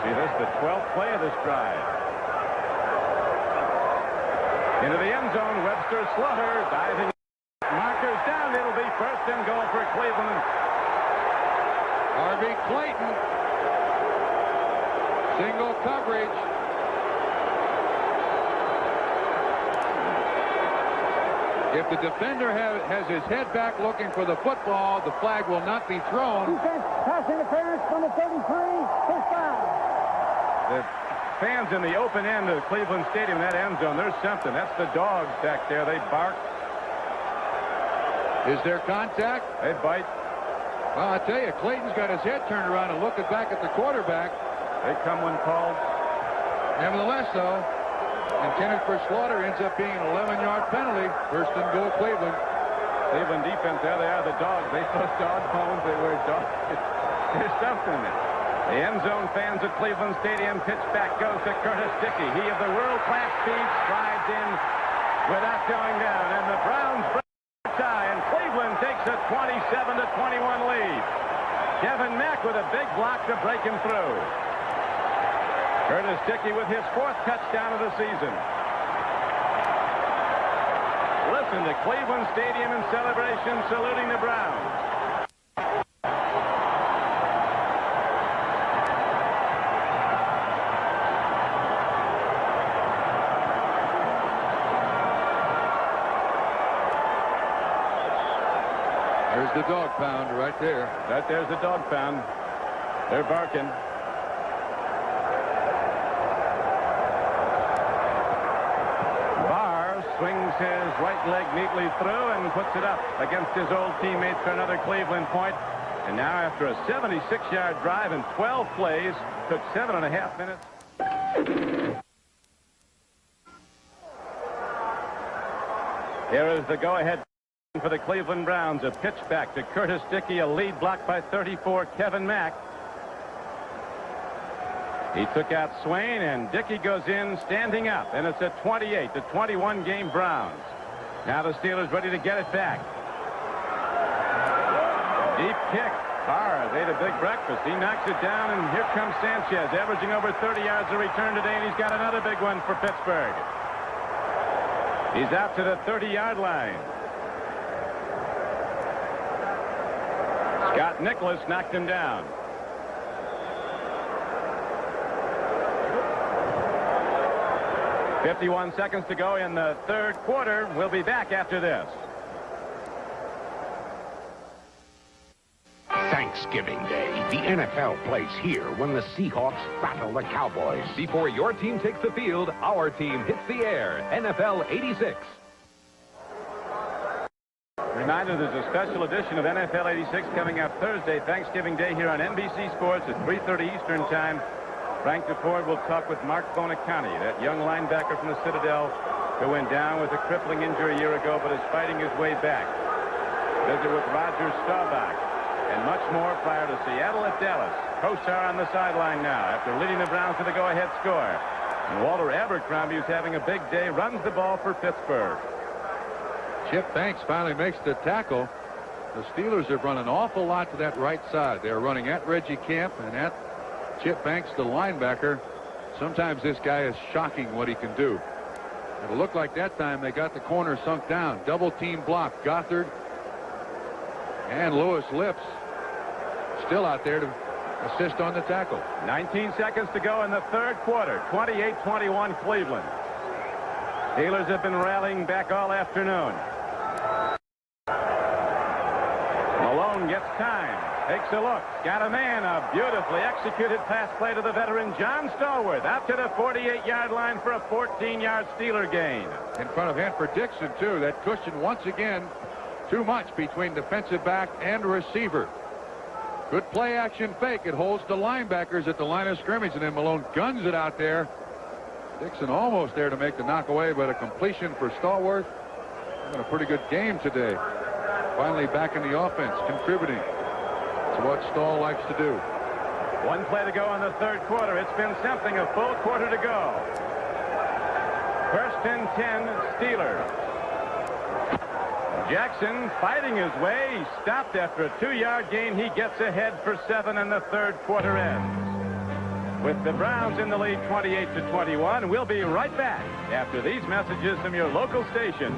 Speaker 1: See this, the 12th play of this drive. Into the end zone, Webster Slaughter diving. Marker's down. It'll be first and goal for Cleveland.
Speaker 2: Harvey Clayton. Single coverage. If the defender has his head back looking for the football, the flag will not be thrown.
Speaker 3: Defense, pass interference, number 33, first down.
Speaker 1: The fans in the open end of Cleveland Stadium, that end zone, there's something. That's the dogs back there. They bark.
Speaker 2: Is there contact?
Speaker 1: They bite.
Speaker 2: Well, I tell you, Clayton's got his head turned around and looking back at the quarterback.
Speaker 1: They come when called.
Speaker 2: Nevertheless, though, intended for slaughter ends up being an 11-yard penalty. First and goal, Cleveland.
Speaker 1: Cleveland defense, there they are, the dogs. They throw dog bones. They wear dogs. There's something there. The end zone fans at Cleveland Stadium. Pitch back goes to Curtis Dickey. He of the world-class speed strides in without going down. And the Browns break the tie, and Cleveland takes a 27-21 lead. Kevin Mack with a big block to break him through. Curtis Dickey with his 4th touchdown of the season. Listen to Cleveland Stadium in celebration, saluting the Browns.
Speaker 2: There's the dog pound right there.
Speaker 1: There's the dog pound. They're barking. Swings his right leg neatly through and puts it up against his old teammates for another Cleveland point. And now, after a 76-yard drive and 12 plays, took 7.5 minutes. Here is the go-ahead for the Cleveland Browns. A pitch back to Curtis Dickey, a lead block by 34, Kevin Mack. He took out Swain, and Dickey goes in standing up, and it's a 28-21 game Browns. Now the Steelers ready to get it back. Deep kick. Barr ate a big breakfast. He knocks it down, and here comes Sanchez, averaging over 30 yards a return today, and he's got another big one for Pittsburgh. He's out to the 30-yard line. Scott Nicholas knocked him down. 51 seconds to go in the 3rd quarter. We'll be back after this.
Speaker 4: Thanksgiving Day. The NFL plays here when the Seahawks battle the Cowboys.
Speaker 5: Before your team takes the field, our team hits the air. NFL 86.
Speaker 1: Reminder, there's a special edition of NFL 86 coming up Thursday, Thanksgiving Day, here on NBC Sports at 3:30 Eastern Time. Frank DeFord will talk with Mark Bonaconti, that young linebacker from the Citadel who went down with a crippling injury a year ago but is fighting his way back. Visit with Roger Staubach and much more prior to Seattle at Dallas. Kosar on the sideline now after leading the Browns to the go-ahead score. And Walter Abercrombie, who's having a big day, runs the ball for Pittsburgh.
Speaker 2: Chip Banks finally makes the tackle. The Steelers have run an awful lot to that right side. They're running at Reggie Camp and at Chip Banks, the linebacker. Sometimes this guy is shocking what he can do. It looked like that time they got the corner sunk down. Double team block. Gothard and Lewis Lips still out there to assist on the tackle.
Speaker 1: 19 seconds to go in the 3rd quarter. 28-21 Cleveland. Steelers have been rallying back all afternoon. Malone gets time. Takes a look. Got a man. A beautifully executed pass play to the veteran John Stallworth. Out to the 48-yard line for a 14-yard Steeler gain.
Speaker 2: In front of Hanford Dixon, too. That cushion once again too much between defensive back and receiver. Good play action fake. It holds the linebackers at the line of scrimmage, and then Malone guns it out there. Dixon almost there to make the knockaway, but a completion for Stallworth. Having a pretty good game today. Finally back in the offense, contributing. It's what Stahl likes to do.
Speaker 1: One play to go in the 3rd quarter. It's been something, a full quarter to go. 1st and 10 Steelers. Jackson fighting his way. He stopped after a 2-yard gain. He gets ahead for 7, and the 3rd quarter ends. With the Browns in the lead 28-21. We'll be right back after these messages from your local station.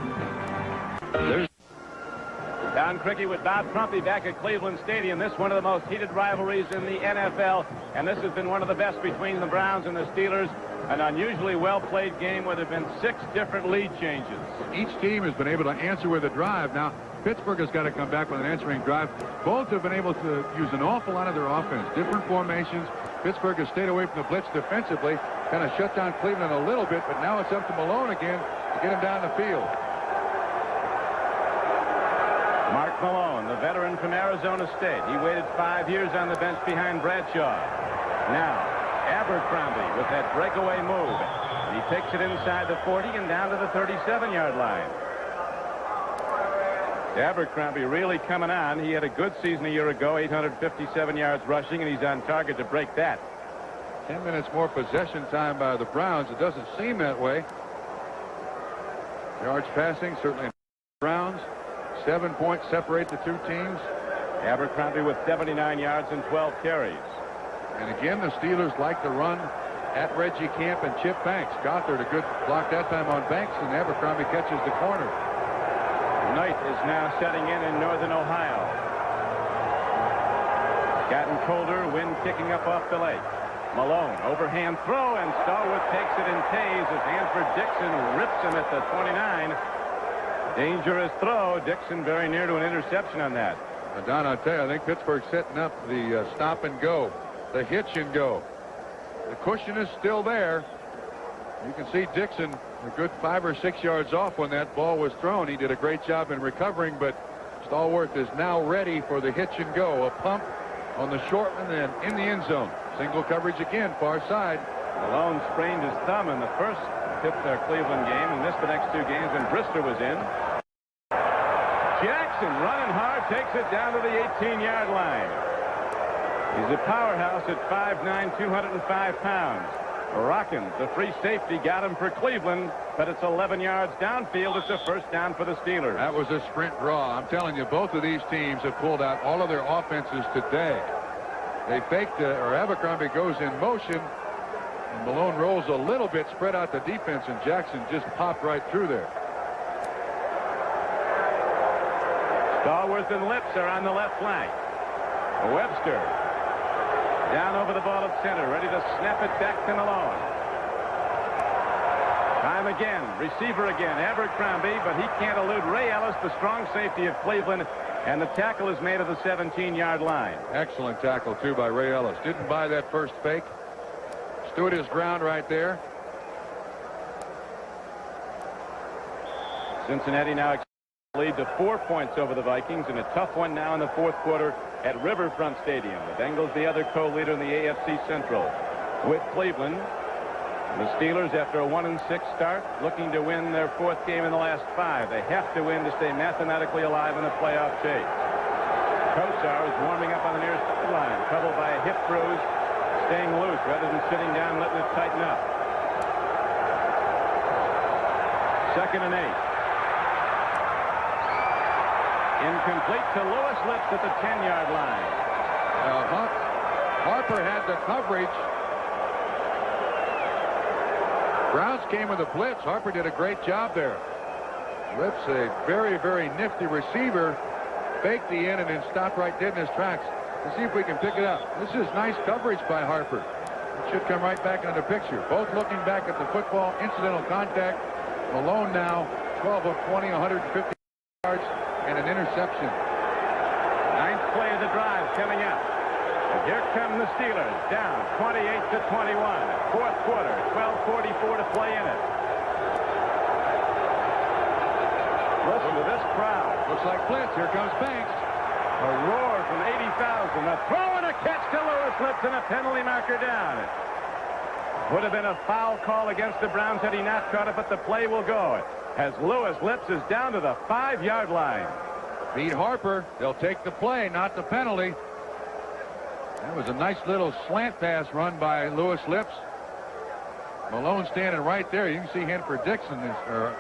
Speaker 1: Don Criqui with Bob Trumpy back at Cleveland Stadium. This one of the most heated rivalries in the NFL, and this has been one of the best between the Browns and the Steelers. An unusually well-played game where there have been 6 different lead changes.
Speaker 2: Each team has been able to answer with a drive. Now, Pittsburgh has got to come back with an answering drive. Both have been able to use an awful lot of their offense. Different formations. Pittsburgh has stayed away from the blitz defensively. Kind of shut down Cleveland a little bit, but now it's up to Malone again to get him down the field.
Speaker 1: Mark Malone, the veteran from Arizona State. He waited 5 years on the bench behind Bradshaw. Now, Abercrombie with that breakaway move. He takes it inside the 40 and down to the 37-yard line. Abercrombie really coming on. He had a good season a year ago, 857 yards rushing, and he's on target to break that.
Speaker 2: 10 minutes more possession time by the Browns. It doesn't seem that way. Yards passing, certainly Browns. 7 points separate the two teams.
Speaker 1: Abercrombie with 79 yards and 12 carries.
Speaker 2: And again, the Steelers like to run at Reggie Camp and Chip Banks. Gothard a good block that time on Banks, and Abercrombie catches the corner.
Speaker 1: Night is now setting in northern Ohio. It's gotten colder, wind kicking up off the lake. Malone, overhand throw, and Stallworth takes it in Tays as Hanford Dixon rips him at the 29. Dangerous throw. Dixon very near to an interception on that.
Speaker 2: Don, I'll tell you, I think Pittsburgh's setting up the stop and go, the hitch and go. The cushion is still there. You can see Dixon a good 5 or 6 yards off when that ball was thrown. He did a great job in recovering, but Stallworth is now ready for the hitch and go. A pump on the short one and in the end zone. Single coverage again, far side.
Speaker 1: Malone sprained his thumb in the first Cleveland game and missed the next 2 games when Brister was in. Jackson running hard, takes it down to the 18-yard line. He's a powerhouse at 5'9", 205 pounds. Rockins, the free safety, got him for Cleveland, but it's 11 yards downfield. It's a first down for the Steelers.
Speaker 2: That was a sprint draw. I'm telling you, both of these teams have pulled out all of their offenses today. They faked, or Abercrombie goes in motion, and Malone rolls a little bit, spread out the defense, and Jackson just popped right through there.
Speaker 1: Stallworth and Lips are on the left flank. Webster down over the ball at center, ready to snap it back to Malone. Time again, receiver again, Abercrombie, but he can't elude Ray Ellis, the strong safety of Cleveland, and the tackle is made at the 17-yard line.
Speaker 2: Excellent tackle, too, by Ray Ellis. Didn't buy that first fake. Stood his ground right there.
Speaker 1: Cincinnati now lead to 4 points over the Vikings in a tough one now in the fourth quarter at Riverfront Stadium. The Bengals the other co-leader in the AFC Central with Cleveland. The Steelers, after a 1-6 start, looking to win their 4th game in the last 5. They have to win to stay mathematically alive in the playoff chase. Kosar is warming up on the near sideline, troubled by a hip bruise, staying loose rather than sitting down, letting it tighten up. 2nd and 8. Incomplete to Lewis Lips at the 10-yard line.
Speaker 2: Harper had the coverage. Browns came with a blitz. Harper did a great job there. Lips, a very, very nifty receiver, faked the in and then stopped right dead in his tracks. Let's see if we can pick it up. This is nice coverage by Harper. It should come right back into the picture. Both looking back at the football. Incidental contact. Malone now 12 of 20, 150 yards. And an interception.
Speaker 1: 9th play of the drive coming up. And here come the Steelers, down 28-21. 4th quarter, 12:44 to play in it. Listen to this crowd.
Speaker 2: Looks like blitz. Here comes Banks.
Speaker 1: A roar from 80,000. A throw and a catch to Lewis Lips and a penalty marker down. Would have been a foul call against the Browns had he not caught it, but the play will go. As Lewis Lips is down to the 5-yard line.
Speaker 2: Beat Harper. They'll take the play, not the penalty. That was a nice little slant pass run by Lewis Lips. Malone standing right there. You can see Hanford Dixon.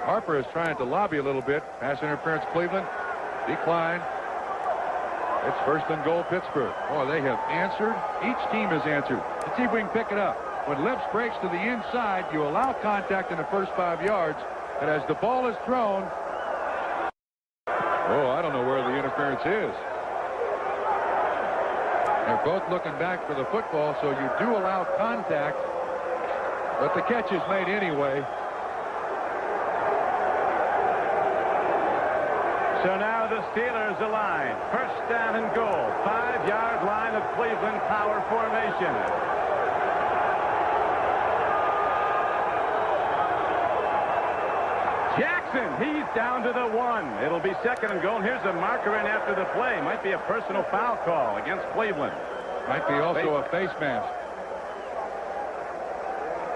Speaker 2: Harper is trying to lobby a little bit. Pass interference, Cleveland. Decline. It's 1st and goal, Pittsburgh. Boy, they have answered. Each team has answered. Let's see if we can pick it up. When Lips breaks to the inside, you allow contact in the first 5 yards. And as the ball is thrown, I don't know where the interference is. They're both looking back for the football, so you do allow contact, but the catch is made anyway.
Speaker 1: So now the Steelers align. First down and goal. 5-yard line of Cleveland power formation. Jackson, he's down to the 1. It'll be second and goal. Here's a marker in after the play. Might be a personal foul call against Cleveland.
Speaker 2: Might be also a face mask.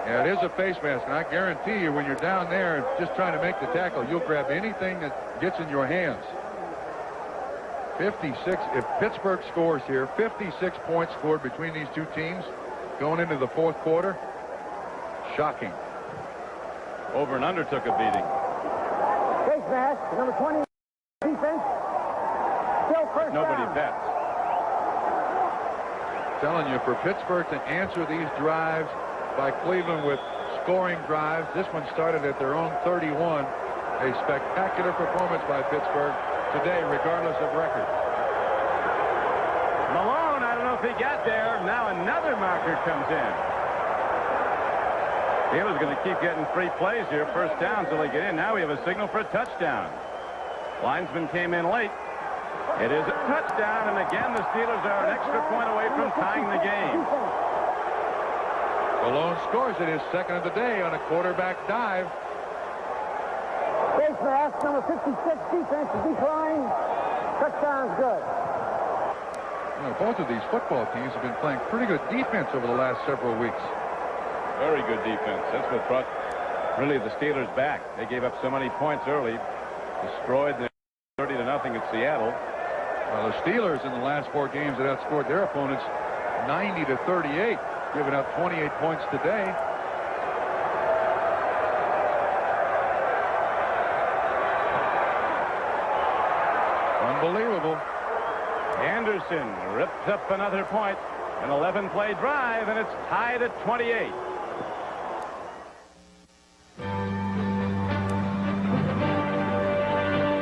Speaker 2: Yeah, it is a face mask, and I guarantee you when you're down there just trying to make the tackle, you'll grab anything that gets in your hands. 56, if Pittsburgh scores here, 56 points scored between these two teams going into the fourth quarter. Shocking.
Speaker 1: Over and under took a beating.
Speaker 3: Face mask, number 20, defense. Still first
Speaker 1: Nobody
Speaker 3: down.
Speaker 1: bets.
Speaker 2: Telling you, for Pittsburgh to answer these drives by Cleveland with scoring drives. This one started at their own 31. A spectacular performance by Pittsburgh today, regardless of record.
Speaker 1: Malone, I don't know if he got there. Now another marker comes in. Steelers going to keep getting free plays here. First down till they get in. Now we have a signal for a touchdown. Linesman came in late. It is a touchdown, and again the Steelers are an extra point away from tying the game.
Speaker 2: Malone scores it, his second of the day on a quarterback dive.
Speaker 3: Face mask, number 56, defense, decline. Touchdown's good.
Speaker 2: You know, both of these football teams have been playing pretty good defense over the last several weeks.
Speaker 1: Very good defense. That's what brought really the Steelers back. They gave up so many points early, destroyed them 30-0 at Seattle.
Speaker 2: Well, the Steelers in the last 4 games have outscored their opponents 90-38. Giving up 28 points today. Unbelievable.
Speaker 1: Anderson rips up another point. An 11-play drive, and it's tied at 28.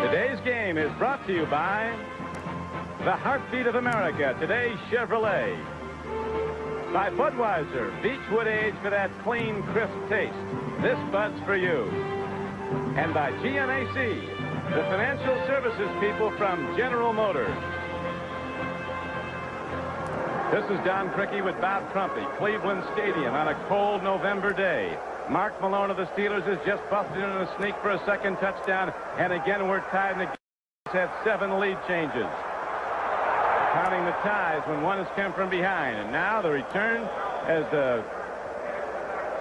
Speaker 1: Today's game is brought to you by the Heartbeat of America, today's Chevrolet. By Budweiser, Beechwood Age for that clean, crisp taste. This Bud's for you. And by GMAC, the financial services people from General Motors. This is Don Criqui with Bob Trumpy, Cleveland Stadium on a cold November day. Mark Malone of the Steelers has just busted in a sneak for a second touchdown, and again we're tied, and the game has had 7 lead changes. Counting the ties when one has come from behind. And now the return, as the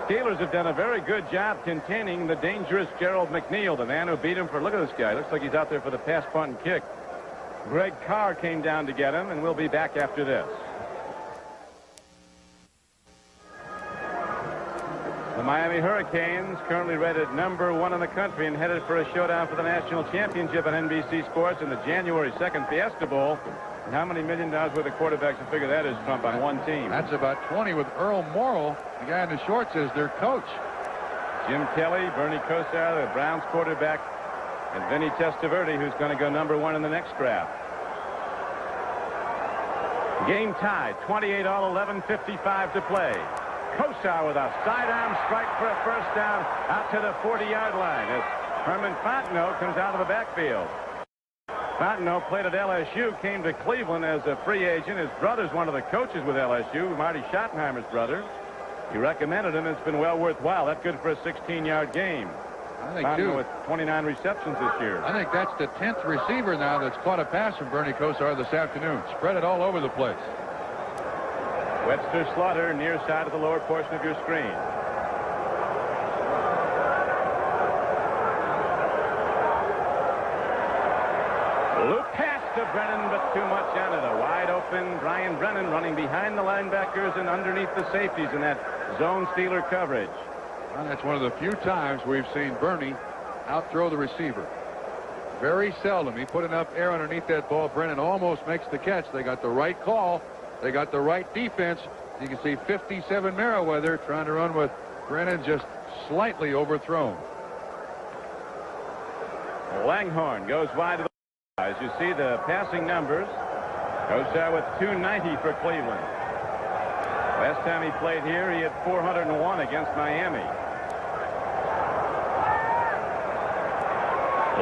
Speaker 1: Steelers have done a very good job containing the dangerous Gerald McNeil, the man who beat him for, look at this guy, looks like he's out there for the pass, punt, and kick. Greg Carr came down to get him, and we'll be back after this. The Miami Hurricanes, currently rated #1 in the country and headed for a showdown for the national championship on NBC Sports in the January 2nd Fiesta Bowl. And how many $1 million worth of quarterbacks you figure that is, Trump, on one team?
Speaker 2: That's about 20 with Earl Morrall, the guy in the shorts, as their coach.
Speaker 1: Jim Kelly, Bernie Kosar, the Browns quarterback, and Vinny Testaverde, who's going to go #1 in the next draft. Game tied, 28 all, 11:55 to play. Kosar with a sidearm strike for a first down out to the 40-yard line as Herman Fontenot comes out of the backfield. Fontenot played at LSU, came to Cleveland as a free agent. His brother's one of the coaches with LSU, Marty Schottenheimer's brother. He recommended him, and it's been well worthwhile. That's good for a 16-yard game.
Speaker 2: I think,
Speaker 1: Fontenot with 29 receptions this year.
Speaker 2: I think that's the 10th receiver now that's caught a pass from Bernie Kosar this afternoon. Spread it all over the place.
Speaker 1: Webster Slaughter near side of the lower portion of your screen. Loop pass to Brennan, but too much on it. A wide open Brian Brennan running behind the linebackers and underneath the safeties in that zone Steeler coverage.
Speaker 2: Well, that's one of the few times we've seen Bernie outthrow the receiver. Very seldom. He put enough air underneath that ball. Brennan almost makes the catch. They got the right call. They got the right defense. You can see 57 Merriweather trying to run with Brennan just slightly overthrown.
Speaker 1: Langhorne goes wide to the as you see the passing numbers. Kosar with 290 for Cleveland. Last time he played here, he had 401 against Miami.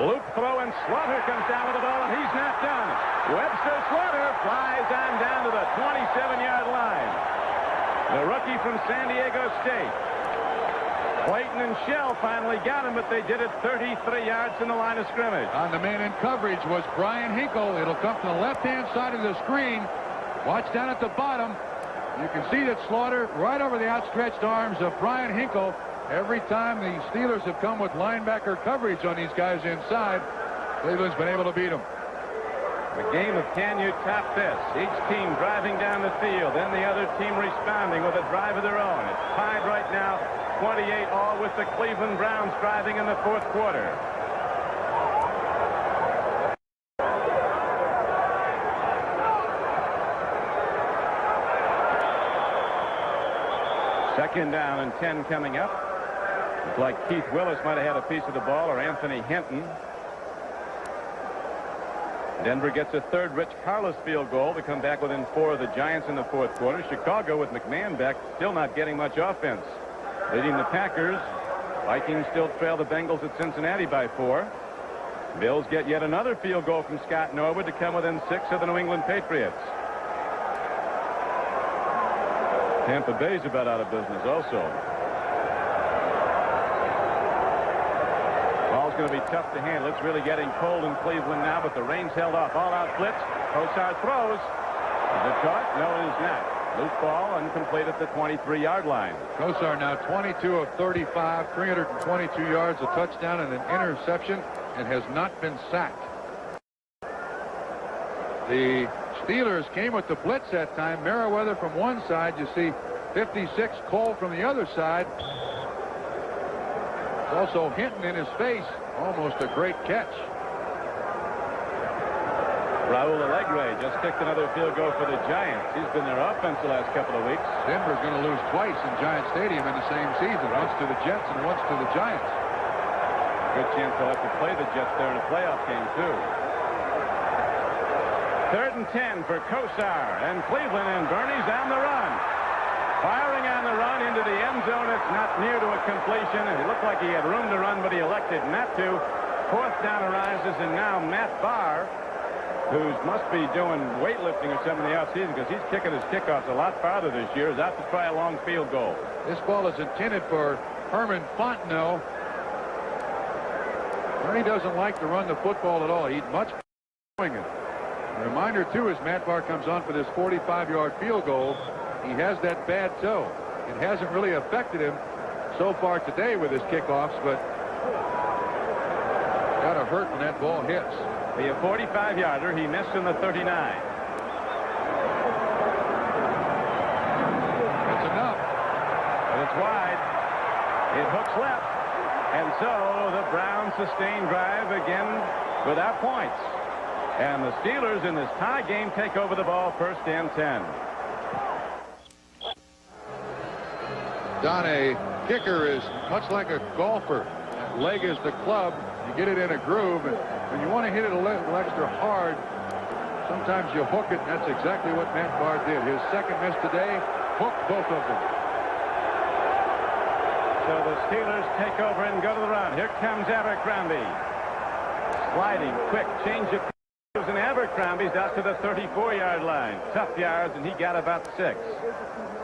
Speaker 1: Loop throw, and Slaughter comes down with the ball, and he's not done. Webster Slaughter flies on down to the 27-yard line. The rookie from San Diego State. Clayton and Shell finally got him, but they did it 33 yards from the line of scrimmage.
Speaker 2: On the man in coverage was Brian Hinkle. It'll come to the left-hand side of the screen. Watch down at the bottom. You can see that Slaughter right over the outstretched arms of Brian Hinkle. Every time the Steelers have come with linebacker coverage on these guys inside, Cleveland's been able to beat them.
Speaker 1: A game of can you top this? Each team driving down the field, then the other team responding with a drive of their own. It's tied right now, 28 all, with the Cleveland Browns driving in the fourth quarter. Second down and 10 coming up. It's like Keith Willis might have had a piece of the ball, or Anthony Hinton. Denver gets a third Rich Carlos field goal to come back within 4 of the Giants in the fourth quarter. Chicago, with McMahon back, still not getting much offense. Leading the Packers. Vikings still trail the Bengals at Cincinnati by 4. Bills get yet another field goal from Scott Norwood to come within 6 of the New England Patriots. Tampa Bay's about out of business also. Ball's going to be tough to handle. It's really getting cold in Cleveland now, but the rain's held off. All-out blitz. Kosar throws. Is it caught? No, it is not. Loose ball, incomplete at the 23-yard line.
Speaker 2: Kosar now 22 of 35, 322 yards, a touchdown and an interception, and has not been sacked. The Steelers came with the blitz that time. Merriweather from one side. You see 56 Cole from the other side. Also Hinton in his face. Almost a great catch.
Speaker 1: Raul Alegre just kicked another field goal for the Giants. He's been their offense the last couple of weeks.
Speaker 2: Denver's going to lose twice in Giant Stadium in the same season. Once to the Jets and once to the Giants.
Speaker 1: Good chance they'll have to play the Jets there in a playoff game, too. 3rd and 10 for Kosar, and Cleveland, and Bernie's on the run. Firing on the run into the end zone. It's not near to a completion. It looked like he had room to run, but he elected not to. 4th down arises, and now Matt Barr, who must be doing weightlifting or something in the offseason because he's kicking his kickoffs a lot farther this year, is out to try a long field goal.
Speaker 2: This ball is intended for Herman Fontenot. Bernie doesn't like to run the football at all. He'd much doing it. A reminder, too, as Matt Barr comes on for this 45-yard field goal, he has that bad toe. It hasn't really affected him so far today with his kickoffs, but got to hurt when that ball hits.
Speaker 1: The 45-yarder, he missed in the 39.
Speaker 2: That's enough.
Speaker 1: But it's wide. It hooks left. And so the Browns sustain drive again without points. And the Steelers in this tie game take over the ball, 1st and 10.
Speaker 2: Don, a kicker is much like a golfer. Leg is the club. You get it in a groove, and when you want to hit it a little extra hard, sometimes you hook it, and that's exactly what Matt Barr did. His second miss today hooked both of them.
Speaker 1: So the Steelers take over and go to the run. Here comes Abercrombie. Sliding, quick, change of pace, and Abercrombie's out to the 34-yard line. Tough yards, and he got about 6.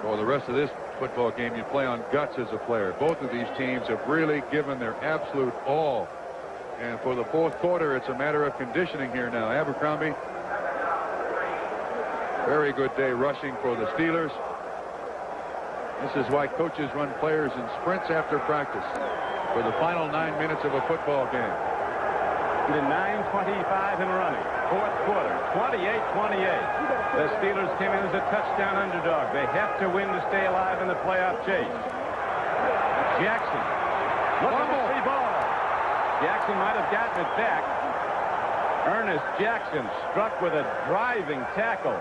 Speaker 2: For the rest of this football game, you play on guts as a player. Both of these teams have really given their absolute all. And for the fourth quarter, it's a matter of conditioning here now. Abercrombie, very good day rushing for the Steelers. This is why coaches run players in sprints after practice for the final 9 minutes of a football game.
Speaker 1: The 9:25 and running. Fourth quarter, 28-28. The Steelers came in as a touchdown underdog. They have to win to stay alive in the playoff chase. Jackson looking to see ball. Jackson might have gotten it back. Ernest Jackson struck with a driving tackle.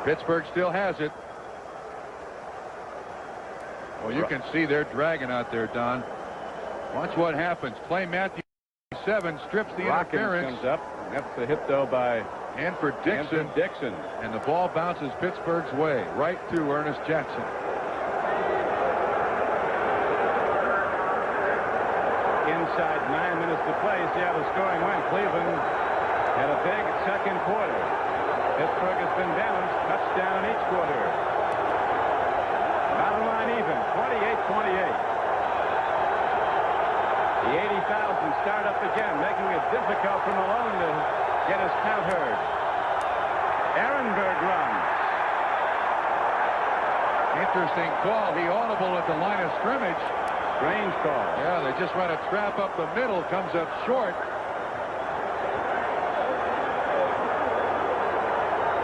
Speaker 2: Pittsburgh still has it. Well, you can see they're dragging out there, Don. Watch what happens. Clay Matthews 27 strips the interference.
Speaker 1: Comes up. That's the hit, though, by
Speaker 2: Hanford Dixon. And the ball bounces Pittsburgh's way, right through Ernest Jackson.
Speaker 1: Inside 9 minutes to play. See how the scoring went. Cleveland had a big second quarter. Pittsburgh has been balanced. Touchdown in each quarter. Bottom line even. 28-28. The 80,000 start up again, making it difficult for Malone to get his count heard. Ehrenberg runs.
Speaker 2: Interesting call. He audible at the line of scrimmage.
Speaker 1: Strange call.
Speaker 2: Yeah, they just run a trap up the middle. Comes up short.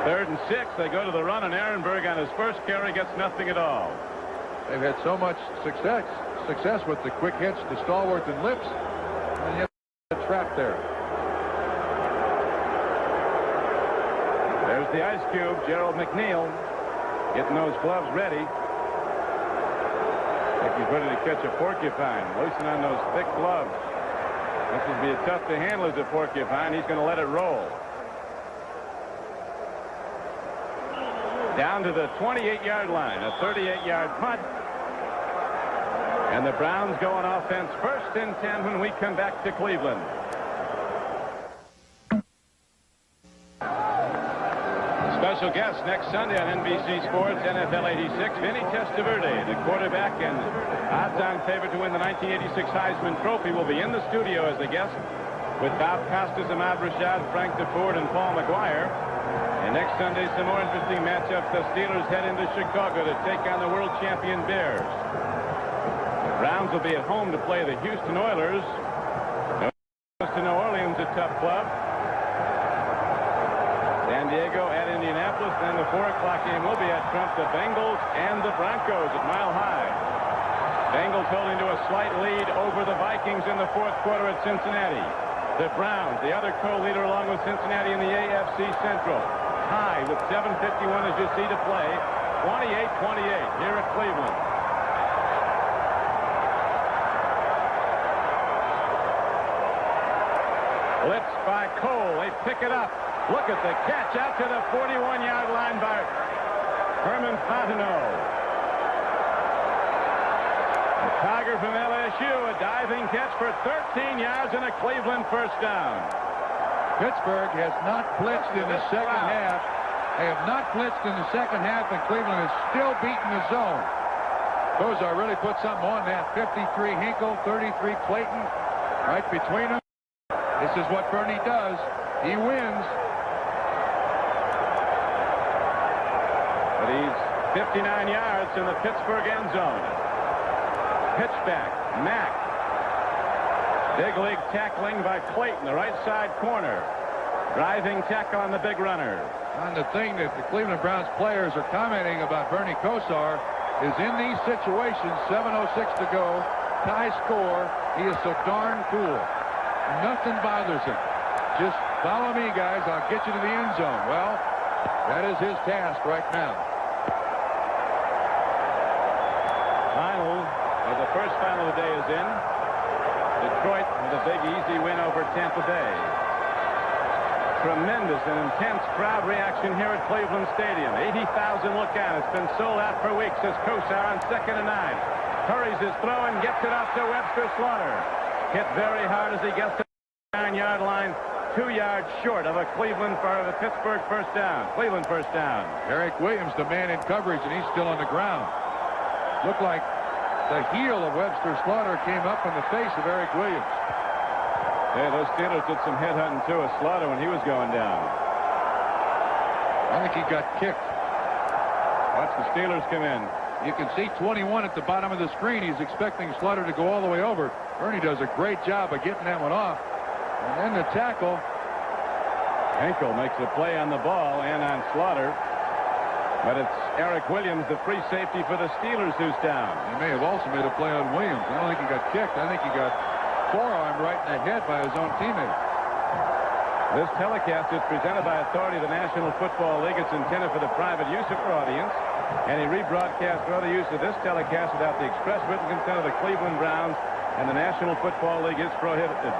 Speaker 1: 3rd and 6. They go to the run, and Ehrenberg on his first carry gets nothing at all.
Speaker 2: They've had so much success with the quick hits to Stallworth and Lips, and yet a trap there.
Speaker 1: There's the ice cube. Gerald McNeil getting those gloves ready. Like he's ready to catch a porcupine. Loosen on those thick gloves. This would be tough to handle as a porcupine. He's going to let it roll. Down to the 28-yard line. A 38-yard punt. And the Browns go on offense 1st and 10 when we come back to Cleveland. Special guest next Sunday on NBC Sports, NFL 86, Vinny Testaverde, the quarterback and odds-on favorite to win the 1986 Heisman Trophy, will be in the studio as a guest with Bob Costas, Ahmad Rashad, Frank DeFord, and Paul McGuire. And next Sunday, some more interesting matchups. The Steelers head into Chicago to take on the world champion Bears. Browns will be at home to play the Houston Oilers. To New Orleans, a tough club. San Diego at Indianapolis. Then the 4 o'clock game will be at Trump. The Bengals and the Broncos at Mile High. Bengals holding to a slight lead over the Vikings in the 4th quarter at Cincinnati. The Browns, the other co-leader along with Cincinnati in the AFC Central. High with 7:51 as you see to play. 28-28 here at Cleveland. Blitz by Cole. They pick it up. Look at the catch out to the 41-yard line by Herman Fontenot. The Tiger from LSU, a diving catch for 13 yards and a Cleveland first down.
Speaker 2: Pittsburgh has not blitzed in the second half. They have not blitzed in the second half, and Cleveland is still beating the zone. Kosar really put something on that. 53 Hinkle, 33 Clayton, right between them. This is what Bernie does. He wins.
Speaker 1: But he's 59 yards in the Pittsburgh end zone. Pitch back. Mack. Big league tackling by Clayton, the right side corner. Driving tackle on the big runner.
Speaker 2: And the thing that the Cleveland Browns players are commenting about Bernie Kosar is in these situations, 7:06 to go, tie score, he is so darn cool. Nothing bothers him. Just follow me, guys. I'll get you to the end zone. Well, that is his task right now.
Speaker 1: The first final of the day is in. Detroit with a big, easy win over Tampa Bay. Tremendous and intense crowd reaction here at Cleveland Stadium. 80,000 look on. It's been sold out for weeks as Kosar on 2nd and 9. Hurries his throw and gets it up to Webster Slaughter. Hit very hard as he gets to the 9-yard line, 2 yards short of a Pittsburgh first down. Cleveland first down.
Speaker 2: Eric Williams, the man in coverage, and he's still on the ground. Looked like the heel of Webster Slaughter came up in the face of Eric Williams.
Speaker 1: Yeah, those Steelers did some headhunting too of Slaughter when he was going down.
Speaker 2: I think he got kicked.
Speaker 1: Watch the Steelers come in.
Speaker 2: You can see 21 at the bottom of the screen. He's expecting Slaughter to go all the way over. Bernie does a great job of getting that one off. And then the tackle.
Speaker 1: Henkel makes a play on the ball and on Slaughter. But it's Eric Williams, the free safety for the Steelers, who's down.
Speaker 2: He may have also made a play on Williams. I don't think he got kicked. I think he got forearmed right in the head by his own teammate.
Speaker 1: This telecast is presented by authority of the National Football League. It's intended for the private use of our audience. Any rebroadcast or other use of this telecast without the express written consent of the Cleveland Browns and the National Football League is prohibited.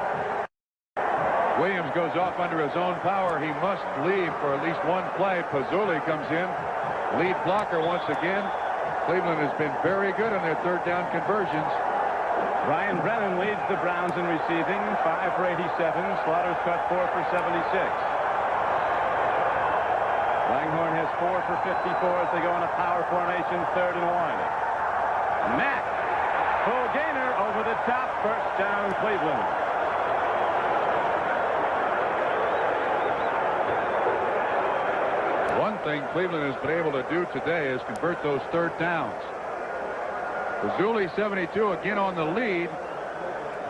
Speaker 2: Williams goes off under his own power. He must leave for at least one play. Pizzulli comes in. Lead blocker once again. Cleveland has been very good on their third down conversions.
Speaker 1: Ryan Brennan leads the Browns in receiving, 5 for 87. Slaughter's cut 4 for 76. Langhorne has 4 for 54 as they go in a power formation, 3rd and 1. Mack, full gainer over the top, first down Cleveland.
Speaker 2: One thing Cleveland has been able to do today is convert those third downs. Pizzulli, 72, again on the lead.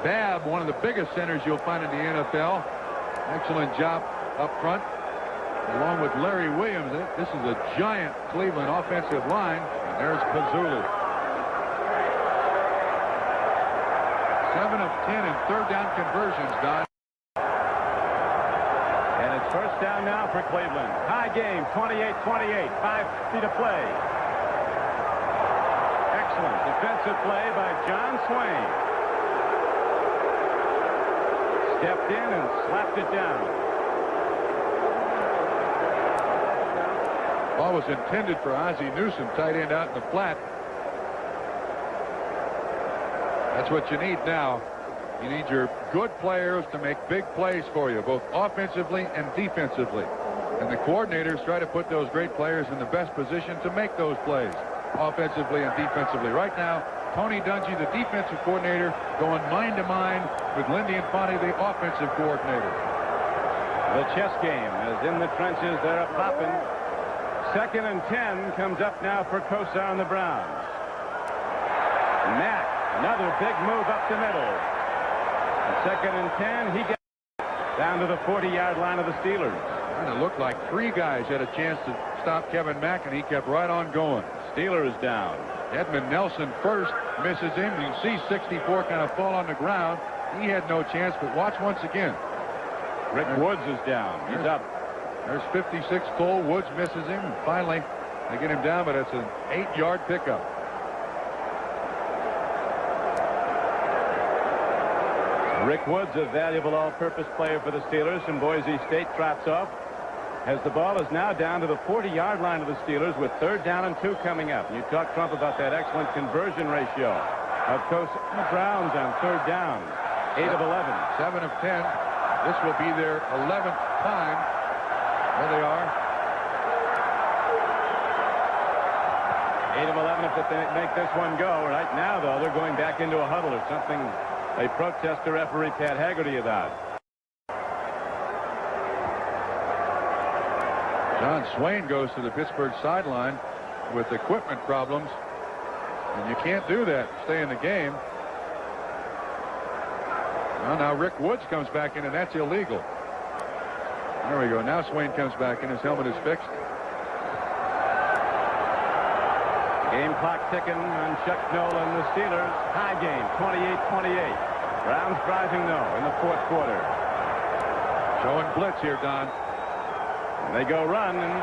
Speaker 2: Babb, one of the biggest centers you'll find in the NFL. Excellent job up front, along with Larry Williams. This is a giant Cleveland offensive line. And there's Pizzulli. 7 of 10 in third down conversions, Don.
Speaker 1: And it's first down now for Cleveland. High game, 28-28, 5 feet to play. Excellent defensive play by John Swain. Stepped in and slapped it down.
Speaker 2: Ball was intended for Ozzie Newsome, tight end out in the flat. That's what you need now. You need your good players to make big plays for you, both offensively and defensively. And the coordinators try to put those great players in the best position to make those plays, offensively and defensively. Right now, Tony Dungy, the defensive coordinator, going mind-to-mind with Lindy Infante, the offensive coordinator.
Speaker 1: The chess game is in the trenches. They're popping. 2nd and 10 comes up now for Kosar and the Browns. Mack, another big move up the middle. 2nd and 10, he gets down to the 40-yard line of the Steelers.
Speaker 2: And it looked like 3 guys had a chance to stop Kevin Mack, and he kept right on going.
Speaker 1: Steelers down.
Speaker 2: Edmund Nelson first misses him. You can see 64 kind of fall on the ground. He had no chance, but watch once again.
Speaker 1: Rick Woods is down. He's up.
Speaker 2: There's 56 Cole. Woods misses him, and finally they get him down, but it's an 8-yard pickup.
Speaker 1: Rick Woods, a valuable all-purpose player for the Steelers from Boise State, trots off as the ball is now down to the 40-yard line of the Steelers with 3rd down and 2 coming up. And you talked, Trump, about that excellent conversion ratio of the Browns on 3rd down. 8 of 11.
Speaker 2: 7 of 10. This will be their 11th time. There they are.
Speaker 1: 8 of 11 if they make this one go. Right now, though, they're going back into a huddle or something. They protest to referee Pat Haggerty about.
Speaker 2: John Swain goes to the Pittsburgh sideline with equipment problems, and you can't do that. Stay in the game. Well, now Rick Woods comes back in, and that's illegal. There we go. Now Swain comes back in. His helmet is fixed.
Speaker 1: Game clock ticking on Chuck Nolan. The Steelers high game, 28-28. Browns driving though in the 4th quarter.
Speaker 2: Showing blitz here, Don.
Speaker 1: And they go run, and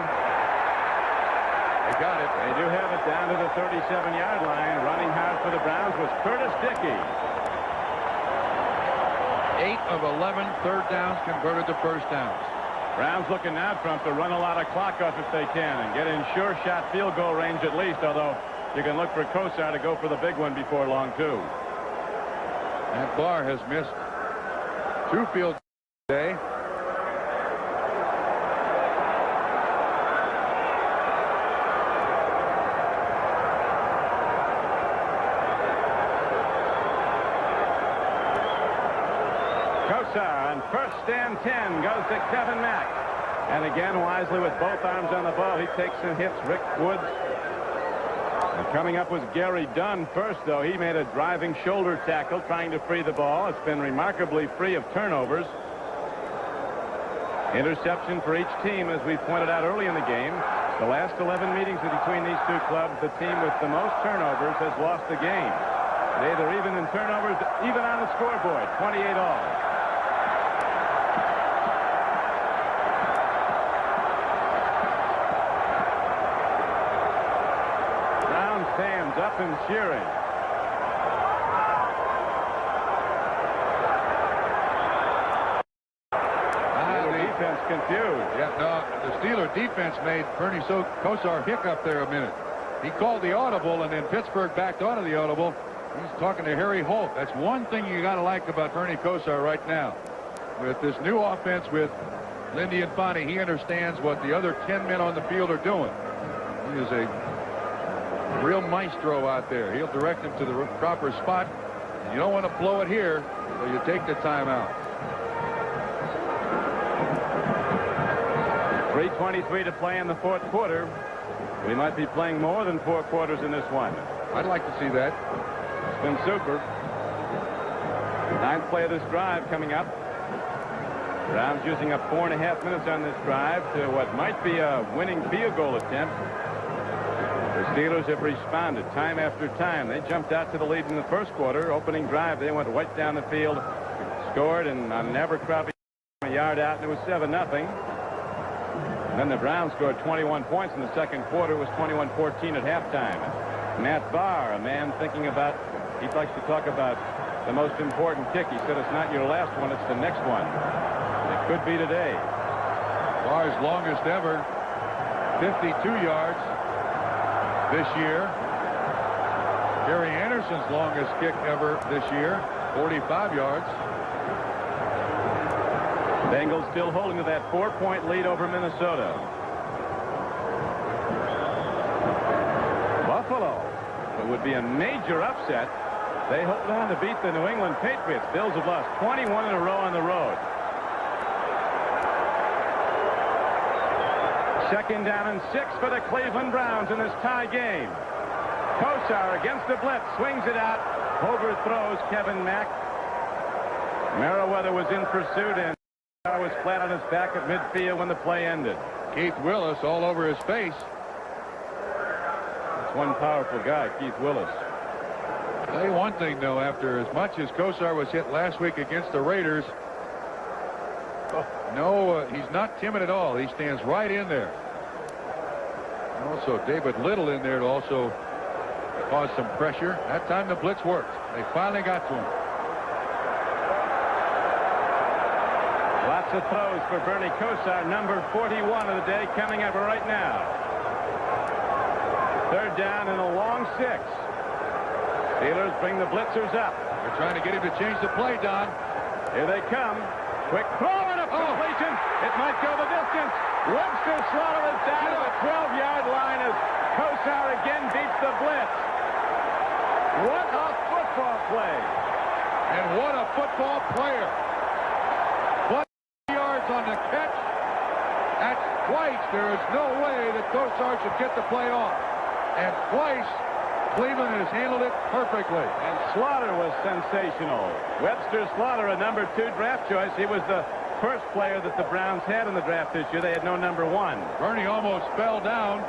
Speaker 2: they got it.
Speaker 1: They do have it down to the 37-yard line. Running hard for the Browns was Curtis Dickey.
Speaker 2: 8 of 11 third downs converted to first downs.
Speaker 1: Browns looking now, Trump, to run a lot of clock off if they can and get in sure shot field goal range at least, although you can look for Kosar to go for the big one before long, too.
Speaker 2: Matt Barr has missed 2 field goals today.
Speaker 1: Kosar on 1st and 10 goes to Kevin Mack. And again, wisely with both arms on the ball, he takes and hits Rick Woods. And coming up was Gary Dunn first, though. He made a driving shoulder tackle trying to free the ball. It's been remarkably free of turnovers. Interception for each team, as we pointed out early in the game. The last 11 meetings between these 2 clubs, the team with the most turnovers has lost the game. Today they're even in turnovers, even on the scoreboard, 28 all. Fans up and cheering. confused.
Speaker 2: Yeah, no, the Steeler defense made Bernie Kosar hiccup there a minute. He called the audible, and then Pittsburgh backed onto the audible. He's talking to Harry Holt. That's one thing you got to like about Bernie Kosar right now. With this new offense with Lindy and Fonte, he understands what the other 10 men on the field are doing. He is a real maestro out there. He'll direct him to the proper spot. You don't want to blow it here, so you take the timeout.
Speaker 1: 3:23 to play in the fourth quarter. We might be playing more than 4 quarters in this one.
Speaker 2: I'd like to see that.
Speaker 1: It's been super. Ninth play of this drive coming up. Browns using up 4.5 minutes on this drive to what might be a winning field goal attempt. The Steelers have responded time after time. They jumped out to the lead in the first quarter. Opening drive, they went right down the field, scored, and on an Abercrombie a yard out, and it was 7-0. Then the Browns scored 21 points in the second quarter. It was 21-14 at halftime. Matt Barr, a man thinking about, he likes to talk about the most important kick. He said it's not your last one, it's the next one. It could be today.
Speaker 2: Barr's longest ever, 52 yards this year. Gary Anderson's longest kick ever this year, 45 yards.
Speaker 1: Bengals still holding to that 4-point lead over Minnesota. Buffalo, it would be a major upset. They hold on to beat the New England Patriots. Bills have lost 21 in a row on the road. Second down and 6 for the Cleveland Browns in this tie game. Kosar against the blitz, swings it out, overthrows Kevin Mack. Merriweather was in pursuit, and was flat on his back at midfield when the play ended.
Speaker 2: Keith Willis all over his face.
Speaker 1: That's one powerful guy, Keith Willis.
Speaker 2: I'll tell you one thing, though, after as much as Kosar was hit last week against the Raiders, he's not timid at all. He stands right in there. And also David Little in there to also cause some pressure. That time the blitz worked. They finally got to him.
Speaker 1: Lots of throws for Bernie Kosar, number 41 of the day, coming up right now. Third down and a long 6. Steelers bring the blitzers up.
Speaker 2: They're trying to get him to change the play, Don.
Speaker 1: Here they come. Quick throw and a completion. It might go the distance. Webster Slaughter is down to the 12-yard line as Kosar again beats the blitz. What a football play.
Speaker 2: And what a football player. On the catch. That's twice. There is no way that Kosar should get the play off. And twice, Cleveland has handled it perfectly.
Speaker 1: And Slaughter was sensational. Webster Slaughter, a number 2 draft choice. He was the first player that the Browns had in the draft this year. They had no number 1.
Speaker 2: Bernie almost fell down.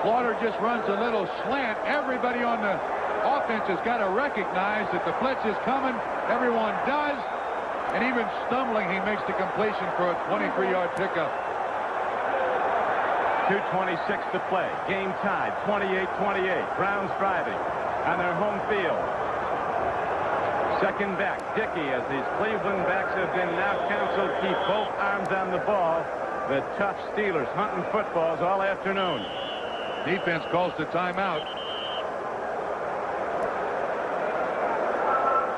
Speaker 2: Slaughter just runs a little slant. Everybody on the offense has got to recognize that the blitz is coming. Everyone does. And even stumbling, he makes the completion for a 23-yard pickup.
Speaker 1: 2:26 to play. Game tied, 28-28. Browns driving on their home field. Second back, Dickey, as these Cleveland backs have been now counseled, keep both arms on the ball. The tough Steelers hunting footballs all afternoon.
Speaker 2: Defense calls the timeout.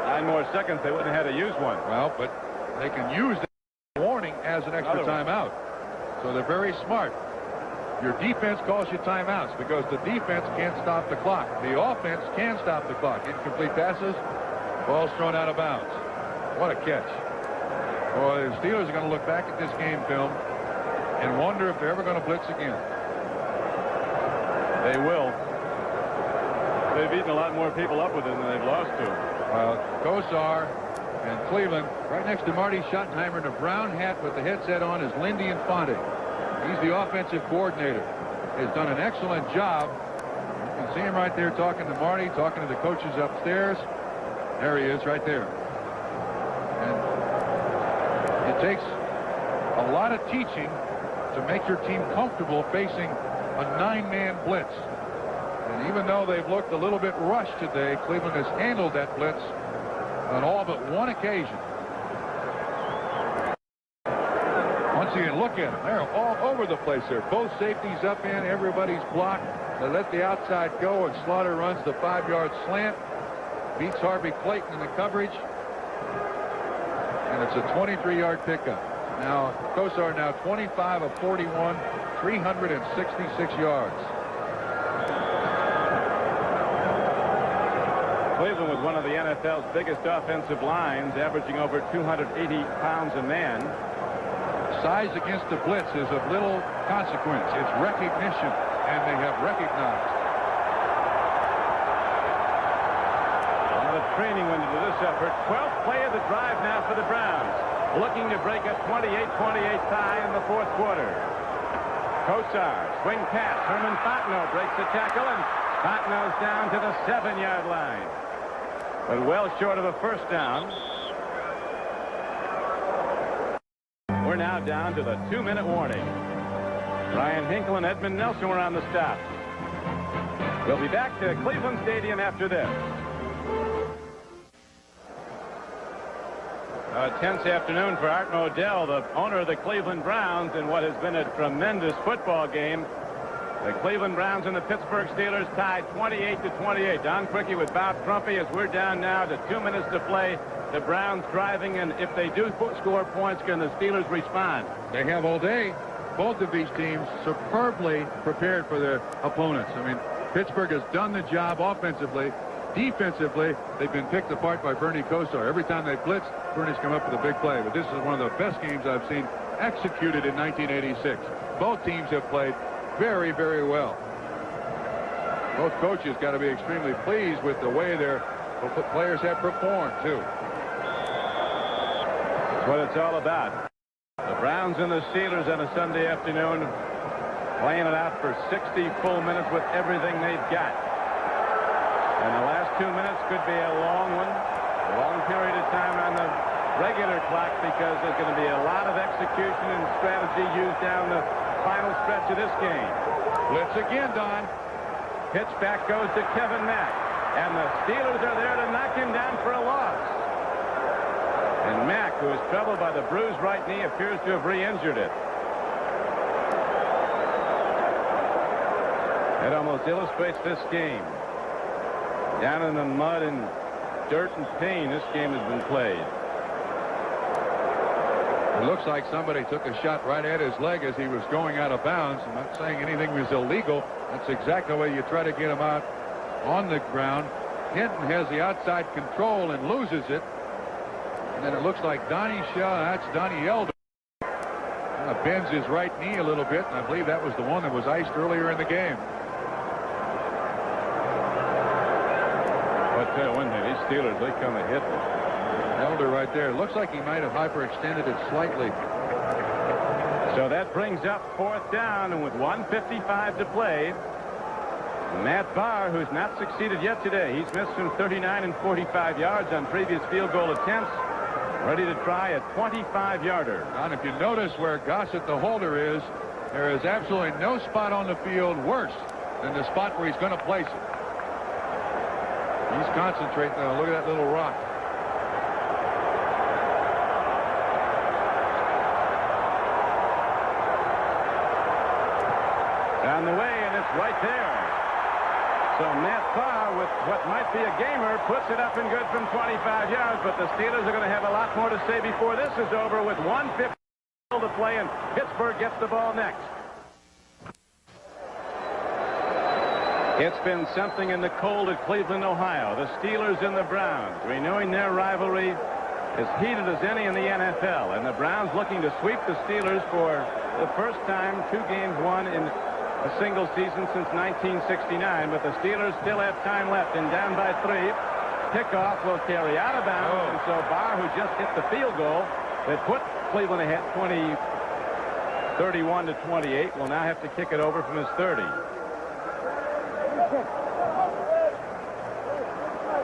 Speaker 1: 9 more seconds, they wouldn't have had to use one.
Speaker 2: Well, but they can use the warning as an extra timeout. So they're very smart. Your defense calls you timeouts because the defense can't stop the clock. The offense can stop the clock. Incomplete passes, balls thrown out of bounds. What a catch. Boy, the Steelers are going to look back at this game film and wonder if they're ever going to blitz again.
Speaker 1: They will. They've eaten a lot more people up with it than they've lost to.
Speaker 2: Kosar and Cleveland right next to Marty Schottenheimer in a brown hat with the headset on is Lindy and Fonte. He's the offensive coordinator. Has done an excellent job. You can see him right there talking to Marty, talking to the coaches upstairs. There he is right there. And it takes a lot of teaching to make your team comfortable facing a 9-man blitz. And even though they've looked a little bit rushed today, Cleveland has handled that blitz on all but one occasion. Once see it. Look at them. They're all over the place there. Both safeties up in. Everybody's blocked. They let the outside go, and Slaughter runs the 5-yard slant. Beats Harvey Clayton in the coverage. And it's a 23-yard pickup. Now, Kosar now 25 of 41, 366 yards.
Speaker 1: Cleveland with one of the NFL's biggest offensive lines, averaging over 280 pounds a man.
Speaker 2: Size against the blitz is of little consequence. It's recognition, and they have recognized.
Speaker 1: A lot of training went into this effort. 12th play of the drive now for the Browns, looking to break a 28-28 tie in the fourth quarter. Kosar, swing pass. Herman Fontenot breaks the tackle, and Fontenot's down to the 7-yard line, but well short of a first down. We're now down to the 2-minute warning. Ryan Hinkle and Edmund Nelson were on the stop. We'll be back to Cleveland Stadium after this. A tense afternoon for Art Modell, the owner of the Cleveland Browns, in what has been a tremendous football game. The Cleveland Browns and the Pittsburgh Steelers tied 28-28. Don Criqui with Bob Trumpy as we're down now to 2 minutes to play. The Browns driving, and if they do score points, can the Steelers respond?
Speaker 2: They have all day. Both of these teams superbly prepared for their opponents. I mean, Pittsburgh has done the job offensively. Defensively, they've been picked apart by Bernie Kosar. Every time they blitz, Bernie's come up with a big play. But this is one of the best games I've seen executed in 1986. Both teams have played very, very well. Both coaches got to be extremely pleased with the way their players have performed, too.
Speaker 1: That's what it's all about. The Browns and the Steelers on a Sunday afternoon, playing it out for 60 full minutes with everything they've got. And the last 2 minutes could be a long one, a long period of time on the regular clock, because there's going to be a lot of execution and strategy used down the final stretch of this game.
Speaker 2: Blitz again, Don.
Speaker 1: Pitch back goes to Kevin Mack, and the Steelers are there to knock him down for a loss. And Mack, who is troubled by the bruised right knee, appears to have re-injured it. It almost illustrates this game. Down in the mud and dirt and pain, this game has been played.
Speaker 2: It looks like somebody took a shot right at his leg as he was going out of bounds. I'm not saying anything was illegal. That's exactly the way you try to get him out on the ground. Hinton has the outside control and loses it. And then it looks like Donnie Shaw, that's Donnie Elder, bends his right knee a little bit, and I believe that was the one that was iced earlier in the game.
Speaker 1: But when these Steelers, they come to hit them.
Speaker 2: Elder right there. Looks like he might have hyperextended it slightly.
Speaker 1: So that brings up fourth down, and with 1:55 to play, Matt Barr, who's not succeeded yet today, he's missed from 39 and 45 yards on previous field goal attempts, ready to try a 25-yarder.
Speaker 2: Don, if you notice where Gossett, the holder, is, there is absolutely no spot on the field worse than the spot where he's going to place it. He's concentrating. Look at that little rock.
Speaker 1: Down the way, and it's right there. So Matt Barr, with what might be a gamer, puts it up and good from 25 yards, but the Steelers are going to have a lot more to say before this is over, with 1:50 to play, and Pittsburgh gets the ball next. It's been something in the cold of Cleveland, Ohio. The Steelers and the Browns renewing their rivalry, as heated as any in the NFL, and the Browns looking to sweep the Steelers for the first time, 2 games won in a single season since 1969, but the Steelers still have time left, and down by 3. Kickoff will carry out of bounds, and so Barr, who just hit the field goal that put Cleveland ahead 31-28, will now have to kick it over from his 30.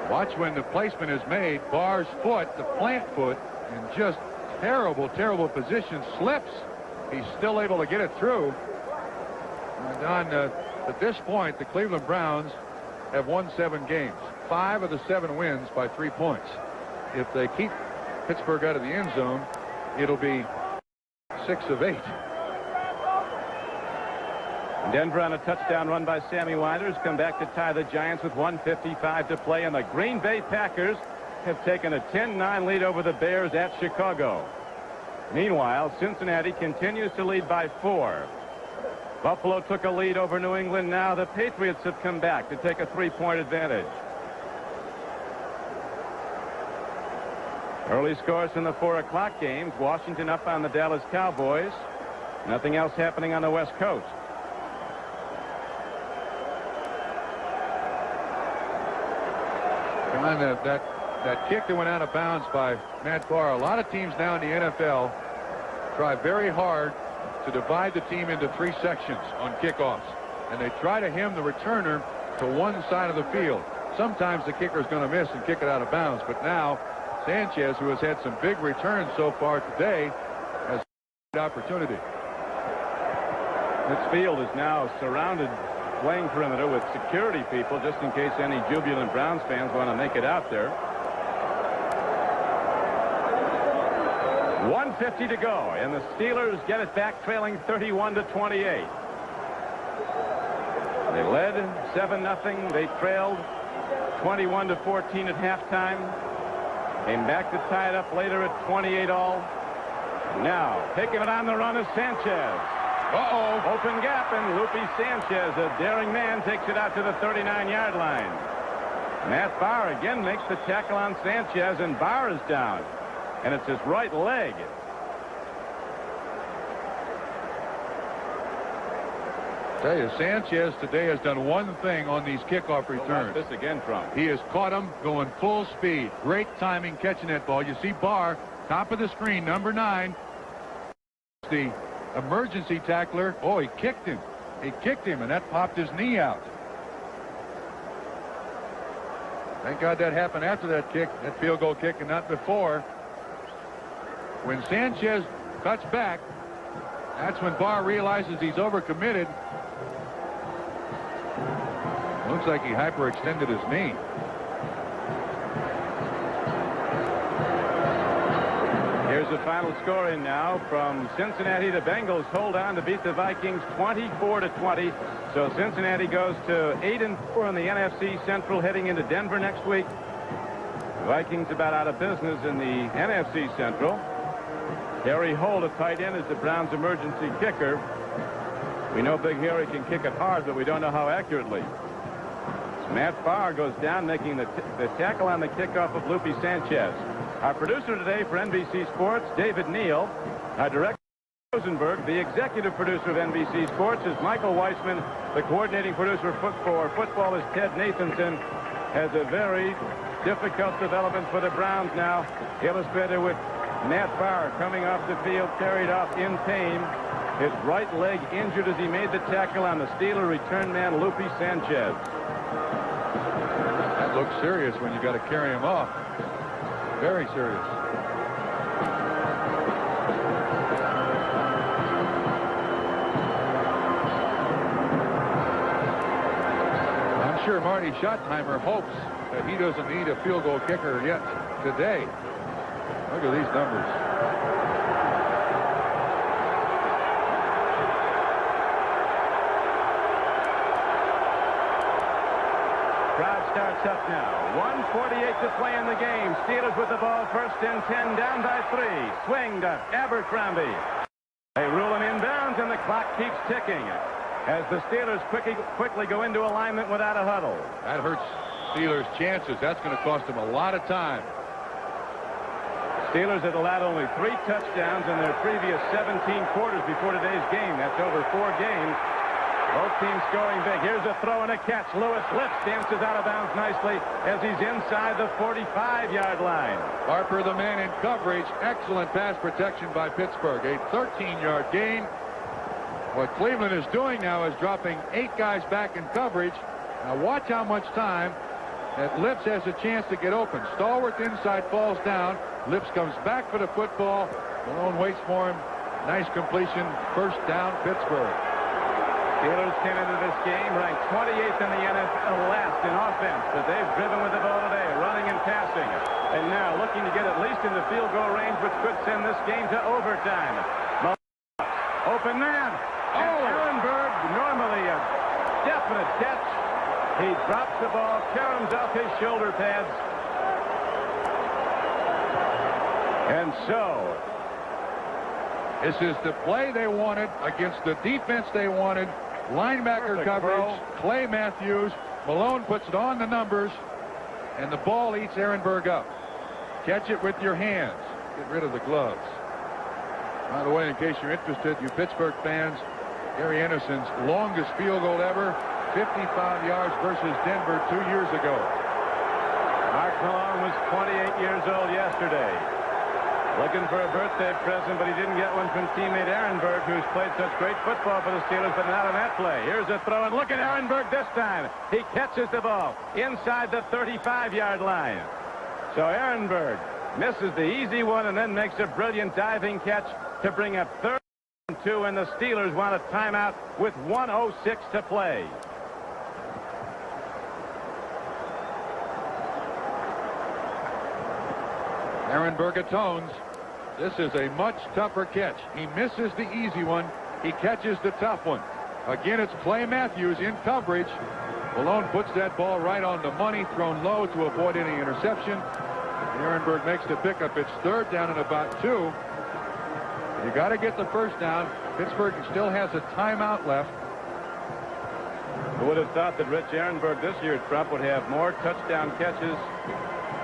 Speaker 2: Watch when the placement is made. Barr's foot, the plant foot, in just terrible, terrible position, slips. He's still able to get it through. And at this point, the Cleveland Browns have won 7 games. 5 of the 7 wins by 3 points. If they keep Pittsburgh out of the end zone, it'll be 6 of 8.
Speaker 1: Denver on a touchdown run by Sammy Winders come back to tie the Giants with 1:55 to play, and the Green Bay Packers have taken a 10-9 lead over the Bears at Chicago. Meanwhile, Cincinnati continues to lead by 4. Buffalo took a lead over New England. Now the Patriots have come back to take a 3-point advantage. Early scores in the 4 o'clock games. Washington up on the Dallas Cowboys. Nothing else happening on the West Coast.
Speaker 2: And that kick that went out of bounds by Matt Barr. A lot of teams now in the NFL try very hard to divide the team into 3 sections on kickoffs, and they try to hem the returner to one side of the field. Sometimes the kicker is going to miss and kick it out of bounds, but now Sanchez, who has had some big returns so far today, has an opportunity.
Speaker 1: This field is now surrounded, playing perimeter, with security people just in case any jubilant Browns fans want to make it out there. 1:50 to go, and the Steelers get it back, trailing 31-28. They led 7-0. They trailed 21-14 at halftime. Came back to tie it up later at 28-all. Now taking it on the run is Sanchez. Open gap, and Lupe Sanchez, a daring man, takes it out to the 39-yard line. Matt Barr again makes the tackle on Sanchez, and Barr is down. And it's his right leg.
Speaker 2: Tell you, Sanchez today has done one thing on these kickoff returns.
Speaker 1: Watch this again, Trump.
Speaker 2: He has caught him going full speed. Great timing catching that ball. You see Barr, top of the screen, number 9. The emergency tackler. Oh, he kicked him. He kicked him, and that popped his knee out. Thank God that happened after that kick, that field goal kick, and not before. When Sanchez cuts back, that's when Barr realizes he's overcommitted. Looks like he hyperextended his knee.
Speaker 1: Here's the final score in now from Cincinnati. The Bengals hold on to beat the Vikings 24-20. So Cincinnati goes to 8-4 in the NFC Central, heading into Denver next week. The Vikings about out of business in the NFC Central. Harry Holt, a tight end, is the Browns' emergency kicker. We know Big Harry can kick it hard, but we don't know how accurately. So Matt Barr goes down, making the tackle on the kickoff of Lupe Sanchez. Our producer today for NBC Sports, David Neal. Our director, Rosenberg. The executive producer of NBC Sports is Michael Weissman. The coordinating producer for football is Ted Nathanson. Has a very difficult development for the Browns now, illustrated with Matt Barr coming off the field, carried off in pain. His right leg injured as he made the tackle on the Steeler return man, Lupe Sanchez.
Speaker 2: That looks serious when you got to carry him off. Very serious. I'm sure Marty Schottenheimer hopes that he doesn't need a field goal kicker yet today. Look at these numbers.
Speaker 1: Crowd starts up now. 1:48 to play in the game. Steelers with the ball, first and 10, down by 3. Swing to Abercrombie. They rule him inbounds, and the clock keeps ticking as the Steelers quickly go into alignment without a huddle.
Speaker 2: That hurts Steelers' chances. That's going to cost them a lot of time.
Speaker 1: Steelers had allowed only 3 touchdowns in their previous 17 quarters before today's game. That's over 4 games. Both teams scoring big. Here's a throw and a catch. Lewis lifts, dances out of bounds nicely as he's inside the 45-yard line.
Speaker 2: Harper, the man in coverage. Excellent pass protection by Pittsburgh. A 13-yard gain. What Cleveland is doing now is dropping 8 guys back in coverage. Now watch how much time that Lips has a chance to get open. Stallworth inside, falls down. Lips comes back for the football. Malone waits for him. Nice completion. First down, Pittsburgh.
Speaker 1: Steelers came into this game ranked 28th in the NFL, last in offense, but they've driven with the ball today, running and passing. And now looking to get at least in the field goal range, which could send this game to overtime. Open man. And Ehrenberg, normally a definite catch. He drops the ball, caroms off his shoulder pads. And so,
Speaker 2: this is the play they wanted against the defense they wanted. Linebacker coverage. Clay Matthews. Malone puts it on the numbers, and the ball eats Ehrenberg up. Catch it with your hands. Get rid of the gloves. By the way, in case you're interested, you Pittsburgh fans, Gary Anderson's longest field goal ever, 55 yards versus Denver 2 years ago.
Speaker 1: Mark Malone was 28 years old yesterday. Looking for a birthday present, but he didn't get one from teammate Ehrenberg, who's played such great football for the Steelers, but not on that play. Here's a throw, and look at Ehrenberg this time. He catches the ball inside the 35-yard line. So Ehrenberg misses the easy one and then makes a brilliant diving catch to bring up 3rd and 2, and the Steelers want a timeout with 1:06 to play.
Speaker 2: Ehrenberg atones. This is a much tougher catch. He misses the easy one. He catches the tough one. Again, it's Clay Matthews in coverage. Malone puts that ball right on the money, thrown low to avoid any interception. Ehrenberg makes the pickup. It's 3rd down and about 2. You got to get the first down. Pittsburgh still has a timeout left.
Speaker 1: Who would have thought that Rich Ehrenberg this year, Trump, would have more touchdown catches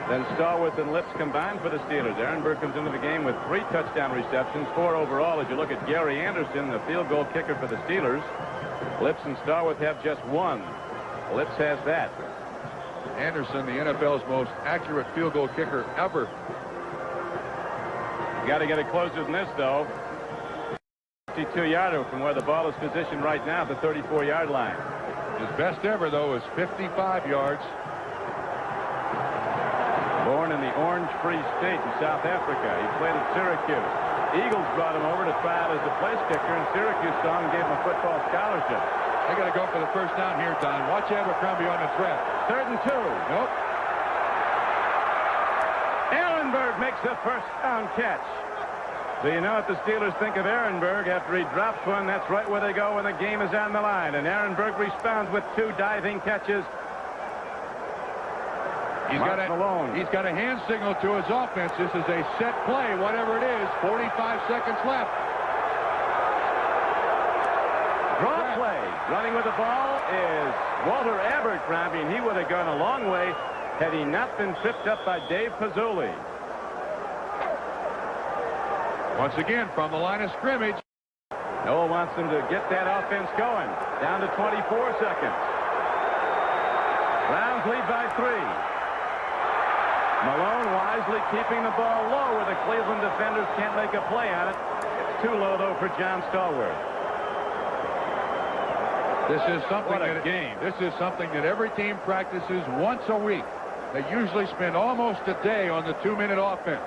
Speaker 1: than Stallworth and Lips combined for the Steelers? Ehrenberg comes into the game with 3 touchdown receptions, 4 overall. As you look at Gary Anderson, the field goal kicker for the Steelers, Lips and Stallworth have just 1. Lips has that.
Speaker 2: Anderson, the NFL's most accurate field goal kicker ever.
Speaker 1: You got to get it closer than this, though. 52-yarder from where the ball is positioned right now, the 34-yard line.
Speaker 2: His best ever, though, is 55 yards.
Speaker 1: Born in the Orange Free State in South Africa. He played at Syracuse. Eagles brought him over to try out as a place kicker, and Syracuse saw him and gave him a football scholarship.
Speaker 2: They got to go for the first down here, Don. Watch Abercrombie on the trap.
Speaker 1: 3rd and 2.
Speaker 2: Nope.
Speaker 1: Ehrenberg makes the first down catch. So you know what the Steelers think of Ehrenberg after he drops one. That's right where they go when the game is on the line. And Ehrenberg responds with 2 diving catches.
Speaker 2: He's got a hand signal to his offense. This is a set play, whatever it is. 45 seconds left.
Speaker 1: Draw play. Running with the ball is Walter Abercrombie, and he would have gone a long way had he not been tripped up by Dave Pazzulli.
Speaker 2: Once again, from the line of scrimmage.
Speaker 1: Noah wants them to get that offense going. Down to 24 seconds. Browns lead by 3. Malone wisely keeping the ball low where the Cleveland defenders can't make a play on it. It's too low, though, for John Stallworth.
Speaker 2: This is something
Speaker 1: What a game.
Speaker 2: This is something that every team practices once a week. They usually spend almost a day on the 2-minute offense.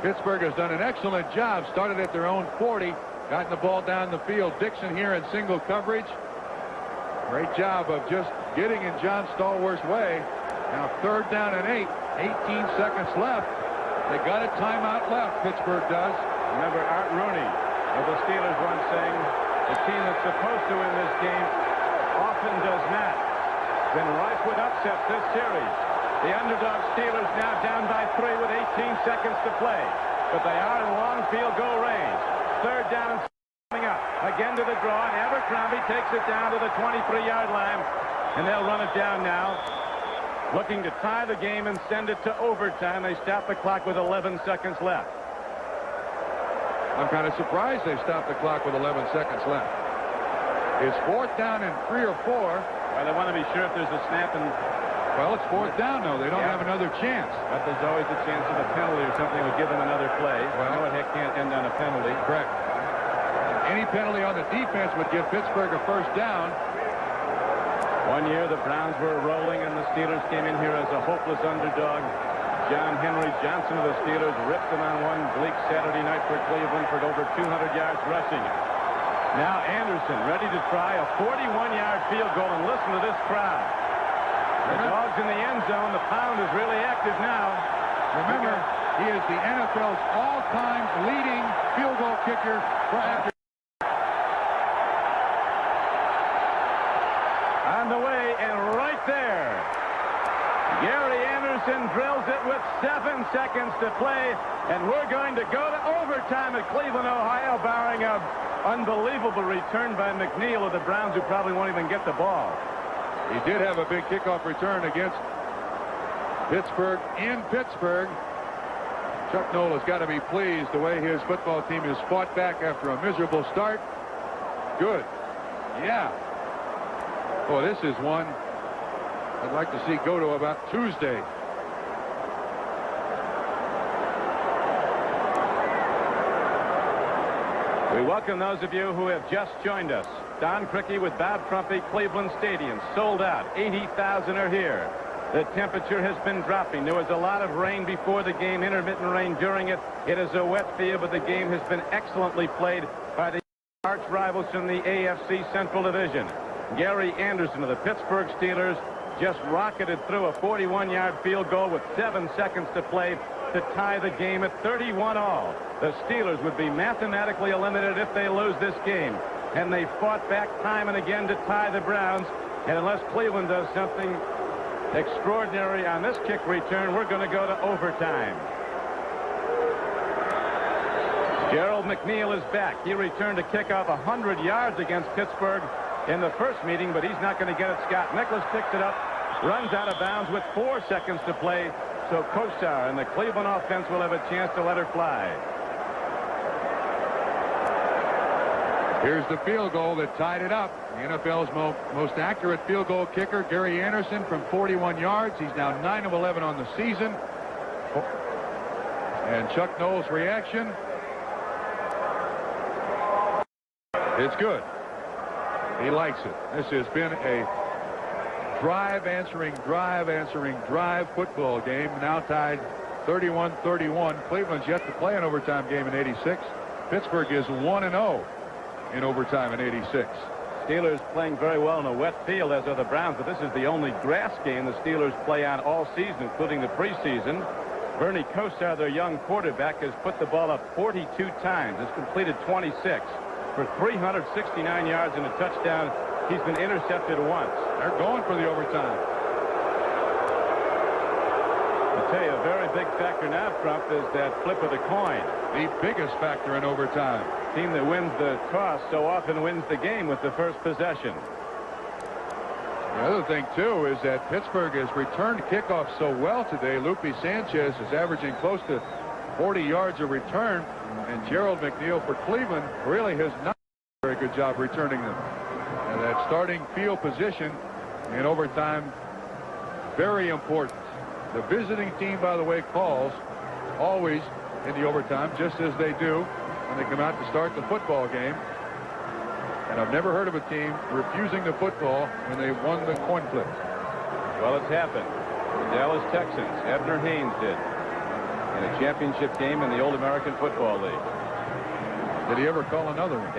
Speaker 2: Pittsburgh has done an excellent job. Started at their own 40. Gotten the ball down the field. Dixon here in single coverage. Great job of just getting in John Stallworth's way. Now 3rd down and 8. 18 seconds left. They got a timeout left, Pittsburgh does.
Speaker 1: Remember Art Rooney of the Steelers once saying, the team that's supposed to win this game often does not. Been rife with upsets this series. The underdog Steelers now down by 3 with 18 seconds to play. But they are in long field goal range. 3rd down and coming up. Again to the draw, and Abercrombie takes it down to the 23-yard line. And they'll run it down now. Looking to tie the game and send it to overtime. They stop the clock with 11 seconds left.
Speaker 2: I'm kind of surprised they stopped the clock with 11 seconds left. It's 4th down and 3 or 4.
Speaker 1: Well, they want to be sure if there's a snap and...
Speaker 2: Well, it's 4th down, though. They don't have another chance.
Speaker 1: But there's always a chance of a penalty or something would give them another play. Well, I know it can't end on a penalty.
Speaker 2: Correct. Any penalty on the defense would give Pittsburgh a first down.
Speaker 1: One year the Browns were rolling and the Steelers came in here as a hopeless underdog. John Henry Johnson of the Steelers ripped them on one bleak Saturday night for Cleveland for over 200 yards rushing. Now Anderson ready to try a 41-yard field goal, and listen to this crowd. The Dogs in the end zone. The Pound is really active now.
Speaker 2: Remember, he is the NFL's all-time leading field goal kicker for after.
Speaker 1: Anderson drills it with 7 seconds to play, and we're going to go to overtime at Cleveland, Ohio, barring an unbelievable return by McNeil of the Browns, who probably won't even get the ball.
Speaker 2: He did have a big kickoff return against Pittsburgh in Pittsburgh. Chuck Noll has got to be pleased the way his football team has fought back after a miserable start. Good. Yeah. Boy, this is one I'd like to see go to about Tuesday.
Speaker 1: We welcome those of you who have just joined us. Don Criqui with Bob Trumpy, Cleveland Stadium, sold out. 80,000 are here. The temperature has been dropping. There was a lot of rain before the game, intermittent rain during it. It is a wet field, but the game has been excellently played by the arch rivals from the AFC Central Division. Gary Anderson of the Pittsburgh Steelers just rocketed through a 41-yard field goal with 7 seconds to play to tie the game at 31-all. The Steelers would be mathematically eliminated if they lose this game. And they fought back time and again to tie the Browns. And unless Cleveland does something extraordinary on this kick return, we're going to go to overtime. Gerald McNeil is back. He returned a kickoff 100 yards against Pittsburgh in the first meeting, but he's not going to get it. Scott Nicholas picks it up, runs out of bounds with 4 seconds to play. So Kosar and the Cleveland offense will have a chance to let her fly.
Speaker 2: Here's the field goal that tied it up. The NFL's most accurate field goal kicker, Gary Anderson, from 41 yards. He's now 9 of 11 on the season. And Chuck Noll's reaction. It's good. He likes it. This has been a drive answering drive football game, now tied 31-31. Cleveland's yet to play an overtime game in '86. Pittsburgh is 1-0 in overtime in '86.
Speaker 1: Steelers playing very well in a wet field, as are the Browns, but this is the only grass game the Steelers play on all season, including the preseason. Bernie Kosar, their young quarterback, has put the ball up 42 times. Has completed 26 for 369 yards and a touchdown. He's been intercepted once.
Speaker 2: They're going for the overtime.
Speaker 1: I'll tell you, a very big factor now, Trump, is that flip of the coin.
Speaker 2: The biggest factor in overtime.
Speaker 1: Team that wins the toss so often wins the game with the first possession.
Speaker 2: The other thing, too, is that Pittsburgh has returned kickoff so well today. Lupe Sanchez is averaging close to 40 yards a return, and Gerald McNeil for Cleveland really has not done a very good job returning them. And that starting field position in overtime, very important. The visiting team, by the way, calls always in the overtime, just as they do when they come out to start the football game. And I've never heard of a team refusing the football when they won the coin flip.
Speaker 1: Well, it's happened. The Dallas Texans, Abner Haynes did, in a championship game in the Old American Football League.
Speaker 2: Did he ever call another one?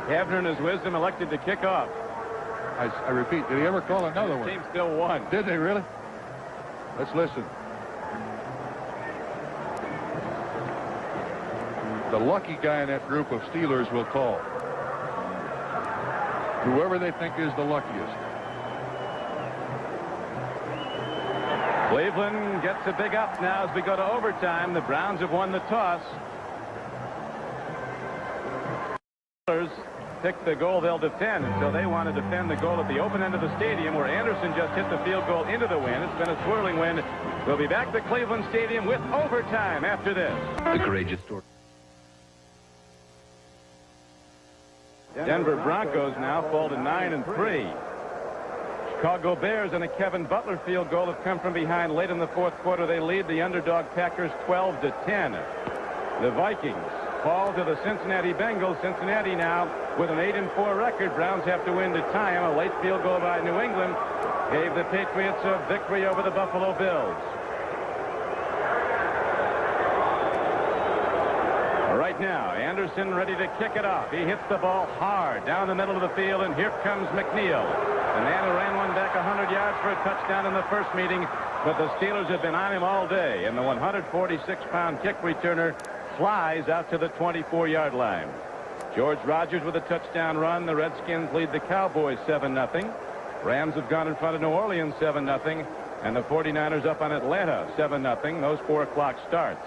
Speaker 1: Abner, in his wisdom, elected to kick off.
Speaker 2: I repeat, did he ever call another one?
Speaker 1: The team still won.
Speaker 2: Did they really? Let's listen. The lucky guy in that group of Steelers will call. Whoever they think is the luckiest.
Speaker 1: Cleveland gets a big up now as we go to overtime. The Browns have won the toss. Steelers pick the goal they'll defend, and so they want to defend the goal at the open end of the stadium where Anderson just hit the field goal into the wind. It's been a swirling wind. We'll be back to Cleveland Stadium with overtime after this.
Speaker 10: The courageous story.
Speaker 1: Denver Broncos now fall to 9-3. Chicago Bears and a Kevin Butler field goal have come from behind late in the fourth quarter. They lead the underdog Packers 12-10. The Vikings fall to the Cincinnati Bengals. Cincinnati now with an 8-4 record. Browns have to win to tie them. A late field goal by New England gave the Patriots a victory over the Buffalo Bills. Right now, Anderson ready to kick it off. He hits the ball hard down the middle of the field, and here comes McNeil. The man who ran one back 100 yards for a touchdown in the first meeting, but the Steelers have been on him all day, and the 146-pound kick returner flies out to the 24-yard line. George Rogers with a touchdown run. The Redskins lead the Cowboys 7-0. Rams have gone in front of New Orleans 7-0. And the 49ers up on Atlanta 7-0. Those 4 o'clock starts.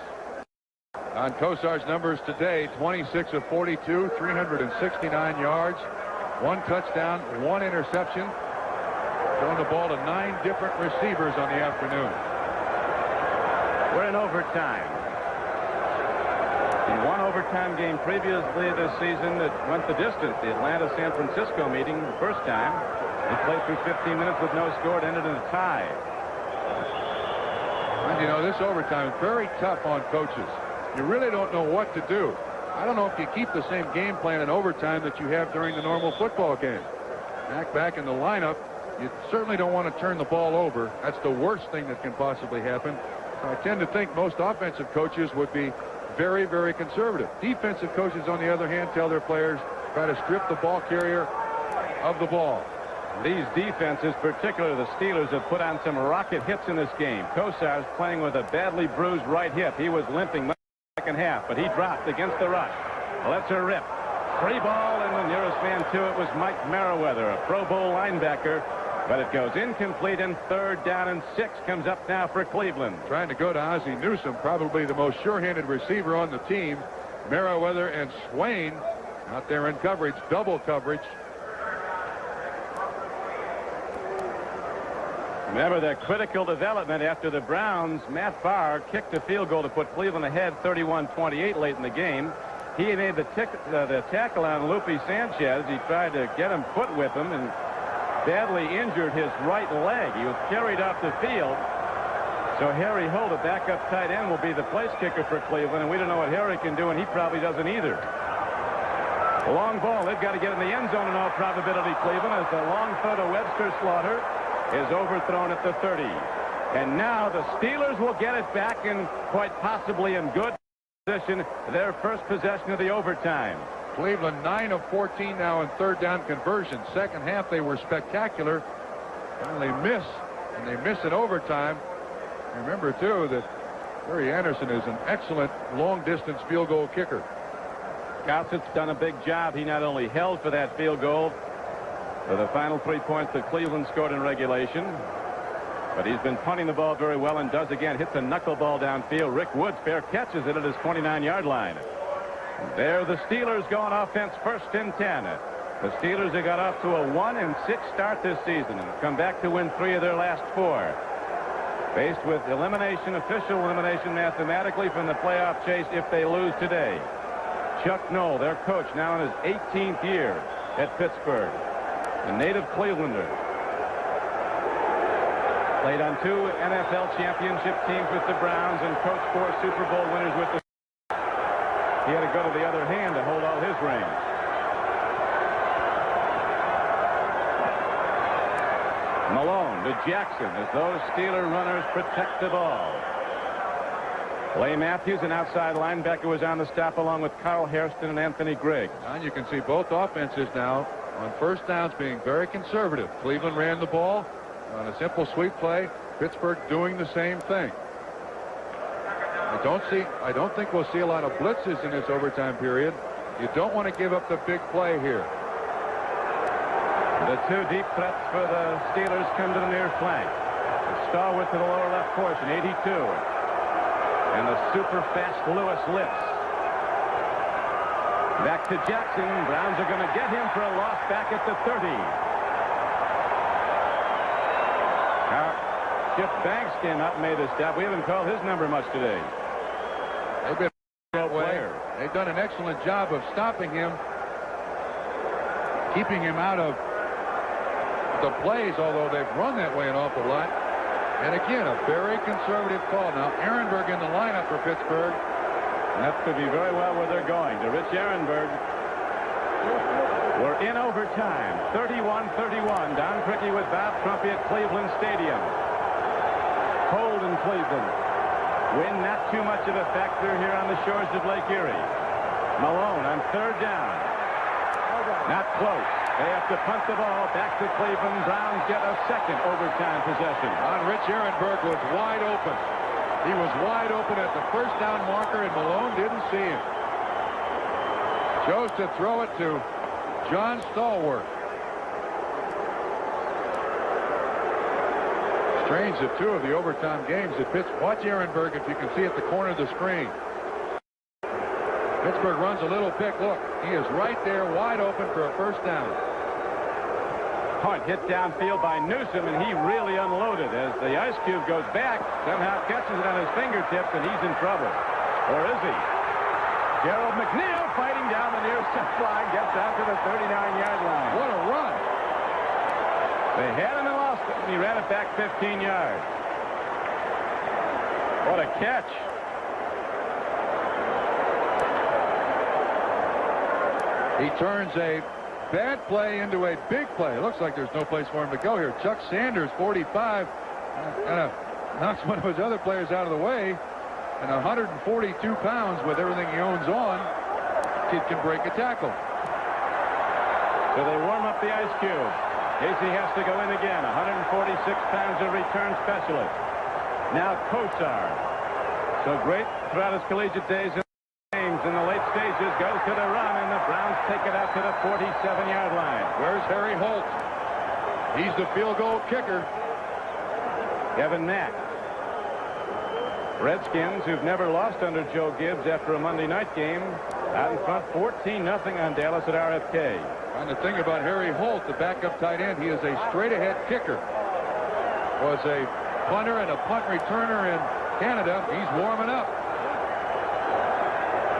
Speaker 2: On Kosar's numbers today, 26 of 42, 369 yards, 1 touchdown, 1 interception. Throwing the ball to 9 different receivers on the afternoon.
Speaker 1: We're in overtime. In one overtime game previously this season that went the distance, the Atlanta-San Francisco meeting the first time. They played through 15 minutes with no score. It ended in a tie.
Speaker 2: And you know, this overtime is very tough on coaches. You really don't know what to do. I don't know if you keep the same game plan in overtime that you have during the normal football game. Back in the lineup, you certainly don't want to turn the ball over. That's the worst thing that can possibly happen. So I tend to think most offensive coaches would be very, very conservative. Defensive coaches, on the other hand, tell their players, try to strip the ball carrier of the ball.
Speaker 1: These defenses, particularly the Steelers, have put on some rocket hits in this game. Kosar's playing with a badly bruised right hip. He was limping much in the second half, but he dropped against the rush. Lets her rip. Free ball, and the nearest man to it was Mike Merriweather, a Pro Bowl linebacker. But it goes incomplete, and 3rd down and 6 comes up now for Cleveland.
Speaker 2: Trying to go to Ozzie Newsome, probably the most sure-handed receiver on the team. Merriweather and Swain out there in coverage, double coverage.
Speaker 1: Remember the critical development after the Browns. Matt Farr kicked a field goal to put Cleveland ahead 31-28 late in the game. He made the tackle on Lupe Sanchez. He tried to get him foot with him and badly injured his right leg. He was carried off the field. So Harry Holt, a backup tight end, will be the place kicker for Cleveland, and we don't know what Harry can do, and he probably doesn't either. The long ball, they've got to get in the end zone in all probability, Cleveland, as the long throw to Webster Slaughter is overthrown at the 30. And now the Steelers will get it back, and quite possibly in good position, their first possession of the overtime.
Speaker 2: Cleveland 9 of 14 now in 3rd down conversion. Second half they were spectacular. And they miss in overtime. Remember too that Barry Anderson is an excellent long distance field goal kicker.
Speaker 1: Gossip's done a big job. He not only held for that field goal for the final 3 points that Cleveland scored in regulation, but he's been punting the ball very well and does again. Hits a knuckleball downfield. Rick Woods fair catches it at his 29-yard line. There the Steelers go on offense, 1st and 10. The Steelers have got off to a 1-6 start this season and come back to win 3 of their last 4. Faced with elimination, official elimination mathematically from the playoff chase if they lose today. Chuck Noll, their coach, now in his 18th year at Pittsburgh. A native Clevelander. Played on 2 NFL championship teams with the Browns and coached 4 Super Bowl winners with the. He had to go to the other hand to hold all his rings. Malone to Jackson as those Steeler runners protect the ball. Clay Matthews, an outside linebacker, was on the stop along with Carl Hairston and Anthony Griggs.
Speaker 2: And you can see both offenses now on 1st downs being very conservative. Cleveland ran the ball on a simple sweep play. Pittsburgh doing the same thing. I don't think we'll see a lot of blitzes in this overtime period. You don't want to give up the big play here.
Speaker 1: The 2 deep threats for the Steelers come to the near flank. Starwood to the lower left portion, 82. And the super fast Lewis Lips. Back to Jackson. Browns are going to get him for a loss back at the 30. Chip Banks came out and made a stop. We haven't called his number much today.
Speaker 2: They've been that way. They've done an excellent job of stopping him, keeping him out of the plays, although they've run that way an awful lot. And again, a very conservative call. Now, Ehrenberg in the lineup for Pittsburgh.
Speaker 1: That could be very well where they're going. To Rich Ehrenberg. We're in overtime. 31-31. Don Criqui with Bob Trumpy at Cleveland Stadium. Cold in Cleveland. Wind not too much of a factor here on the shores of Lake Erie. Malone on 3rd down. Not close. They have to punt the ball back to Cleveland. Browns get a second overtime possession.
Speaker 2: Rich Ehrenberg was wide open. He was wide open at the 1st down marker, and Malone didn't see him. Chose to throw it to John Stallworth. Trains of 2 of the overtime games at Pittsburgh. Watch Ehrenberg if you can see at the corner of the screen. Pittsburgh runs a little pick. Look, he is right there wide open for a first down.
Speaker 1: Hunt hit downfield by Newsom, and he really unloaded as the ice cube goes back. Somehow catches it on his fingertips, and he's in trouble. Or is he? Gerald McNeil fighting down the near line, gets out to the 39-yard line.
Speaker 2: What a run.
Speaker 1: They had him and lost it, and he ran it back 15 yards. What a catch.
Speaker 2: He turns a bad play into a big play. It looks like there's no place for him to go here. Chuck Sanders, 45, kind of knocks one of his other players out of the way. And 142 pounds with everything he owns on, kid can break a tackle.
Speaker 1: So they warm up the ice cube. Casey has to go in again. 146 pounds of return specialist. Now Kosar. So great throughout his collegiate days in games in the late stages. Goes to the run, and the Browns take it out to the 47-yard line.
Speaker 2: Where's Harry Holt? He's the field goal kicker.
Speaker 1: Kevin Mack. Redskins, who've never lost under Joe Gibbs after a Monday night game, out in front 14-0 on Dallas at RFK.
Speaker 2: And the thing about Harry Holt, the backup tight end, he is a straight-ahead kicker. Was a punter and a punt returner in Canada. He's warming up.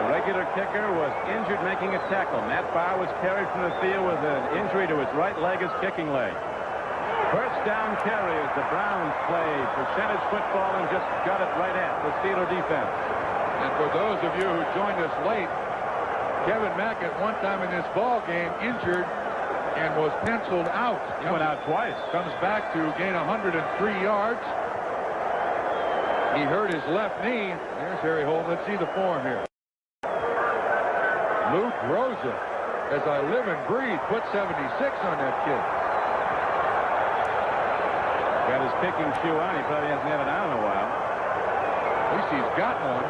Speaker 1: The regular kicker was injured making a tackle. Matt Barr was carried from the field with an injury to his right leg, his kicking leg. First down carry as the Browns play percentage football and just got it right at the Steeler defense.
Speaker 2: And for those of you who joined us late, Kevin Mack at one time in this ball game injured and was penciled out.
Speaker 1: He went out twice.
Speaker 2: Comes back to gain 103 yards. He hurt his left knee. There's Harry Holt. Let's see the form here. Luke Rosa, as I live and breathe, put 76 on that kid.
Speaker 1: Got his kicking shoe on. He probably hasn't had it on in a while.
Speaker 2: At least he's got one.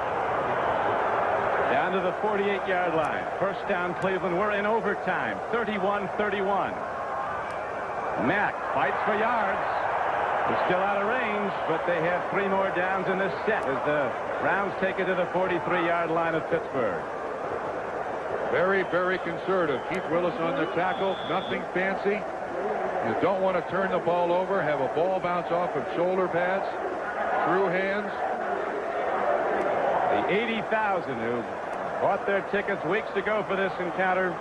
Speaker 1: Down to the 48-yard line. First down, Cleveland. We're in overtime. 31-31. Mack fights for yards. They're still out of range, but they have 3 more downs in this set as the Browns take it to the 43-yard line of Pittsburgh.
Speaker 2: Very, very conservative. Keith Willis on the tackle. Nothing fancy. You don't want to turn the ball over, have a ball bounce off of shoulder pads, through hands.
Speaker 1: The 80,000 who bought their tickets weeks ago for this encounter,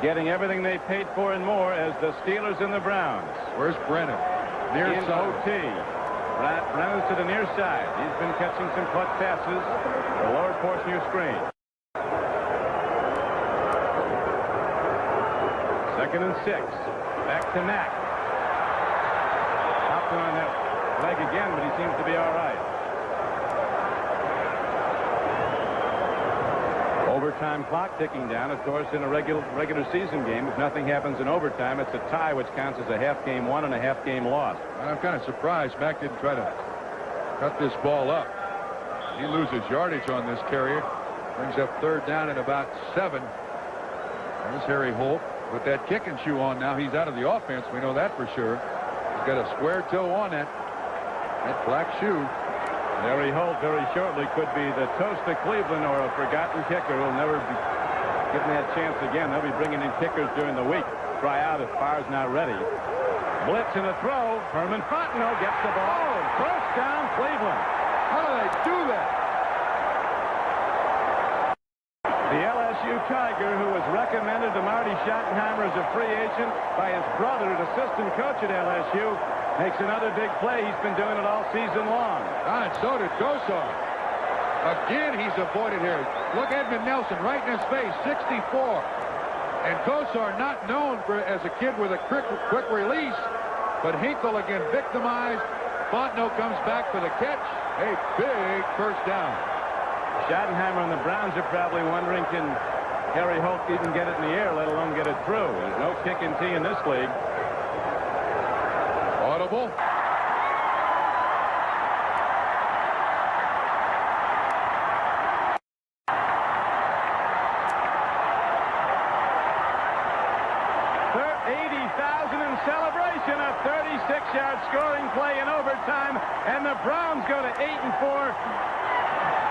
Speaker 1: getting everything they paid for and more as the Steelers and the Browns.
Speaker 2: Where's Brennan? Near
Speaker 1: in
Speaker 2: side.
Speaker 1: OT. Brennan's to the near side. He's been catching some clutch passes. The lower portion of your screen. 2nd and 6. Back to Mack. Hopped on that leg again, but he seems to be all right. Overtime clock ticking down. Of course, in a regular season game, if nothing happens in overtime, it's a tie, which counts as a half-game won and a half-game lost.
Speaker 2: And I'm kind of surprised Mack didn't try to cut this ball up. He loses yardage on this carrier. Brings up 3rd down and about 7. There's Harry Holt. With that kicking shoe on now, he's out of the offense. We know that for sure. He's got a square toe on that black shoe.
Speaker 1: Harry Holt very shortly could be the toast of Cleveland or a forgotten kicker who'll never be given that chance again. They'll be bringing in kickers during the week. Try out if Barr's not ready. Blitz and a throw. Herman Fontenot gets the ball. First down, Cleveland.
Speaker 2: How do they do that?
Speaker 1: The LSU Tiger, who was recommended to Marty Schottenheimer as a free agent by his brother, an assistant coach at LSU, makes another big play. He's been doing it all season long.
Speaker 2: And so did Kosar. Again, he's avoided here. Look, Edmund Nelson right in his face, 64. And Kosar not known as a kid with a quick release, but Hinkle again victimized. Fontenot comes back for the catch. A big first down.
Speaker 1: Schottenheimer and the Browns are probably wondering, can Harry Holt even get it in the air, let alone get it through? There's no kick and tee in this league.
Speaker 2: Audible.
Speaker 1: $80,000 in celebration. possession, a 36-yard scoring play in overtime, and the Browns go to 8-4.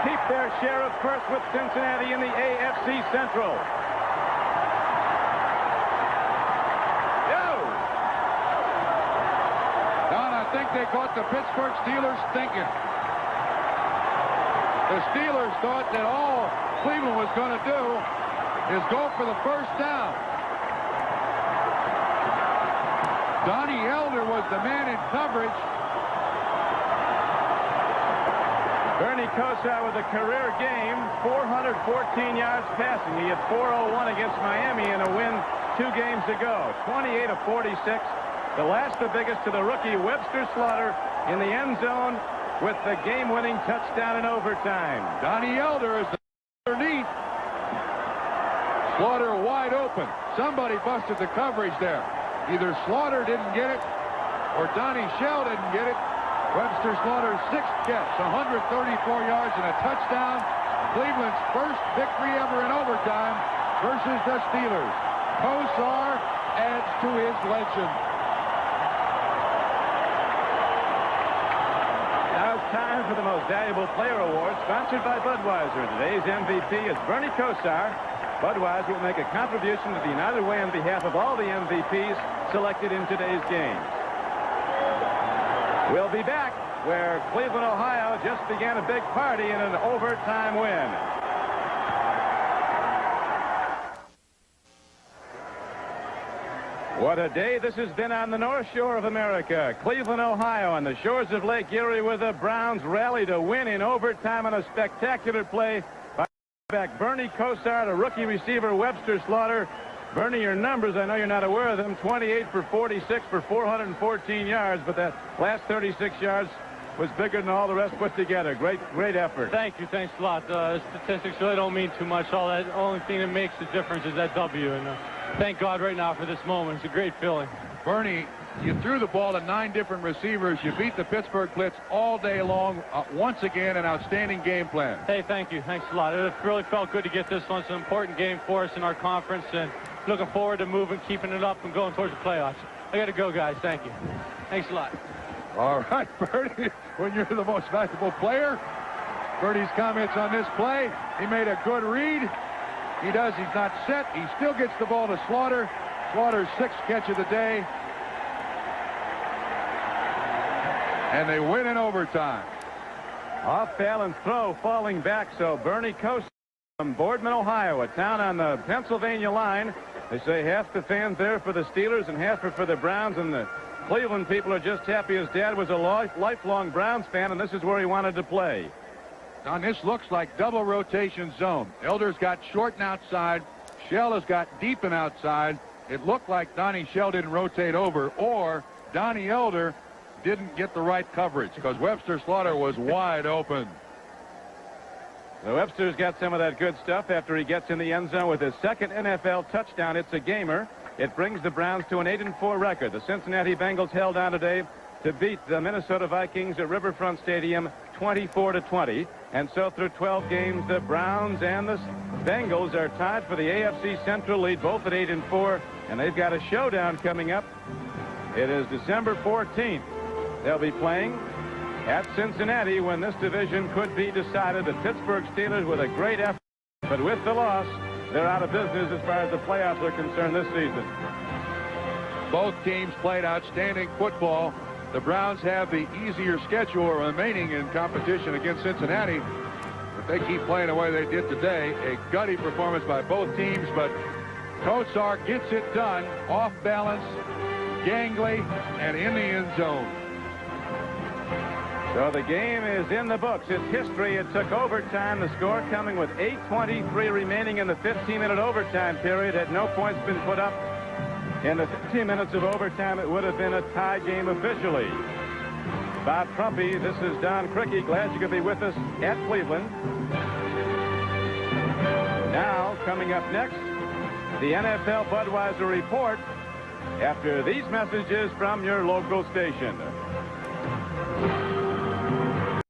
Speaker 1: Keep their share of first with Cincinnati in the AFC Central.
Speaker 2: I think they caught the Pittsburgh Steelers thinking. The Steelers thought that all Cleveland was going to do is go for the first down. Donnie Elder was the man in coverage.
Speaker 1: Bernie Kosar with a career game, 414 yards passing. He had 401 against Miami in a win 2 games ago. 28 of 46. The last, the biggest, to the rookie Webster Slaughter in the end zone with the game-winning touchdown in overtime.
Speaker 2: Donnie Elder is underneath. Slaughter wide open. Somebody busted the coverage there. Either Slaughter didn't get it or Donnie Shell didn't get it. Webster Slaughter's 6th catch, 134 yards and a touchdown. Cleveland's first victory ever in overtime versus the Steelers. Kosar adds to his legend.
Speaker 1: Time for the Most Valuable Player Award, sponsored by Budweiser. Today's MVP is Bernie Kosar. Budweiser will make a contribution to the United Way on behalf of all the MVPs selected in today's game. We'll be back where Cleveland, Ohio just began a big party in an overtime win. What a day this has been on the North Shore of America. Cleveland, Ohio, on the shores of Lake Erie, where the Browns rally to win in overtime on a spectacular play by back Bernie Kosar to rookie receiver Webster Slaughter. Bernie, your numbers, I know you're not aware of them, 28 for 46 for 414 yards, but that last 36 yards was bigger than all the rest put together. Great effort.
Speaker 10: Thank you. Thanks a lot. Statistics really don't mean too much. The only thing that makes the difference is that W. And thank God right now for this moment. It's a great feeling.
Speaker 2: Bernie, you threw the ball to 9 different receivers. You beat the Pittsburgh Blitz all day long. Once again, an outstanding game plan.
Speaker 10: Hey, thank you. Thanks a lot. It really felt good to get this one. It's an important game for us in our conference, and looking forward to moving, keeping it up, and going towards the playoffs. I got to go, guys. Thank you. Thanks a lot.
Speaker 2: All right, Bernie, when you're the most valuable player, Bernie's comments on this play, he made a good read. He's not set. He still gets the ball to Slaughter. Slaughter's 6th catch of the day. And they win in overtime.
Speaker 1: Off balance throw, falling back, so Bernie Kosar from Boardman, Ohio, a town on the Pennsylvania line. They say half the fans there for the Steelers and half are for the Browns, and the Cleveland people are just happy his dad was a lifelong Browns fan, and this is where he wanted to play.
Speaker 2: Now, this looks like double rotation zone. Elder's got short and outside. Shell has got deep and outside. It looked like Donnie Shell didn't rotate over, or Donnie Elder didn't get the right coverage because Webster Slaughter was wide open.
Speaker 1: So Webster's got some of that good stuff after he gets in the end zone with his 2nd NFL touchdown. It's a gamer. It brings the Browns to an 8-4 record. The Cincinnati Bengals held on today to beat the Minnesota Vikings at Riverfront Stadium 24-20. And so through 12 games, the Browns and the Bengals are tied for the AFC Central lead, both at 8-4. And they've got a showdown coming up. It is December 14th. They'll be playing at Cincinnati when this division could be decided. The Pittsburgh Steelers with a great effort, but with the loss, they're out of business as far as the playoffs are concerned this season.
Speaker 2: Both teams played outstanding football. The Browns have the easier schedule remaining in competition against Cincinnati. If they keep playing the way they did today, a gutty performance by both teams, but Kosar gets it done, off balance, gangly, and in the end zone.
Speaker 1: So the game is in the books. It's history. It took overtime. The score coming with 8:23 remaining in the 15-minute overtime period. Had no points been put up in the 15 minutes of overtime, it would have been a tie game officially. Bob Trumpy, this is Don Criqui. Glad you could be with us at Cleveland. Now, coming up next, the NFL Budweiser Report after these messages from your local station.